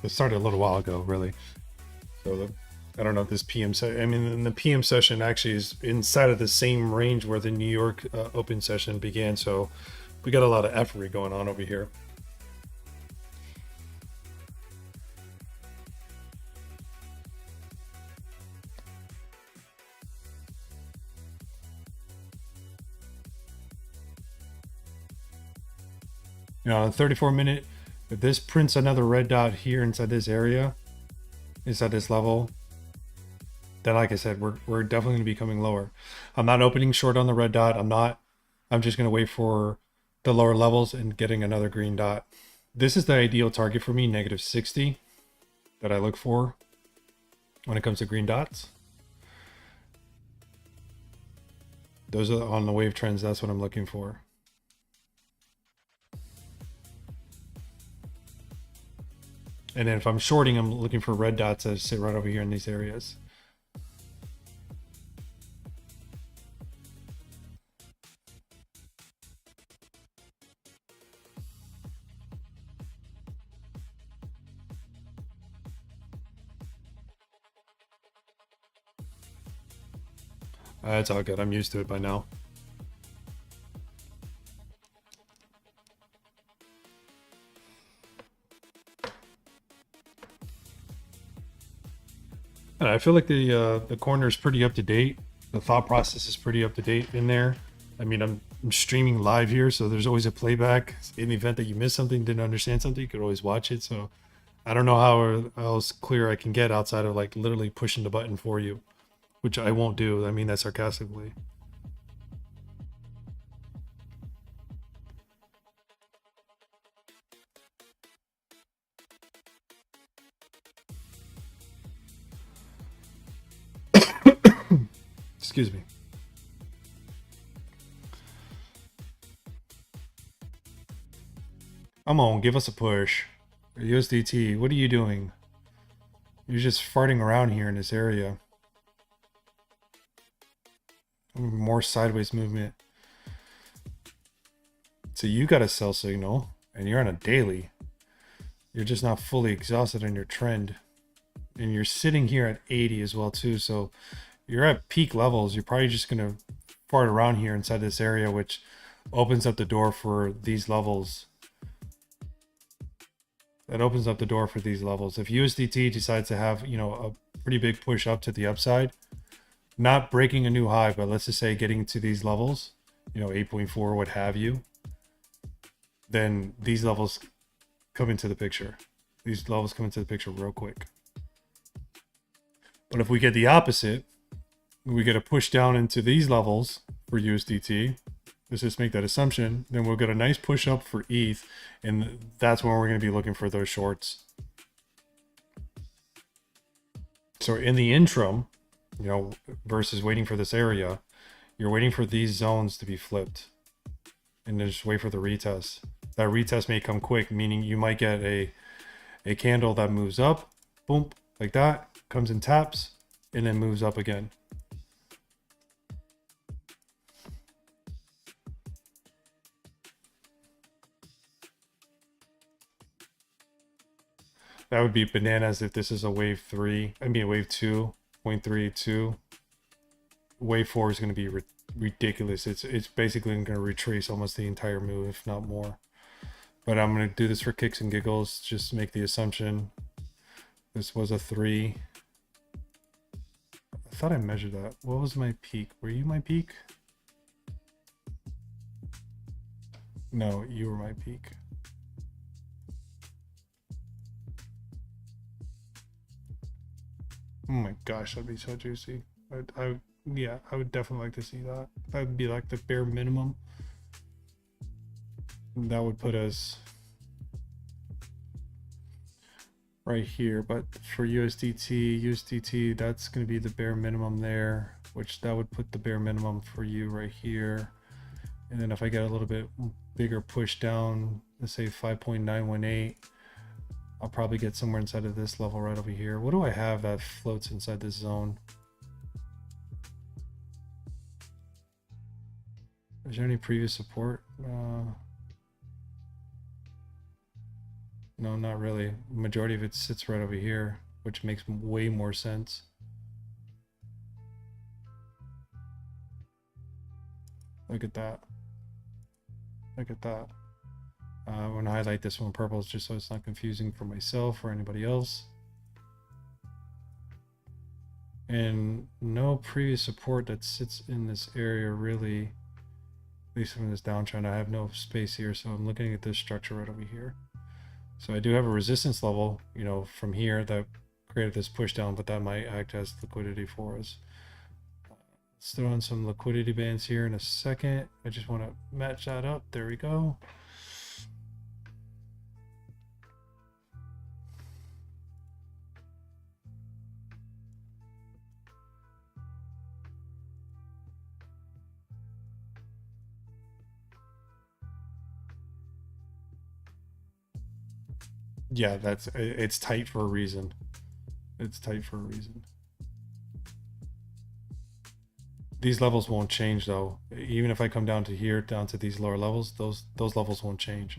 It started a little while ago, really. So I don't know if this PM session, I mean, the PM session actually is inside of the same range where the New York open session began. So we got a lot of effery going on over here. You know, 34-minute, if this prints another red dot here inside this area, inside this level, then like I said, we're definitely going to be coming lower. I'm not opening short on the red dot. I'm just going to wait for the lower levels and getting another green dot. This is the ideal target for me, -60, that I look for when it comes to green dots. Those are on the wave trends. That's what I'm looking for. And then if I'm shorting, I'm looking for red dots that sit right over here in these areas. It's all good. I'm used to it by now. And I feel like the corner is pretty up to date. The thought process is pretty up to date in there. I mean, I'm streaming live here, so there's always a playback. In the event that you missed something, didn't understand something, you could always watch it. So I don't know how else clear I can get outside of like literally pushing the button for you, which I won't do. I mean that sarcastically. Excuse me. Come on, give us a push. USDT, what are you doing? You're just farting around here in this area. More sideways movement. So you got a sell signal, and you're on a daily. You're just not fully exhausted on your trend. And you're sitting here at 80 as well too, so you're at peak levels. You're probably just going to fart around here inside this area, which opens up the door for these levels. That opens up the door for these levels. If USDT decides to have, you know, a pretty big push up to the upside, not breaking a new high, but let's just say getting to these levels, you know, 8.4, what have you, then these levels come into the picture. These levels come into the picture real quick. But if we get the opposite, we get a push down into these levels for USDT, let's just make that assumption, then we'll get a nice push up for ETH, and that's when we're going to be looking for those shorts. So in the interim, you know, versus waiting for this area, you're waiting for these zones to be flipped and then just wait for the retest. That retest may come quick, meaning you might get a candle that moves up, boom, like that, comes and taps, and then moves up again. That would be bananas if this is a wave 3. I mean, a wave 2, 0.32. Wave 4 is going to be ridiculous. It's basically going to retrace almost the entire move, if not more. But I'm going to do this for kicks and giggles. Just make the assumption this was a 3. I thought I measured that. What was my peak? Were you my peak? No, you were my peak. Oh my gosh, that'd be so juicy. Yeah, I would definitely like to see that. That would be like the bare minimum. That would put us right here. But for USDT, that's going to be the bare minimum there, which that would put the bare minimum for you right here. And then if I get a little bit bigger push down, let's say 5.918, I'll probably get somewhere inside of this level right over here. What do I have that floats inside this zone? Is there any previous support? No, not really. Majority of it sits right over here, which makes way more sense. Look at that. Look at that. I'm going to highlight this one purple just so it's not confusing for myself or anybody else. And no previous support that sits in this area really, at least from this downtrend. I have no space here, so I'm looking at this structure right over here. So I do have a resistance level, you know, from here that created this push down, but that might act as liquidity for us. Let's throw in some liquidity bands here in a second. I just want to match that up. There we go. Yeah, it's tight for a reason. It's tight for a reason. These levels won't change though. Even if I come down to here, down to these lower levels, those levels won't change.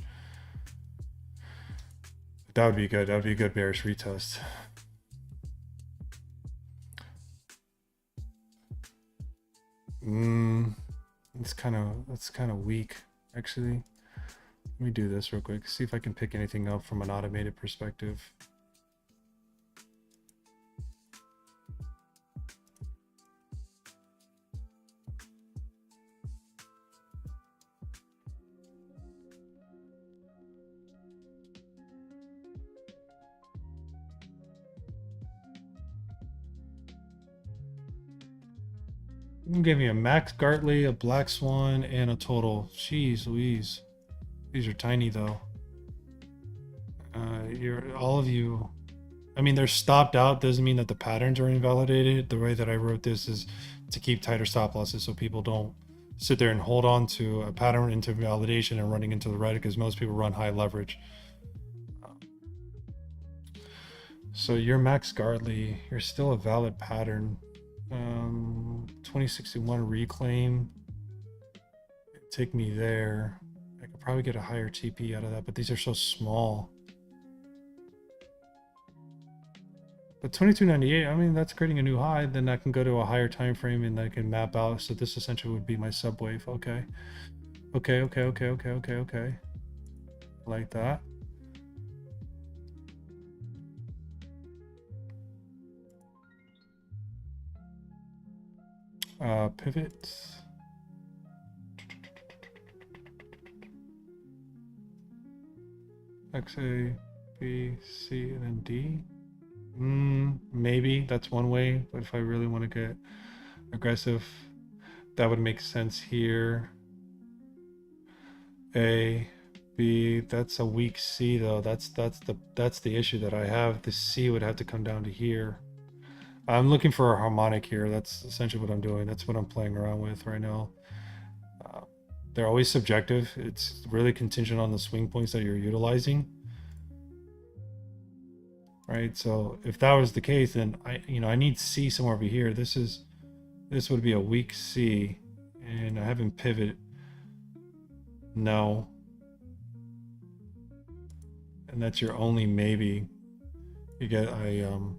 That would be good. That would be a good bearish retest. That's kind of weak actually. Let me do this real quick, see if I can pick anything up from an automated perspective. You can give me a Max Gartley, a Black Swan, and a total. Jeez Louise. These are tiny though. All of you, I mean, they're stopped out doesn't mean that the patterns are invalidated. The way that I wrote this is to keep tighter stop losses so people don't sit there and hold on to a pattern into validation and running into the red, because most people run high leverage. So your max Gardley, you're still a valid pattern. 2061 reclaim, take me there. I could probably get a higher TP out of that, but these are so small. But 2298, I mean, that's creating a new high. Then I can go to a higher time frame and I can map out. So this essentially would be my subwave. Okay. Okay. Like that. Pivot. XA, B, C, and then D. Maybe that's one way, but if I really want to get aggressive, that would make sense here. A, B, that's a weak C though. That's the issue that I have. The C would have to come down to here. I'm looking for a harmonic here. That's essentially what I'm doing. That's what I'm playing around with right now. They're always subjective. It's really contingent on the swing points that you're utilizing. Right, so if that was the case, then I need C somewhere over here. This would be a weak C, and I haven't pivot. No, and that's your only maybe. You get an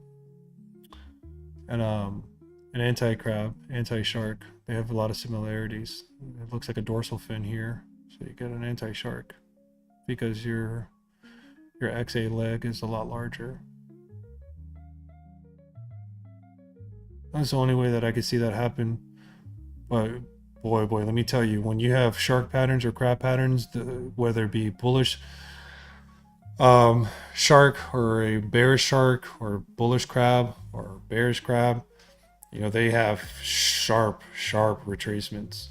anti-crab, anti-shark. They have a lot of similarities. It looks like a dorsal fin here, so you get an anti-shark because your XA leg is a lot larger. That's the only way that I could see that happen. But boy, let me tell you, when you have shark patterns or crab patterns, whether it be bullish shark or a bearish shark or bullish crab or bearish crab, they have sharp retracements,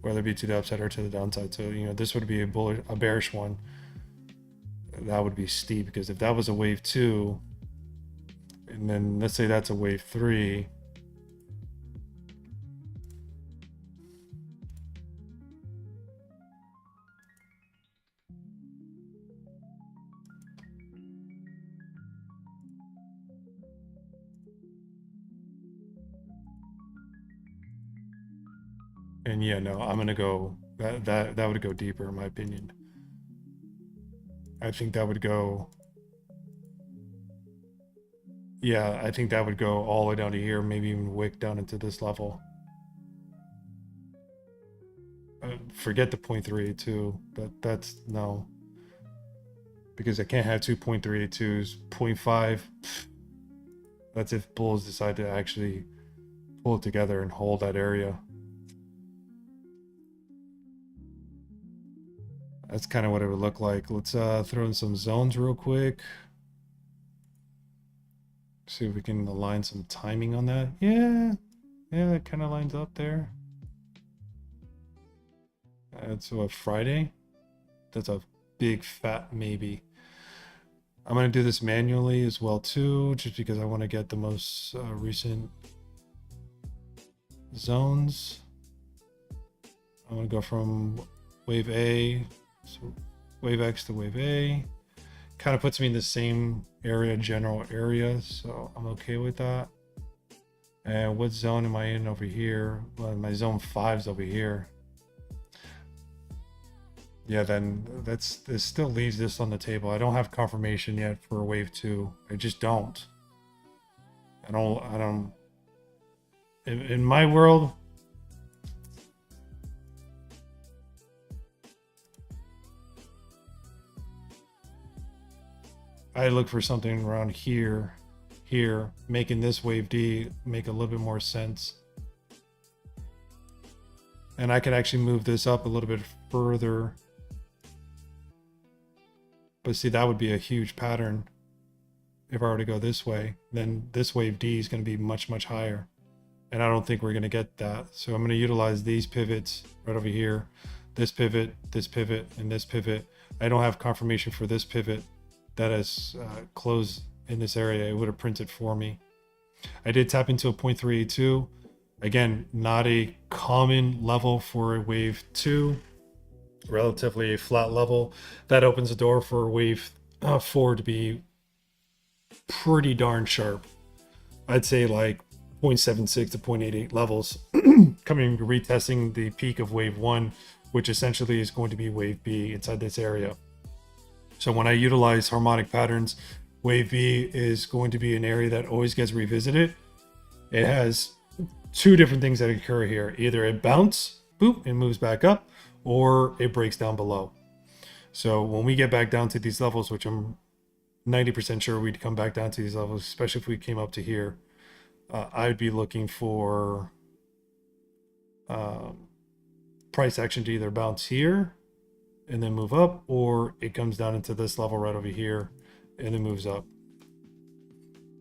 whether it be to the upside or to the downside. So this would be a bearish one. That would be steep, because if that was a wave 2, and then let's say that's a wave 3, and yeah, no, I'm gonna go that would go deeper in my opinion. I think that would go, yeah, I think that would go all the way down to here, maybe even wick down into this level. Forget the 0.382. That's no, because I can't have 2.382s. 0.5. That's if bulls decide to actually pull it together and hold that area. That's kind of what it would look like. Let's throw in some zones real quick. See if we can align some timing on that. Yeah, that kind of lines up there. That's a Friday. That's a big fat maybe. I'm going to do this manually as well too, just because I want to get the most recent zones. I'm going to go from wave A, so wave X to wave A. Kind of puts me in the same area, general area, so I'm okay with that. And what zone am I in over here? Well, my zone 5's over here. Yeah, then this still leaves this on the table. I don't have confirmation yet for wave 2. I just don't. I don't. In my world, I look for something around here, making this wave D make a little bit more sense. And I could actually move this up a little bit further. But see, that would be a huge pattern. If I were to go this way, then this wave D is going to be much, much higher. And I don't think we're going to get that. So I'm going to utilize these pivots right over here. This pivot, and this pivot. I don't have confirmation for this pivot that has closed in this area. It would have printed for me. I did tap into a 0.382. Again, not a common level for a wave 2, relatively a flat level. That opens the door for wave 4 to be pretty darn sharp. I'd say like 0.76 to 0.88 levels, coming retesting the peak of wave 1, which essentially is going to be wave B inside this area. So when I utilize harmonic patterns, wave B is going to be an area that always gets revisited. It has two different things that occur here. Either it bounces, boop, and moves back up, or it breaks down below. So when we get back down to these levels, which I'm 90% sure we'd come back down to these levels, especially if we came up to here, I'd be looking for price action to either bounce here and then move up, or it comes down into this level right over here and then moves up.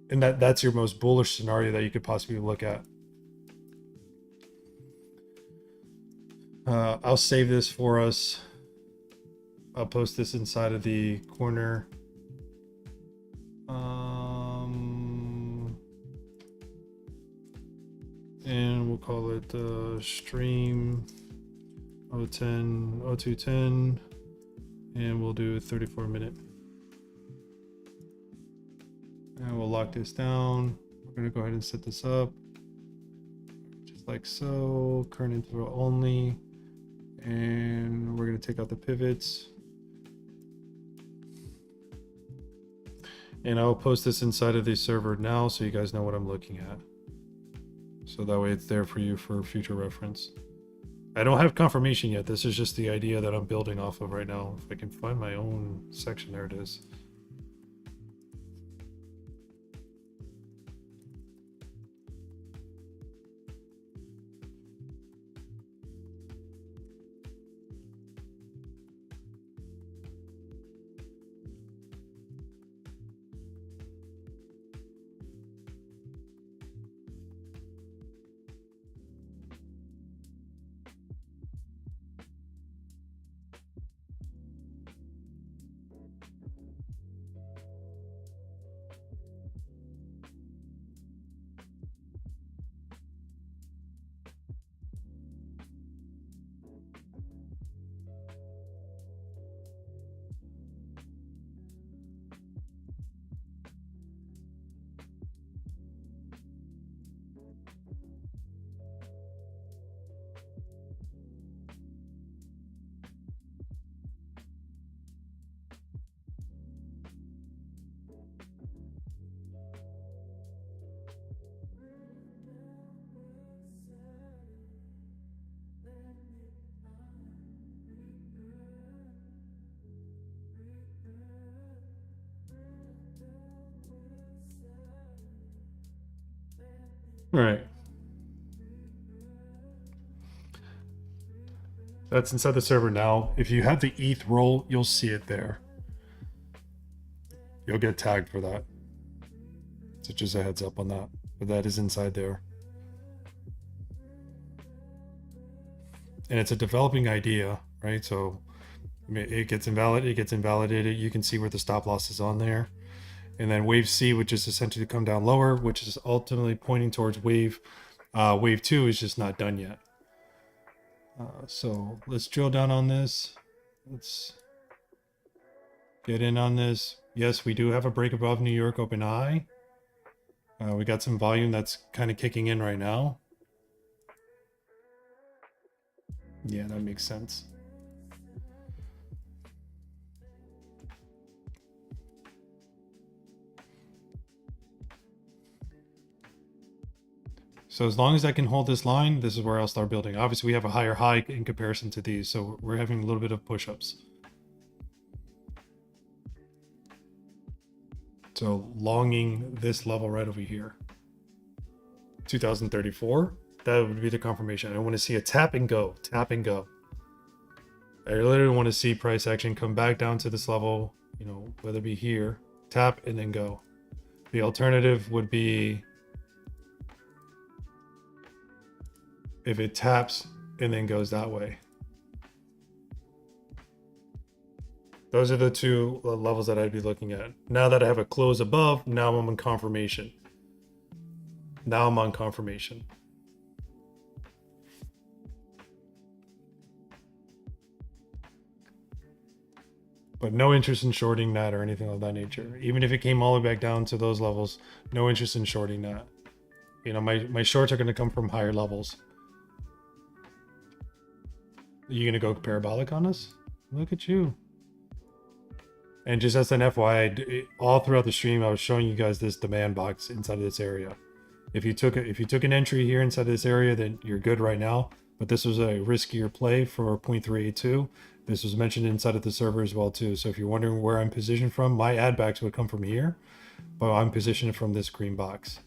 And that's your most bullish scenario that you could possibly look at. I'll save this for us. I'll post this inside of the corner. And we'll call it stream 0210, and we'll do a 34-minute. And we'll lock this down. We're going to go ahead and set this up just like so. Current interval only. And we're going to take out the pivots. And I'll post this inside of the server now so you guys know what I'm looking at. So that way it's there for you for future reference. I don't have confirmation yet. This is just the idea that I'm building off of right now. If I can find my own section, there it is. All right. That's inside the server now. If you have the ETH roll, you'll see it there. You'll get tagged for that. So just a heads up on that. But that is inside there. And it's a developing idea, right? So it gets invalidated. You can see where the stop loss is on there. And then wave C, which is essentially come down lower, which is ultimately pointing towards wave 2 is just not done yet. So let's drill down on this. Let's get in on this. Yes, we do have a break above New York open high. We got some volume that's kind of kicking in right now. Yeah, that makes sense. So as long as I can hold this line, this is where I'll start building. Obviously, we have a higher high in comparison to these, so we're having a little bit of push-ups. So longing this level right over here. 2034, that would be the confirmation. I want to see a tap and go, tap and go. I literally want to see price action come back down to this level, you know, whether it be here, tap and then go. The alternative would be if it taps and then goes that way. Those are the two levels that I'd be looking at. Now that I have a close above, now I'm on confirmation. Now I'm on confirmation. But no interest in shorting that or anything of that nature. Even if it came all the way back down to those levels, no interest in shorting that. You know, my shorts are going to come from higher levels. Are you going to go parabolic on us? Look at you. And just as an FYI, all throughout the stream, I was showing you guys this demand box inside of this area. If you took an entry here inside of this area, then you're good right now. But this was a riskier play for 0.382. This was mentioned inside of the server as well too. So if you're wondering where I'm positioned from, my add backs would come from here, but I'm positioned from this green box.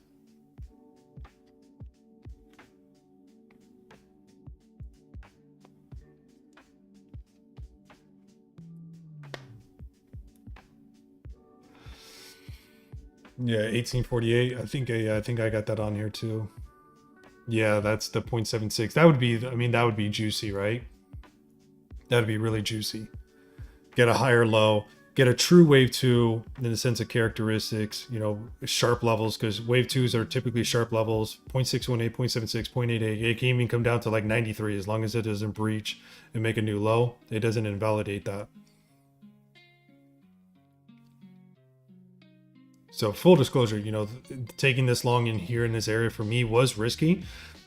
Yeah, 1848. I think I got that on here too. Yeah, that's the 0.76. That would be, I mean, that would be juicy, right? That'd be really juicy. Get a higher low, get a true wave 2 in the sense of characteristics, you know, sharp levels, because wave 2s are typically sharp levels, 0.618, 0.76, 0.88. It can even come down to like 93 as long as it doesn't breach and make a new low. It doesn't invalidate that. So full disclosure, you know, taking this long in here in this area for me was risky,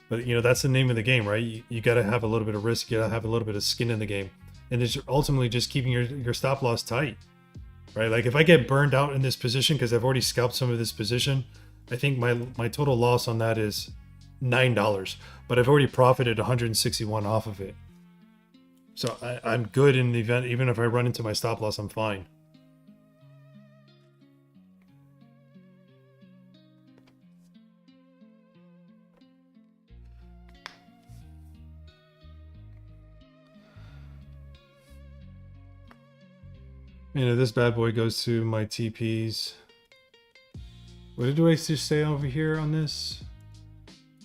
but you know, that's the name of the game, right? You got to have a little bit of risk, you got to have a little bit of skin in the game. And it's ultimately just keeping your stop loss tight, right? Like if I get burned out in this position, because I've already scalped some of this position, I think my total loss on that is $9, but I've already profited 161 off of it. So I'm good in the event, even if I run into my stop loss, I'm fine. You know, this bad boy goes to my TPs. What did I just say over here on this?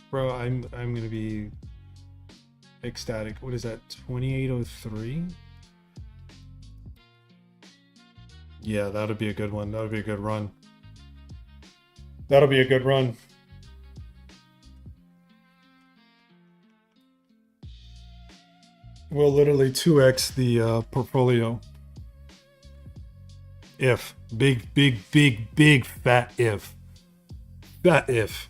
Bro, I'm gonna be ecstatic. What is that? 2803? Yeah, that'll be a good one. That'll be a good run. That'll be a good run. We'll literally 2x the portfolio. If. Big fat if. Fat if.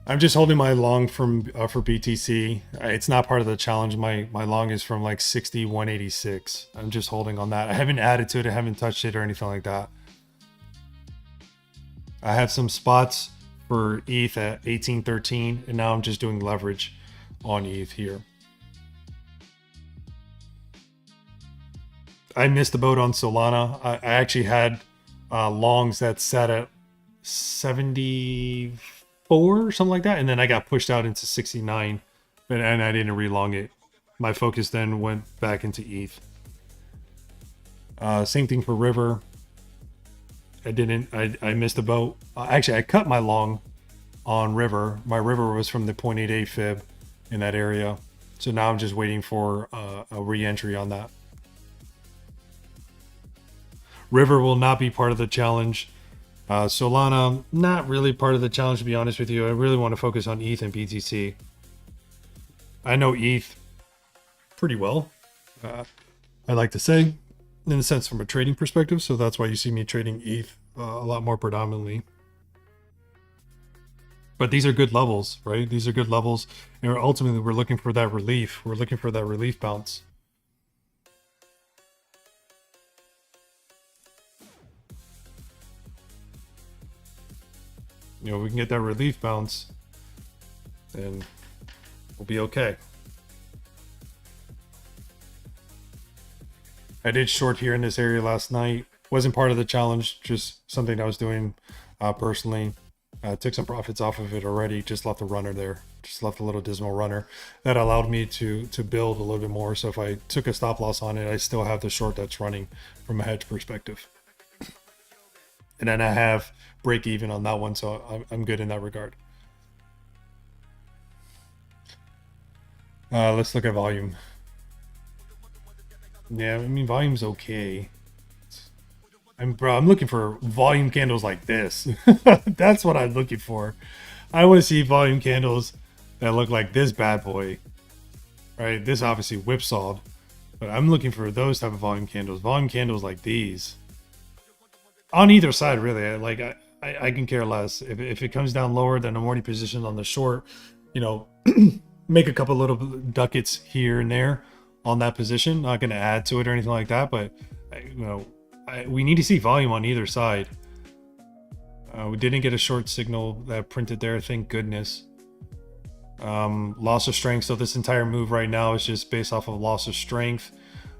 I'm just holding my long from for BTC. It's not part of the challenge. My long is from like 6186. I'm just holding on that. I haven't added to it. I haven't touched it or anything like that. I have some spots for ETH at 1813, and now I'm just doing leverage on ETH here. I missed the boat on Solana. I actually had longs that sat at 74 or something like that, and then I got pushed out into 69, and I didn't relong it. My focus then went back into ETH. Same thing for River. I missed the boat. Actually, I cut my long on River. My River was from the 0.88 fib in that area, so now I'm just waiting for a re-entry on that. River will not be part of the challenge. Solana, not really part of the challenge, to be honest with you. I really want to focus on ETH and BTC. I know ETH pretty well, I like to say, in the sense from a trading perspective. So that's why you see me trading ETH a lot more predominantly. But these are good levels, right? These are good levels. And ultimately, we're looking for that relief. We're looking for that relief bounce. You know, we can get that relief bounce, and we'll be okay. I did short here in this area last night. Wasn't part of the challenge, just something I was doing personally. Took some profits off of it already, just left the runner there. Just left a little dismal runner. That allowed me to build a little bit more. So if I took a stop loss on it, I still have the short that's running from a hedge perspective. And then I have break even on that one, so I'm good in that regard. Let's look at volume. Yeah, I mean, volume's okay. I'm looking for volume candles like this. That's what I'm looking for. I want to see volume candles that look like this bad boy. Right? This obviously whipsawed. But I'm looking for those type of volume candles. Volume candles like these. On either side, really. Like, I can care less. If it comes down lower, then I'm already positioned on the short. You know, make a couple little ducats here and there on that position. Not going to add to it or anything like that. But, you know, we need to see volume on either side. We didn't get a short signal that printed there, thank goodness. Loss of strength. So this entire move right now is just based off of loss of strength.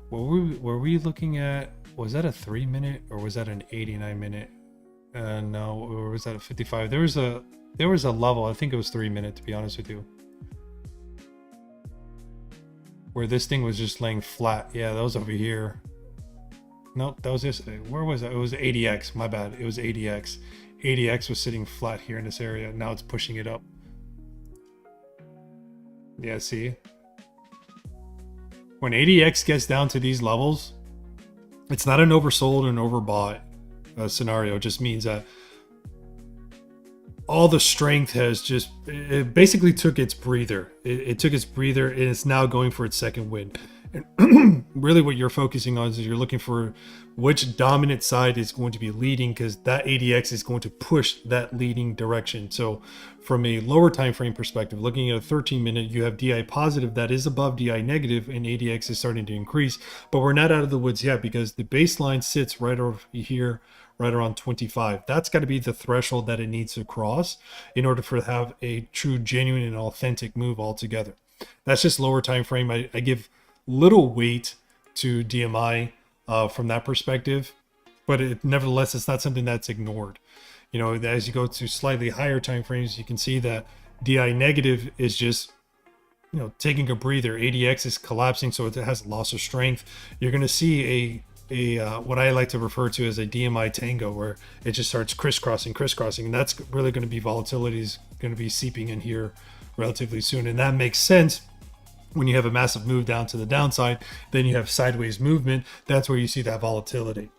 Were we looking at? Was that a 3 minute or was that an 89 minute? No, or was that a 55? There was a level. I think it was 3 minute, to be honest with you, where this thing was just laying flat. Yeah, that was over here. Nope, that was yesterday. Where was it? It was ADX. My bad. It was ADX. ADX was sitting flat here in this area. Now it's pushing it up. Yeah, see? When ADX gets down to these levels, it's not an oversold or an overbought scenario. It just means that all the strength has just, it basically took its breather. It took its breather and it's now going for its second wind. And really what you're focusing on is you're looking for which dominant side is going to be leading, because that ADX is going to push that leading direction. So from a lower time frame perspective, looking at a 13 minute, you have DI positive that is above DI negative and ADX is starting to increase, but we're not out of the woods yet because the baseline sits right over here, right around 25. That's got to be the threshold that it needs to cross in order for it to have a true, genuine, and authentic move altogether. That's just lower time frame. I give little weight to DMI from that perspective, but nevertheless, it's not something that's ignored. You know, as you go to slightly higher time frames, you can see that DI negative is just, you know, taking a breather. ADX is collapsing, so it has loss of strength. You're going to see a what I like to refer to as a DMI tango, where it just starts crisscrossing, and that's really going to be volatility is going to be seeping in here relatively soon, and that makes sense. When you have a massive move down to the downside, then you have sideways movement. That's where you see that volatility.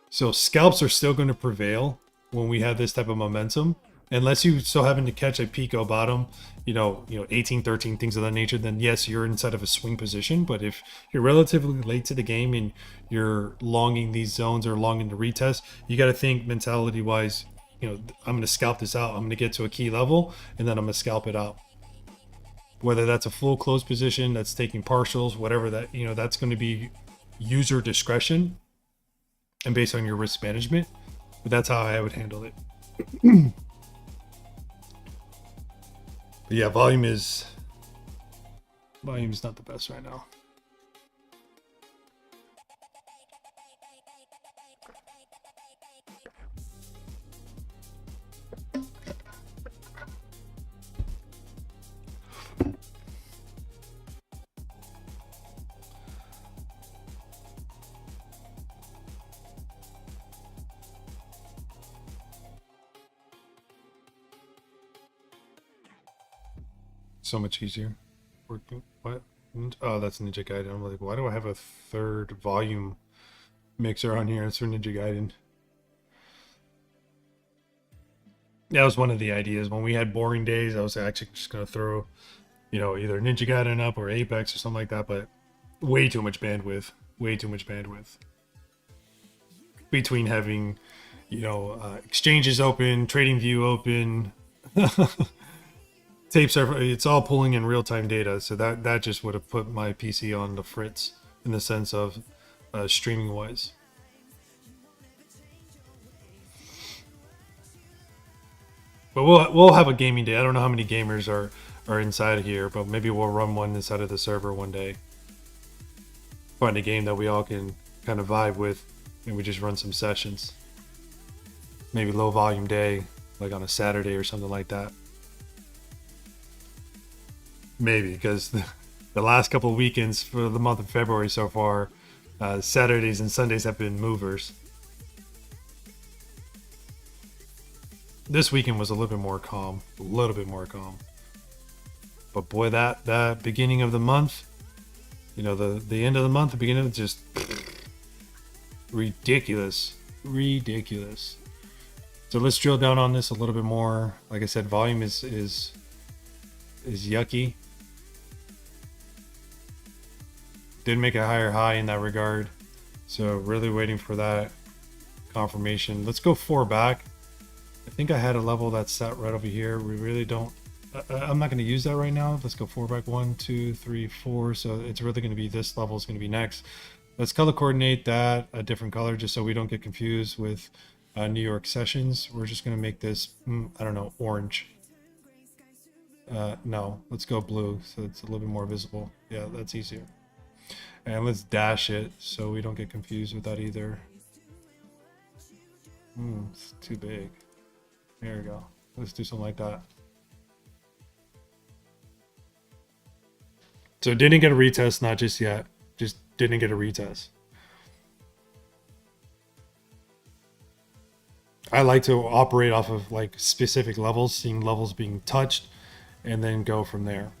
So scalps are still going to prevail when we have this type of momentum, unless you so happen to catch a Pico bottom, you know, 18, 13, things of that nature. Then yes, you're inside of a swing position. But if you're relatively late to the game and you're longing these zones or longing to retest, you got to think mentality wise. You know, I'm going to scalp this out. I'm going to get to a key level, and then I'm going to scalp it out. Whether that's a full close position, that's taking partials, whatever that, you know, that's going to be user discretion and based on your risk management. But that's how I would handle it. But yeah, volume is not the best right now. So much easier. What? Oh, that's Ninja Gaiden. I'm like, why do I have a third volume mixer on here? It's for Ninja Gaiden. That was one of the ideas. When we had boring days, I was actually just going to throw, you know, either Ninja Gaiden up or Apex or something like that, but way too much bandwidth. Way too much bandwidth. Between having, you know, exchanges open, trading view open, tapes are, it's all pulling in real-time data, so that just would have put my PC on the fritz in the sense of streaming wise. But we'll have a gaming day. I don't know how many gamers are inside of here, but maybe we'll run one inside of the server one day. Find a game that we all can kind of vibe with, and we just run some sessions. Maybe low volume day, like on a Saturday or something like that. Maybe, because the last couple of weekends for the month of February so far, Saturdays and Sundays have been movers. This weekend was a little bit more calm. But boy, that beginning of the month, you know, the end of the month, the beginning of it, just ridiculous. So let's drill down on this a little bit more. Like I said, volume is yucky. Did make a higher high in that regard. So really waiting for that confirmation. Let's go 4 back. I think I had a level that's set right over here. We really don't. I'm not going to use that right now. Let's go 4 back. 1, 2, 3, 4. So it's really going to be this level is going to be next. Let's color coordinate that a different color just so we don't get confused with New York sessions. We're just going to make this, I don't know, orange. No, let's go blue so it's a little bit more visible. Yeah, that's easier. And let's dash it so we don't get confused with that either. It's too big. There we go. Let's do something like that. So didn't get a retest, not just yet. Just didn't get a retest. I like to operate off of like specific levels, seeing levels being touched, and then go from there.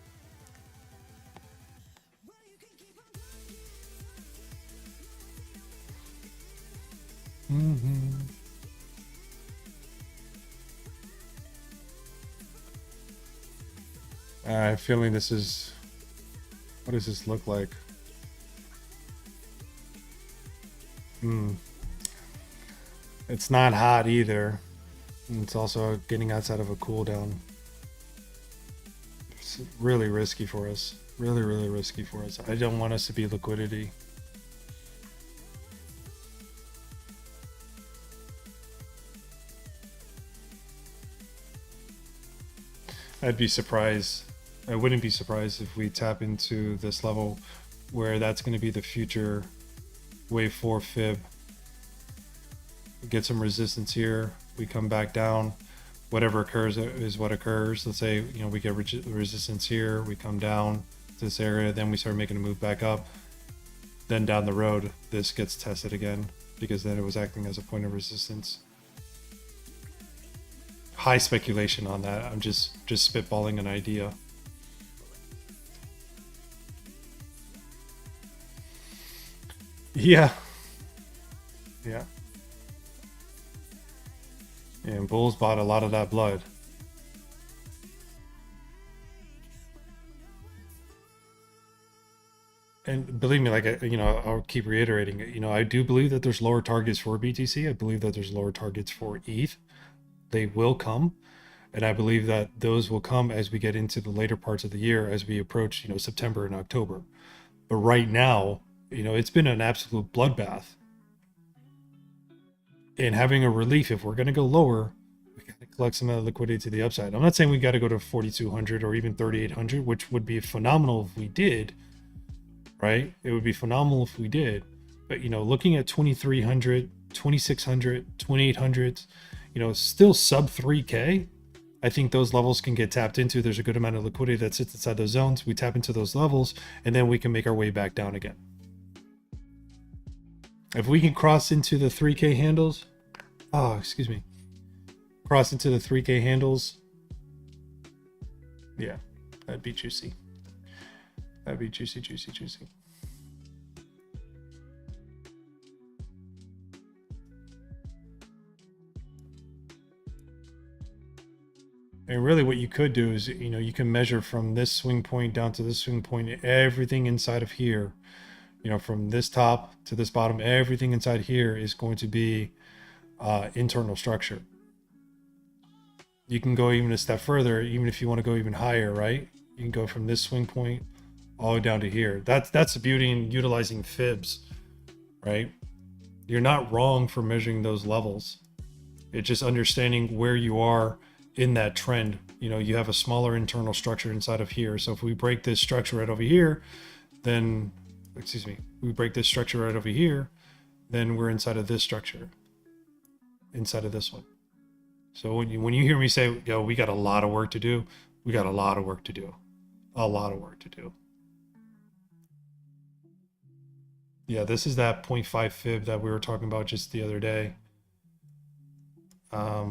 I'm feeling this is... What does this look like? It's not hot either. It's also getting outside of a cooldown. It's really risky for us. Really, really risky for us. I don't want us to be liquidity. I'd be surprised. I wouldn't be surprised if we tap into this level where that's going to be the future wave 4 fib. We get some resistance here. We come back down. Whatever occurs is what occurs. Let's say, you know, we get resistance here. We come down to this area. Then we start making a move back up. Then down the road, this gets tested again because then it was acting as a point of resistance. High speculation on that. I'm just spitballing an idea. Yeah. And bulls bought a lot of that blood. And believe me, like, you know, I'll keep reiterating it. You know, I do believe that there's lower targets for BTC. I believe that there's lower targets for ETH. They will come. And I believe that those will come as we get into the later parts of the year, as we approach, you know, September and October. But right now, you know, it's been an absolute bloodbath. And having a relief, if we're going to go lower, we got to collect some of the liquidity to the upside. I'm not saying we got to go to 4,200 or even 3,800, which would be phenomenal if we did, right? It would be phenomenal if we did. But, you know, looking at 2,300, 2,600, 2,800, you know, still sub 3K, I think those levels can get tapped into. There's a good amount of liquidity that sits inside those zones. We tap into those levels, and then we can make our way back down again. If we can cross into the 3K handles, cross into the 3K handles, yeah, that'd be juicy. That'd be juicy, juicy, juicy. And really what you could do is, you know, you can measure from this swing point down to this swing point, everything inside of here. You know, from this top to this bottom, everything inside here is going to be internal structure. You can go even a step further, even if you want to go even higher, right? You can go from this swing point all the way down to here. That's the beauty in utilizing fibs, right? You're not wrong for measuring those levels. It's just understanding where you are in that trend. You know, you have a smaller internal structure inside of here. So if we break this structure right over here, then we break this structure right over here, then we're inside of this structure, inside of this one. So when you hear me say, yo, we got a lot of work to do, we got a lot of work to do. A lot of work to do. Yeah, this is that 0.5 fib that we were talking about just the other day. I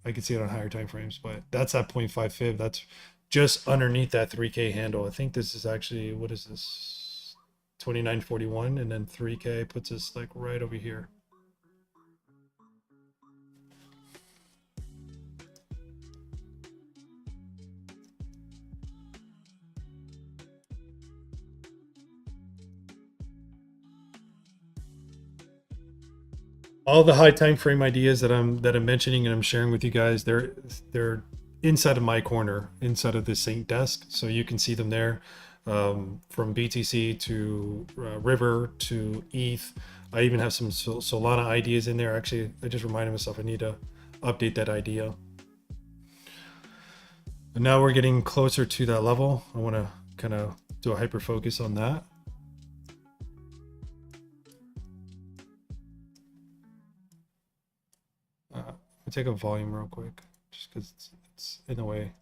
can see it on higher time frames, but that's that 0.5 fib. That's just underneath that 3K handle. I think this is actually, what is this? 2941, and then 3K puts us like right over here. All the high time frame ideas that I'm mentioning and I'm sharing with you guys, they're inside of my corner, inside of the Saint desk, so you can see them there. From BTC to River to ETH. I even have some Solana ideas in there. Actually, I just reminded myself I need to update that idea. And now we're getting closer to that level. I want to kind of do a hyper focus on that. I'll take a volume real quick, just because it's in the way.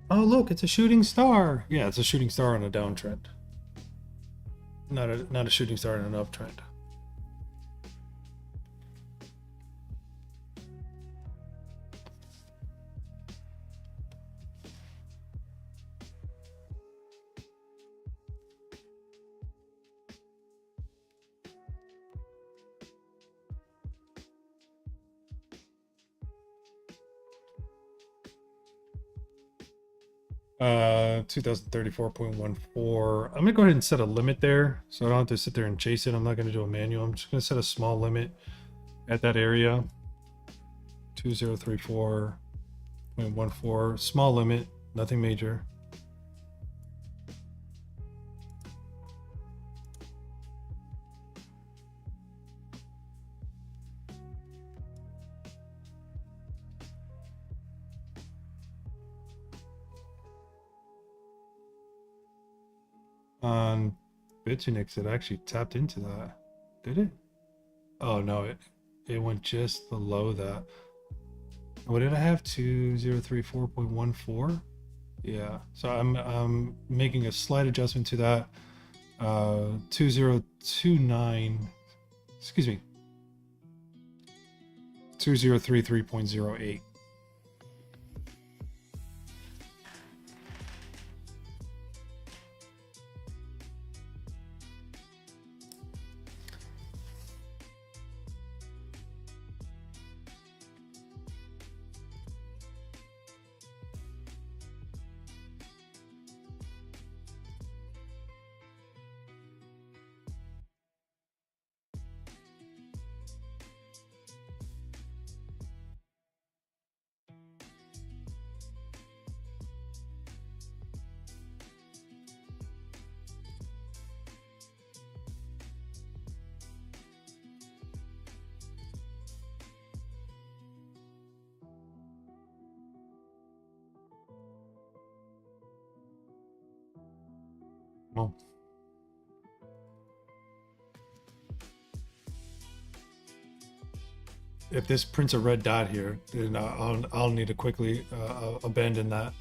Oh, look, it's a shooting star. Yeah, it's a shooting star on a downtrend. Not a shooting star on an uptrend. Uh, 2034.14. I'm gonna go ahead and set a limit there, so I don't have to sit there and chase it. I'm not gonna do a manual. I'm just gonna set a small limit at that area. 2034.14. Small limit, nothing major. On Bitfinex, it actually tapped into that. Did it? Oh no, it went just below that. What did I have? 2034.14. Yeah. So I'm making a slight adjustment to that. 2029. Excuse me. 2033.08. Well, if this prints a red dot here, then I'll need to quickly abandon that.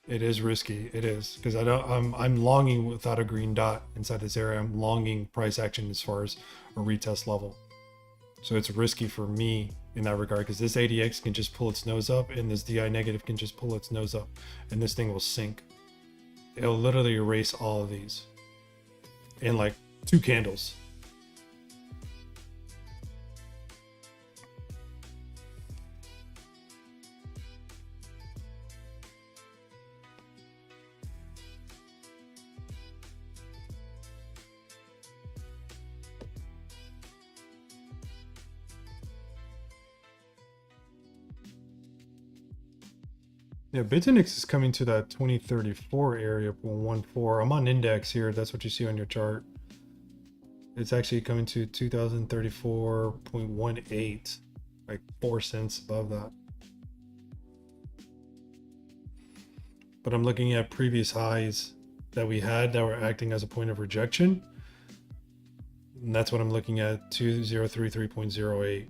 It is risky. It is, because I'm longing without a green dot inside this area. I'm longing price action as far as a retest level. So it's risky for me in that regard, because this ADX can just pull its nose up and this DI negative can just pull its nose up and this thing will sink. It'll literally erase all of these in like 2 candles. Yeah, Bitfinex is coming to that 2034 area, 0.14. I'm on index here. That's what you see on your chart. It's actually coming to 2034.18, like 4 cents above that. But I'm looking at previous highs that we had that were acting as a point of rejection. And that's what I'm looking at, 2033.08.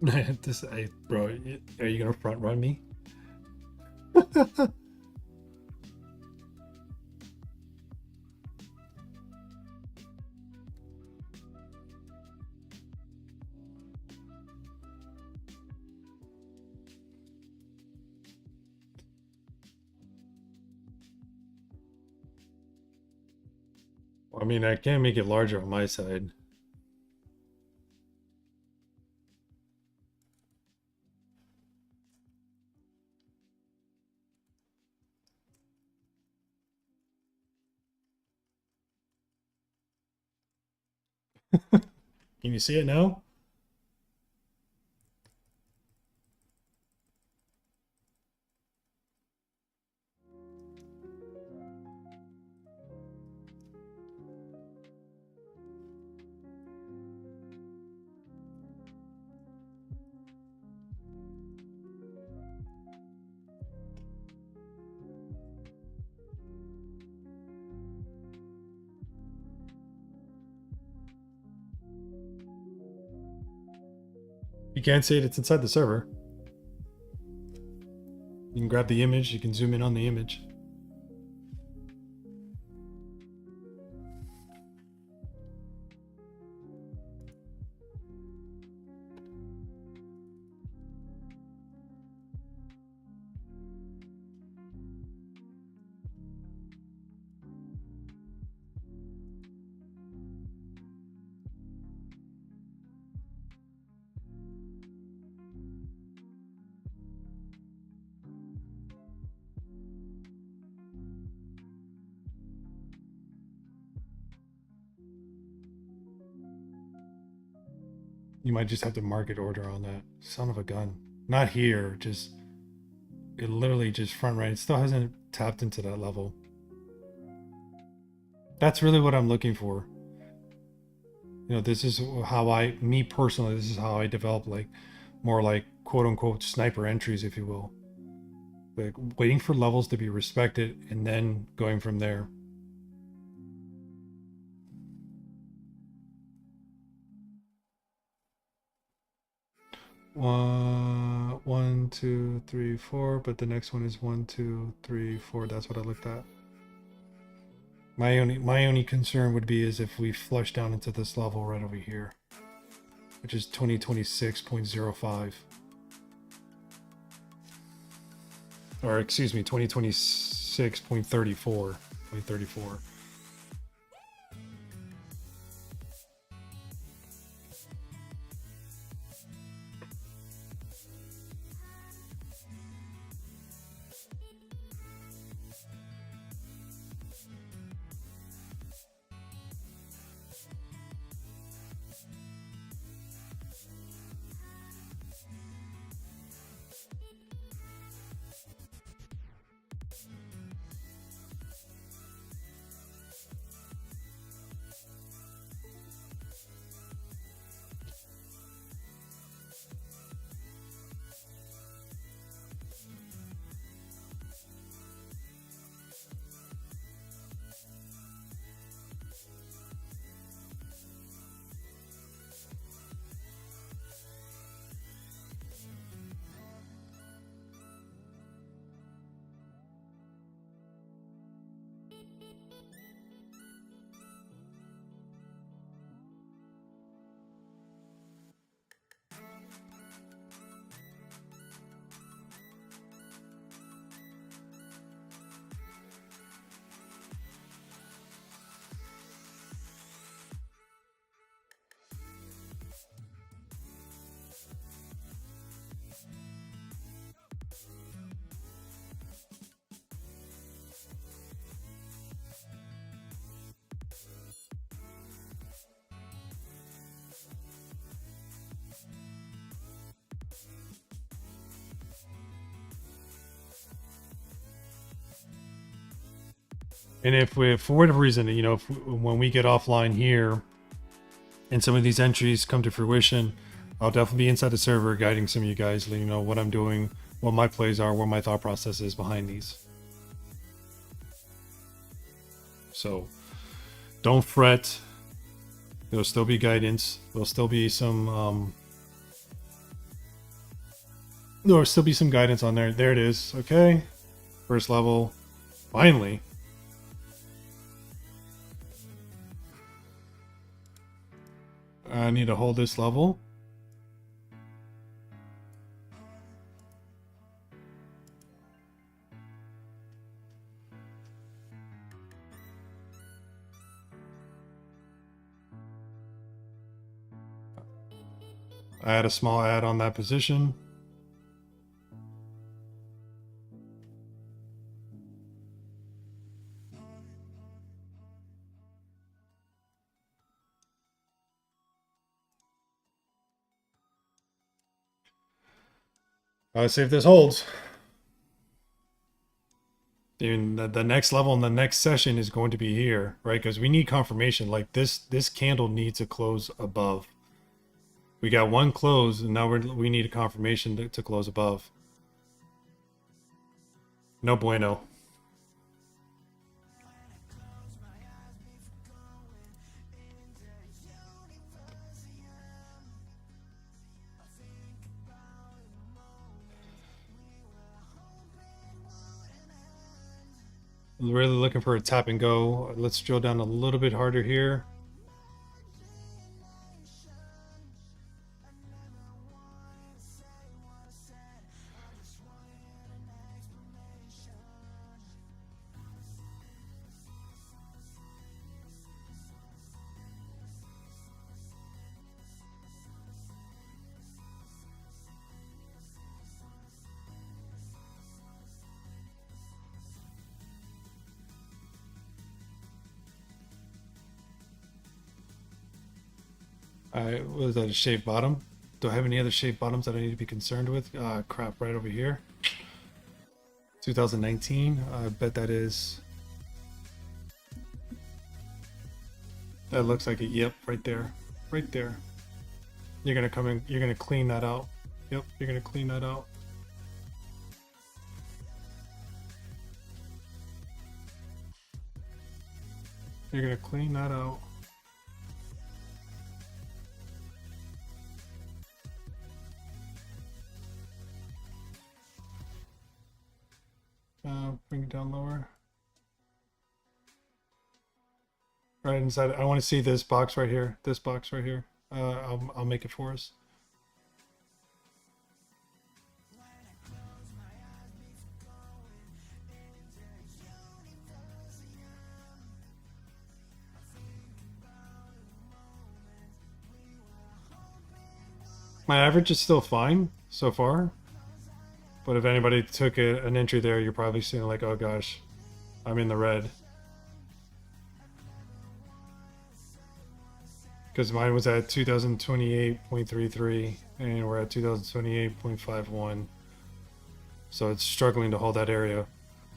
Bro, are you gonna front run me? I mean, I can't make it larger on my side. Can you see it now? You can't see it, it's inside the server. You can grab the image, you can zoom in on the image. You might just have to market order on that. Son of a gun. Not here, just it literally just front right. It still hasn't tapped into that level. That's really what I'm looking for. You know, this is how me personally, this is how I develop like more like quote unquote sniper entries, if you will. Like waiting for levels to be respected and then going from there. One, two, three, four, but the next one is 1, 2, 3, 4. That's what I looked at. My only concern would be is if we flush down into this level right over here, which is 2026.05. Or excuse me, 2026.34. 0.34. And if we, for whatever reason, you know, when we get offline here and some of these entries come to fruition, I'll definitely be inside the server guiding some of you guys, letting you know what I'm doing, what my plays are, what my thought process is behind these. So don't fret. There'll still be guidance. There'll still be some There'll still be some guidance on there. There it is. Okay. First level. Finally. I need to hold this level. I had a small ad on that position. Let's see if this holds. Even the next level in the next session is going to be here, right? Because we need confirmation. Like this candle needs a close above. We got one close, and now we need a confirmation to close above. No bueno. Really looking for a tap and go. Let's drill down a little bit harder here. Was that a shaved bottom? Do I have any other shaved bottoms that I need to be concerned with? Crap, right over here. 2019. I bet that is. That looks like it. Yep, right there. Right there. You're gonna come in. You're gonna clean that out. Yep, you're gonna clean that out. You're gonna clean that out. Bring it down lower. Right inside. I want to see this box right here. This box right here. I'll make it for us. My average is still fine so far. But if anybody took an entry there, you're probably seeing like, oh gosh, I'm in the red. Because mine was at 2028.33 and we're at 2028.51. So it's struggling to hold that area.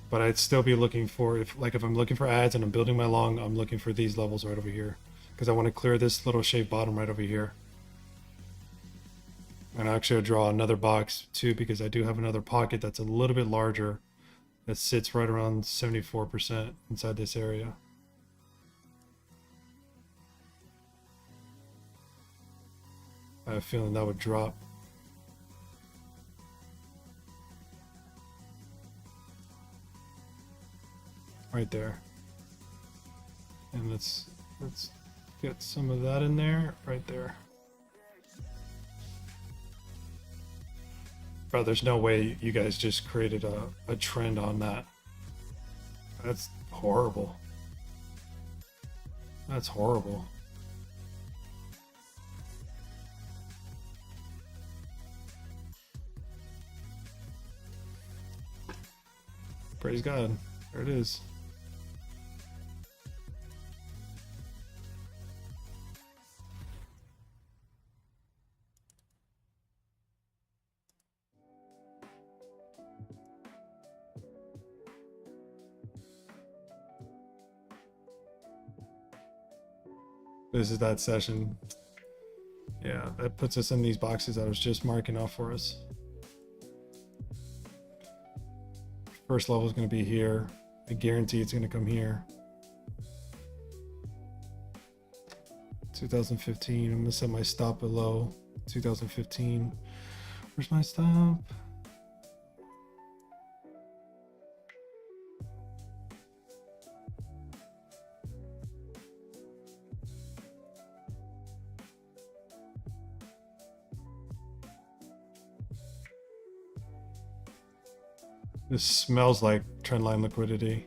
But I'd still be looking for, if I'm looking for ads and I'm building my long, I'm looking for these levels right over here. Because I want to clear this little shaved bottom right over here. And actually I'll draw another box too, because I do have another pocket that's a little bit larger that sits right around 74% inside this area. I have a feeling that would drop. Right there. And let's get some of that in there, right there. Bro, there's no way you guys just created a trend on that. That's horrible. That's horrible. Praise God. There it is. This is that session. Yeah, that puts us in these boxes I was just marking off for us. First level is going to be here. I guarantee it's going to come here. 2015. I'm going to set my stop below 2015. Where's my stop? This smells like trendline liquidity.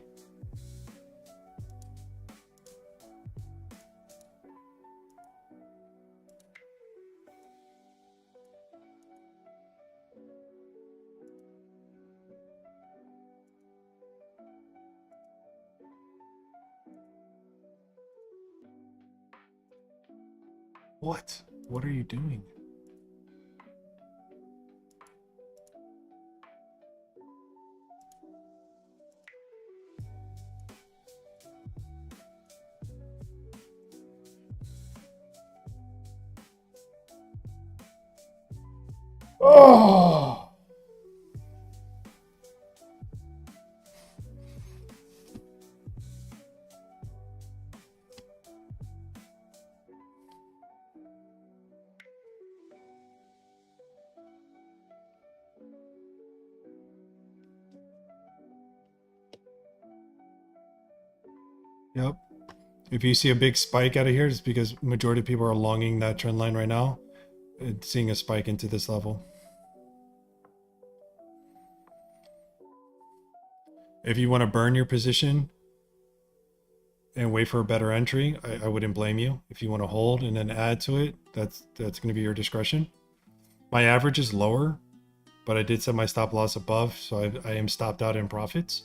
What? What are you doing? Oh! Yep. If you see a big spike out of here, it's because majority of people are longing that trend line right now. It's seeing a spike into this level. If you want to burn your position and wait for a better entry, I wouldn't blame you. If you want to hold and then add to it, that's going to be your discretion. My average is lower, but I did set my stop loss above, so I am stopped out in profits.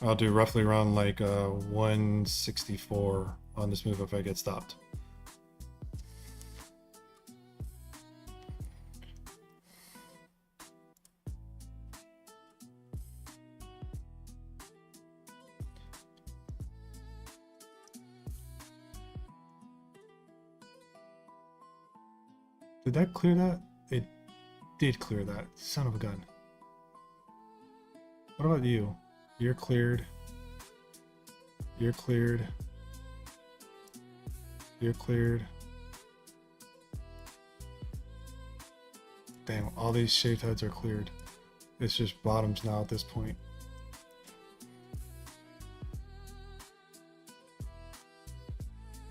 I'll do roughly around like 164 on this move if I get stopped. Did that clear that? It did clear that. Son of a gun. What about you? You're cleared. You're cleared. You're cleared. Damn, all these shaved heads are cleared. It's just bottoms now at this point.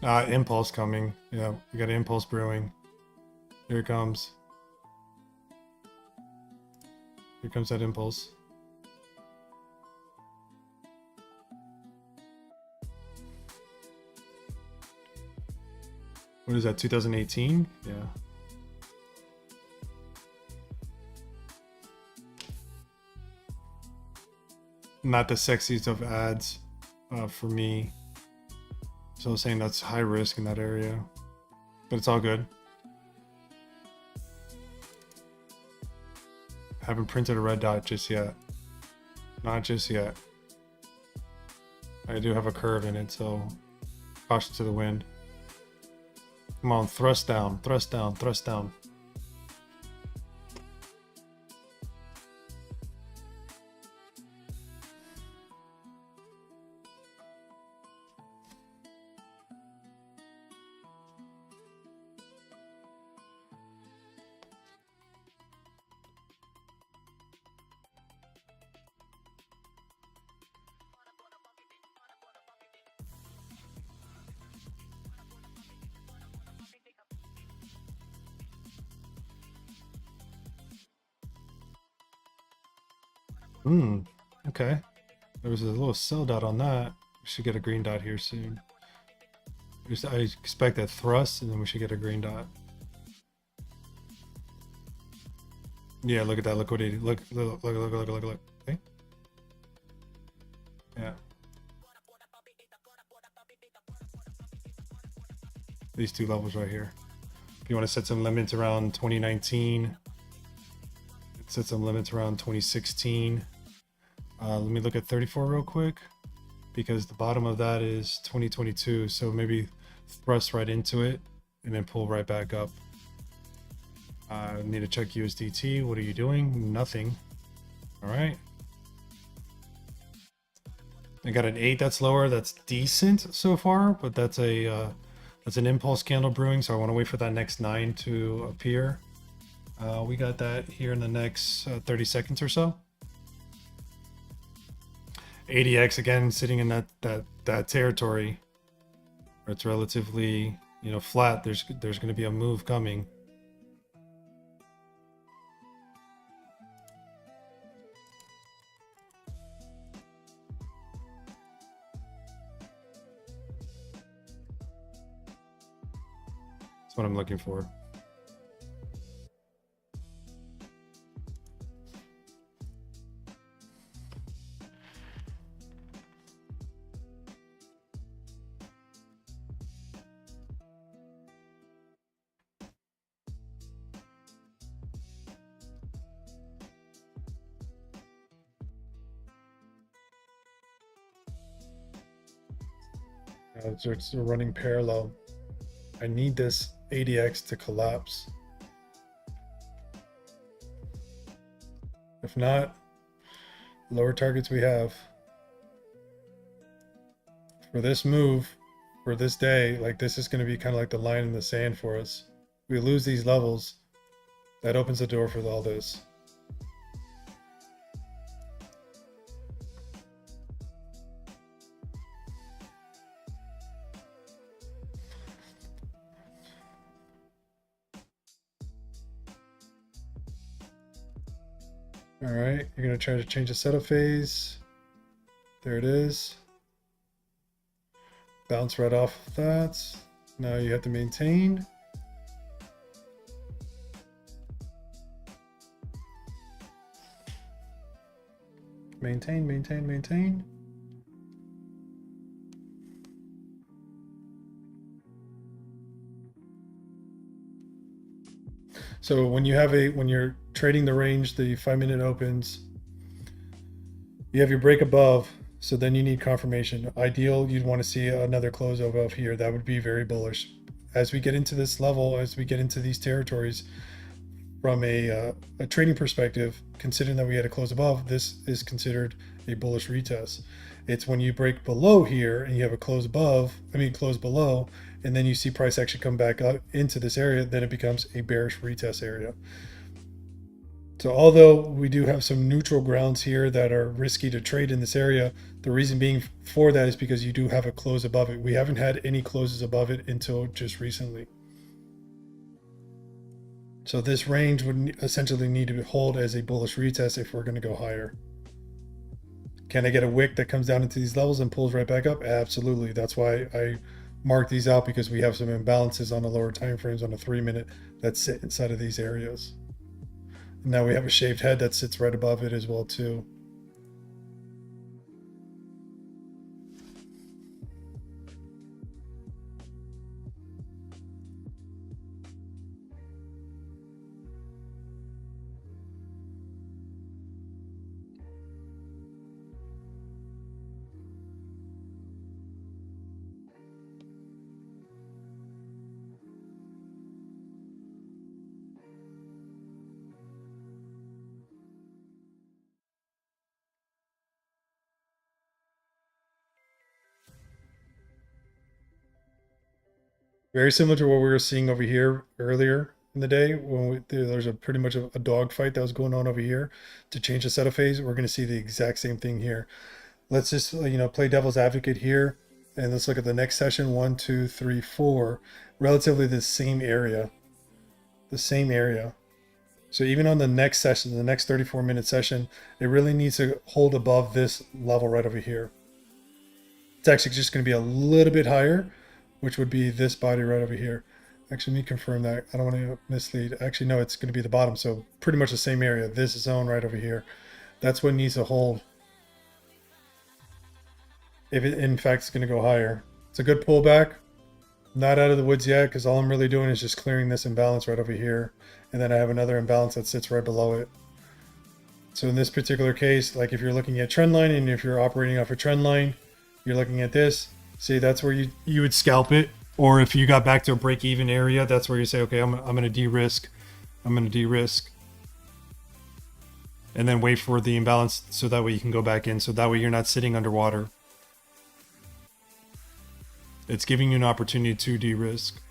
Impulse coming. Yeah, we got impulse brewing. Here it comes. Here comes that impulse. What is that, 2018? Yeah. Not the sexiest of ads for me. So I was saying that's high risk in that area. But it's all good. Haven't printed a red dot just yet. Not just yet. I do have a curve in it, so caution to the wind. Come on, thrust down, thrust down, thrust down. Okay. There was a little sell dot on that. We should get a green dot here soon. I expect that thrust, and then we should get a green dot. Yeah, look at that liquidity. Look. Okay. Yeah. These two levels right here. If you want to set some limits around 2019, set some limits around 2016. Let me look at 34 real quick, because the bottom of that is 2022. So maybe thrust right into it and then pull right back up. Need to check USDT. What are you doing? Nothing. All right. I got an 8 that's lower. That's decent so far, but that's an impulse candle brewing. So I want to wait for that next 9 to appear. We got that here in the next 30 seconds or so. ADX again sitting in that territory where it's relatively flat. There's going to be a move coming. what I'm looking for. It's running parallel. I need this ADX to collapse. If not, lower targets we have for this move, for this day, like this is going to be kind of like the line in the sand for us. We lose these levels, that opens the door for all this. All right, you're going to try to change the setup phase. There it is. Bounce right off of that. Now you have to maintain. Maintain. So when you're trading the range, the 5-minute opens, you have your break above. So then you need confirmation. Ideal, you'd want to see another close above here. That would be very bullish. As we get into this level, as we get into these territories, from a trading perspective, considering that we had a close above, this is considered a bullish retest. It's when you break below here and you have a close below, and then you see price actually come back up into this area, then it becomes a bearish retest area. So although we do have some neutral grounds here that are risky to trade in this area, the reason being for that is because you do have a close above it. We haven't had any closes above it until just recently. So this range would essentially need to hold as a bullish retest if we're going to go higher. Can I get a wick that comes down into these levels and pulls right back up? Absolutely. That's why I mark these out, because we have some imbalances on the lower time frames on a 3-minute that sit inside of these areas. And now we have a shaved head that sits right above it as well too. Very similar to what we were seeing over here earlier in the day when there's pretty much a dog fight that was going on over here to change the setup phase. We're going to see the exact same thing here. Let's just play devil's advocate here, and let's look at the next session. 1, 2, 3, 4, relatively the same area. So even on the next session, the next 34-minute session, it really needs to hold above this level right over here. It's actually just going to be a little bit higher, which would be this body right over here. Actually, let me confirm that. I don't want to mislead. Actually, no, it's going to be the bottom. So pretty much the same area. This zone right over here. That's what needs to hold. If it, in fact, is going to go higher. It's a good pullback. Not out of the woods yet, because all I'm really doing is just clearing this imbalance right over here. And then I have another imbalance that sits right below it. So in this particular case, like if you're looking at trend line, and if you're operating off a trend line, you're looking at this. See, that's where you would scalp it. Or if you got back to a break-even area, that's where you say, okay, I'm going to de-risk. And then wait for the imbalance so that way you can go back in. So that way you're not sitting underwater. It's giving you an opportunity to de-risk.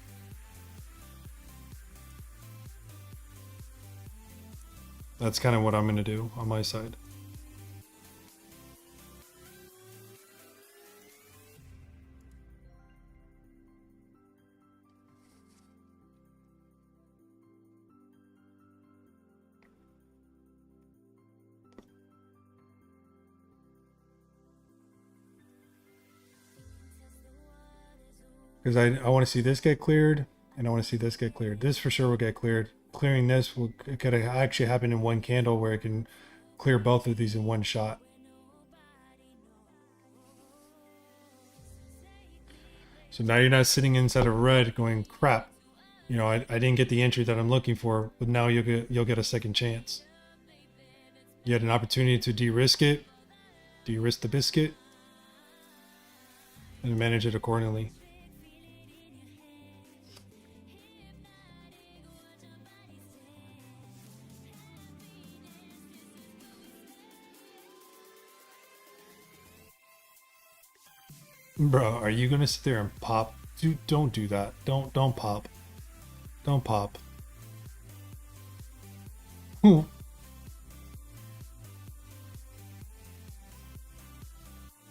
That's kind of what I'm going to do on my side. Because I want to see this get cleared. and I want to see this get cleared. This for sure will get cleared. Clearing this will, it could actually happen in one candle where it can clear both of these in one shot. So now you're not sitting inside of red going, crap, you know, I didn't get the entry that I'm looking for, but now you'll get a second chance. You had an opportunity to de-risk it, de-risk the biscuit, and manage it accordingly. Bro, are you gonna sit there and pop? Dude, don't do that. Don't pop. Don't pop.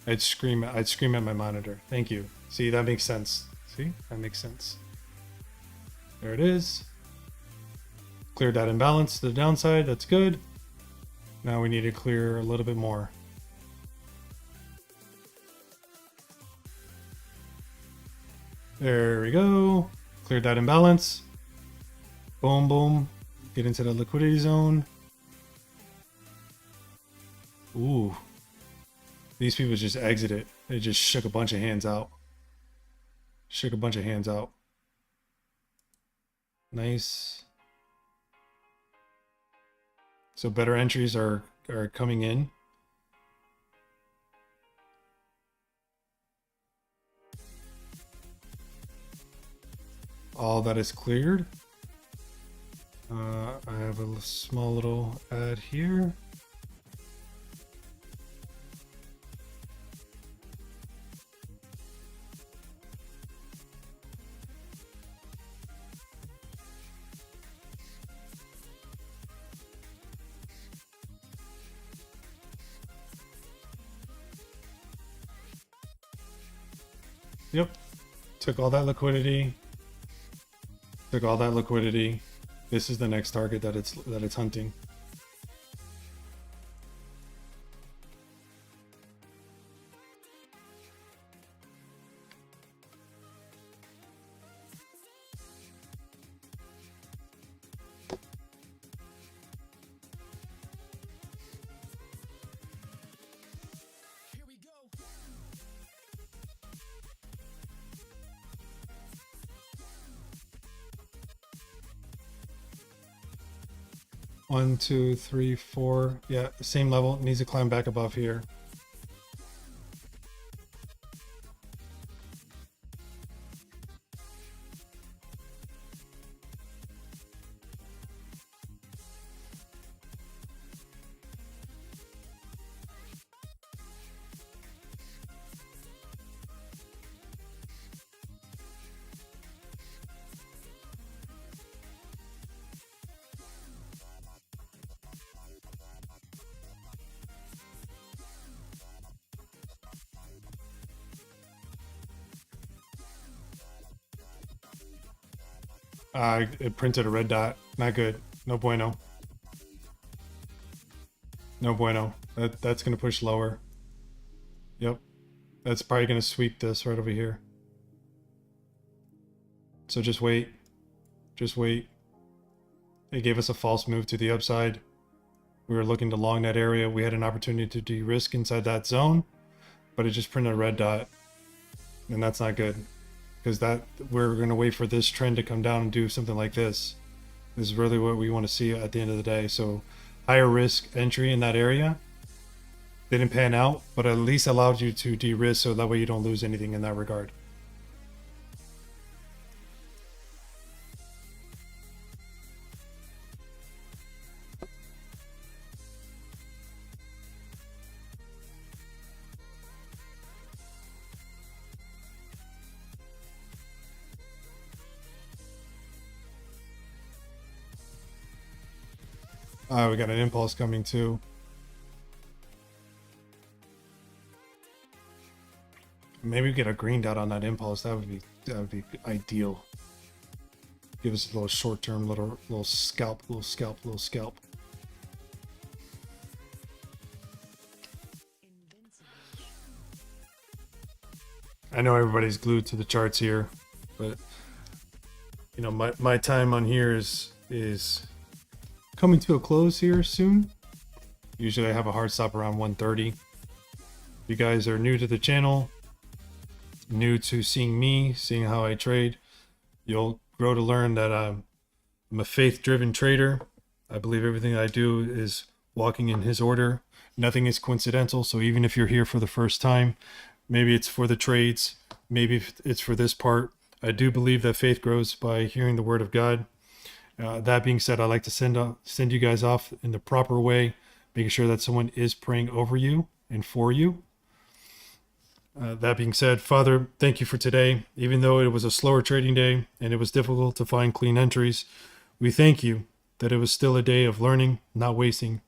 I'd scream at my monitor. Thank you. See, that makes sense. See? That makes sense. There it is. Cleared that imbalance to the downside. That's good. Now we need to clear a little bit more. There we go. Cleared that imbalance. Boom, boom. Get into the liquidity zone. Ooh. These people just exited. They just shook a bunch of hands out. Shook a bunch of hands out. Nice. So better entries are coming in. All that is cleared. I have a small little ad here. Yep. Took all that liquidity. Took all that liquidity. This is the next target that it's hunting. Here we go. 1, 2, 3, 4. Yeah, same level. Needs to climb back above here. It printed a red dot. Not good. No bueno. No bueno. That's gonna push lower. Yep. That's probably gonna sweep this right over here. So just wait. Just wait. It gave us a false move to the upside. We were looking to long that area. We had an opportunity to de-risk inside that zone, but it just printed a red dot. And that's not good. Because we're going to wait for this trend to come down and do something like this. This is really what we want to see at the end of the day. So higher risk entry in that area. Didn't pan out, but at least allowed you to de-risk so that way you don't lose anything in that regard. We got an impulse coming too. Maybe we get a green dot on that impulse. That would be ideal. Give us a little short term, little scalp. I know everybody's glued to the charts here, but you know, my time on here is coming to a close here soon. Usually I have a hard stop around 1:30. If you guys are new to the channel, new to seeing me, seeing how I trade, you'll grow to learn that I'm a faith-driven trader. I believe everything I do is walking in his order. Nothing is coincidental. So even if you're here for the first time, maybe it's for the trades, maybe it's for this part, I do believe that faith grows by hearing the word of God. That being said, I like to send you guys off in the proper way, making sure that someone is praying over you and for you. That being said, Father, thank you for today. Even though it was a slower trading day and it was difficult to find clean entries, we thank you that it was still a day of learning, not wasting.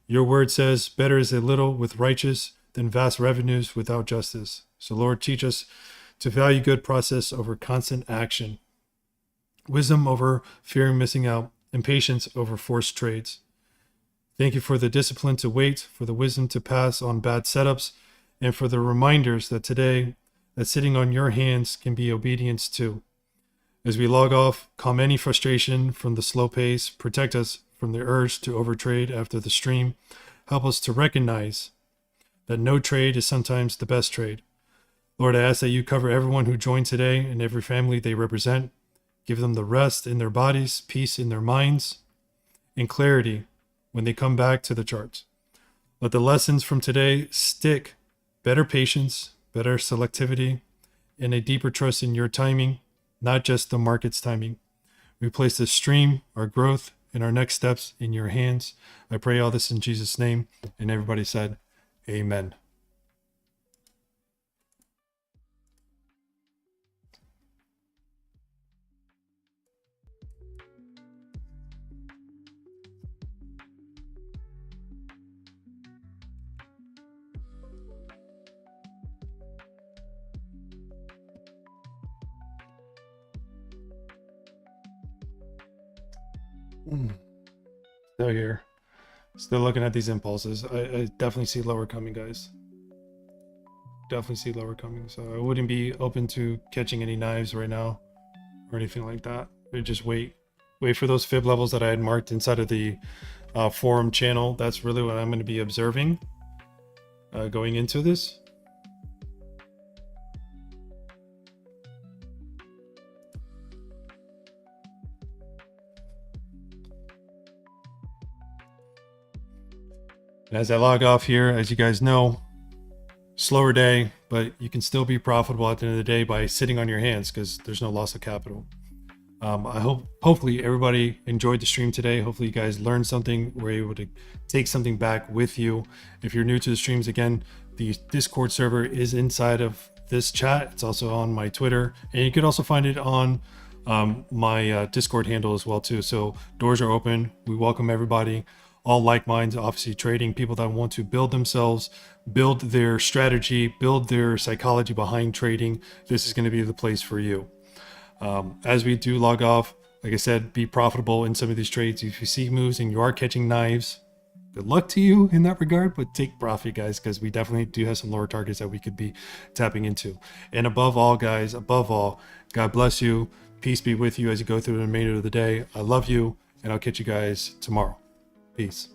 Your word says, better is a little with righteous than vast revenues without justice. So Lord, teach us to value good process over constant action, wisdom over fear and missing out, and patience over forced trades. Thank you for the discipline to wait, for the wisdom to pass on bad setups, and for the reminders that today, that sitting on your hands can be obedience too. As we log off, calm any frustration from the slow pace, protect us from the urge to overtrade after the stream, help us to recognize that no trade is sometimes the best trade. Lord, I ask that you cover everyone who joined today and every family they represent. Give them the rest in their bodies, peace in their minds, and clarity when they come back to the charts. Let the lessons from today stick. Better patience, better selectivity, and a deeper trust in your timing, not just the market's timing. We place this stream, our growth, and our next steps in your hands. I pray all this in Jesus' name. And everybody said, Amen. Still here. Still looking at these impulses. I definitely see lower coming, guys. Definitely see lower coming. So I wouldn't be open to catching any knives right now or anything like that. I'd just wait for those fib levels that I had marked inside of the forum channel. That's really what I'm going to be observing going into this. And as I log off here, as you guys know, slower day, but you can still be profitable at the end of the day by sitting on your hands because there's no loss of capital. Hopefully everybody enjoyed the stream today. Hopefully you guys learned something, were able to take something back with you. If you're new to the streams, again, the Discord server is inside of this chat. It's also on my Twitter, and you could also find it on my Discord handle as well too. So doors are open. We welcome everybody. All like minds, obviously trading, people that want to build themselves, build their strategy, build their psychology behind trading. This is going to be the place for you. As we do log off, like I said, be profitable in some of these trades. If you see moves and you are catching knives, good luck to you in that regard, but take profit, guys, because we definitely do have some lower targets that we could be tapping into. And above all, guys, above all, God bless you. Peace be with you as you go through the remainder of the day. I love you, and I'll catch you guys tomorrow. Peace.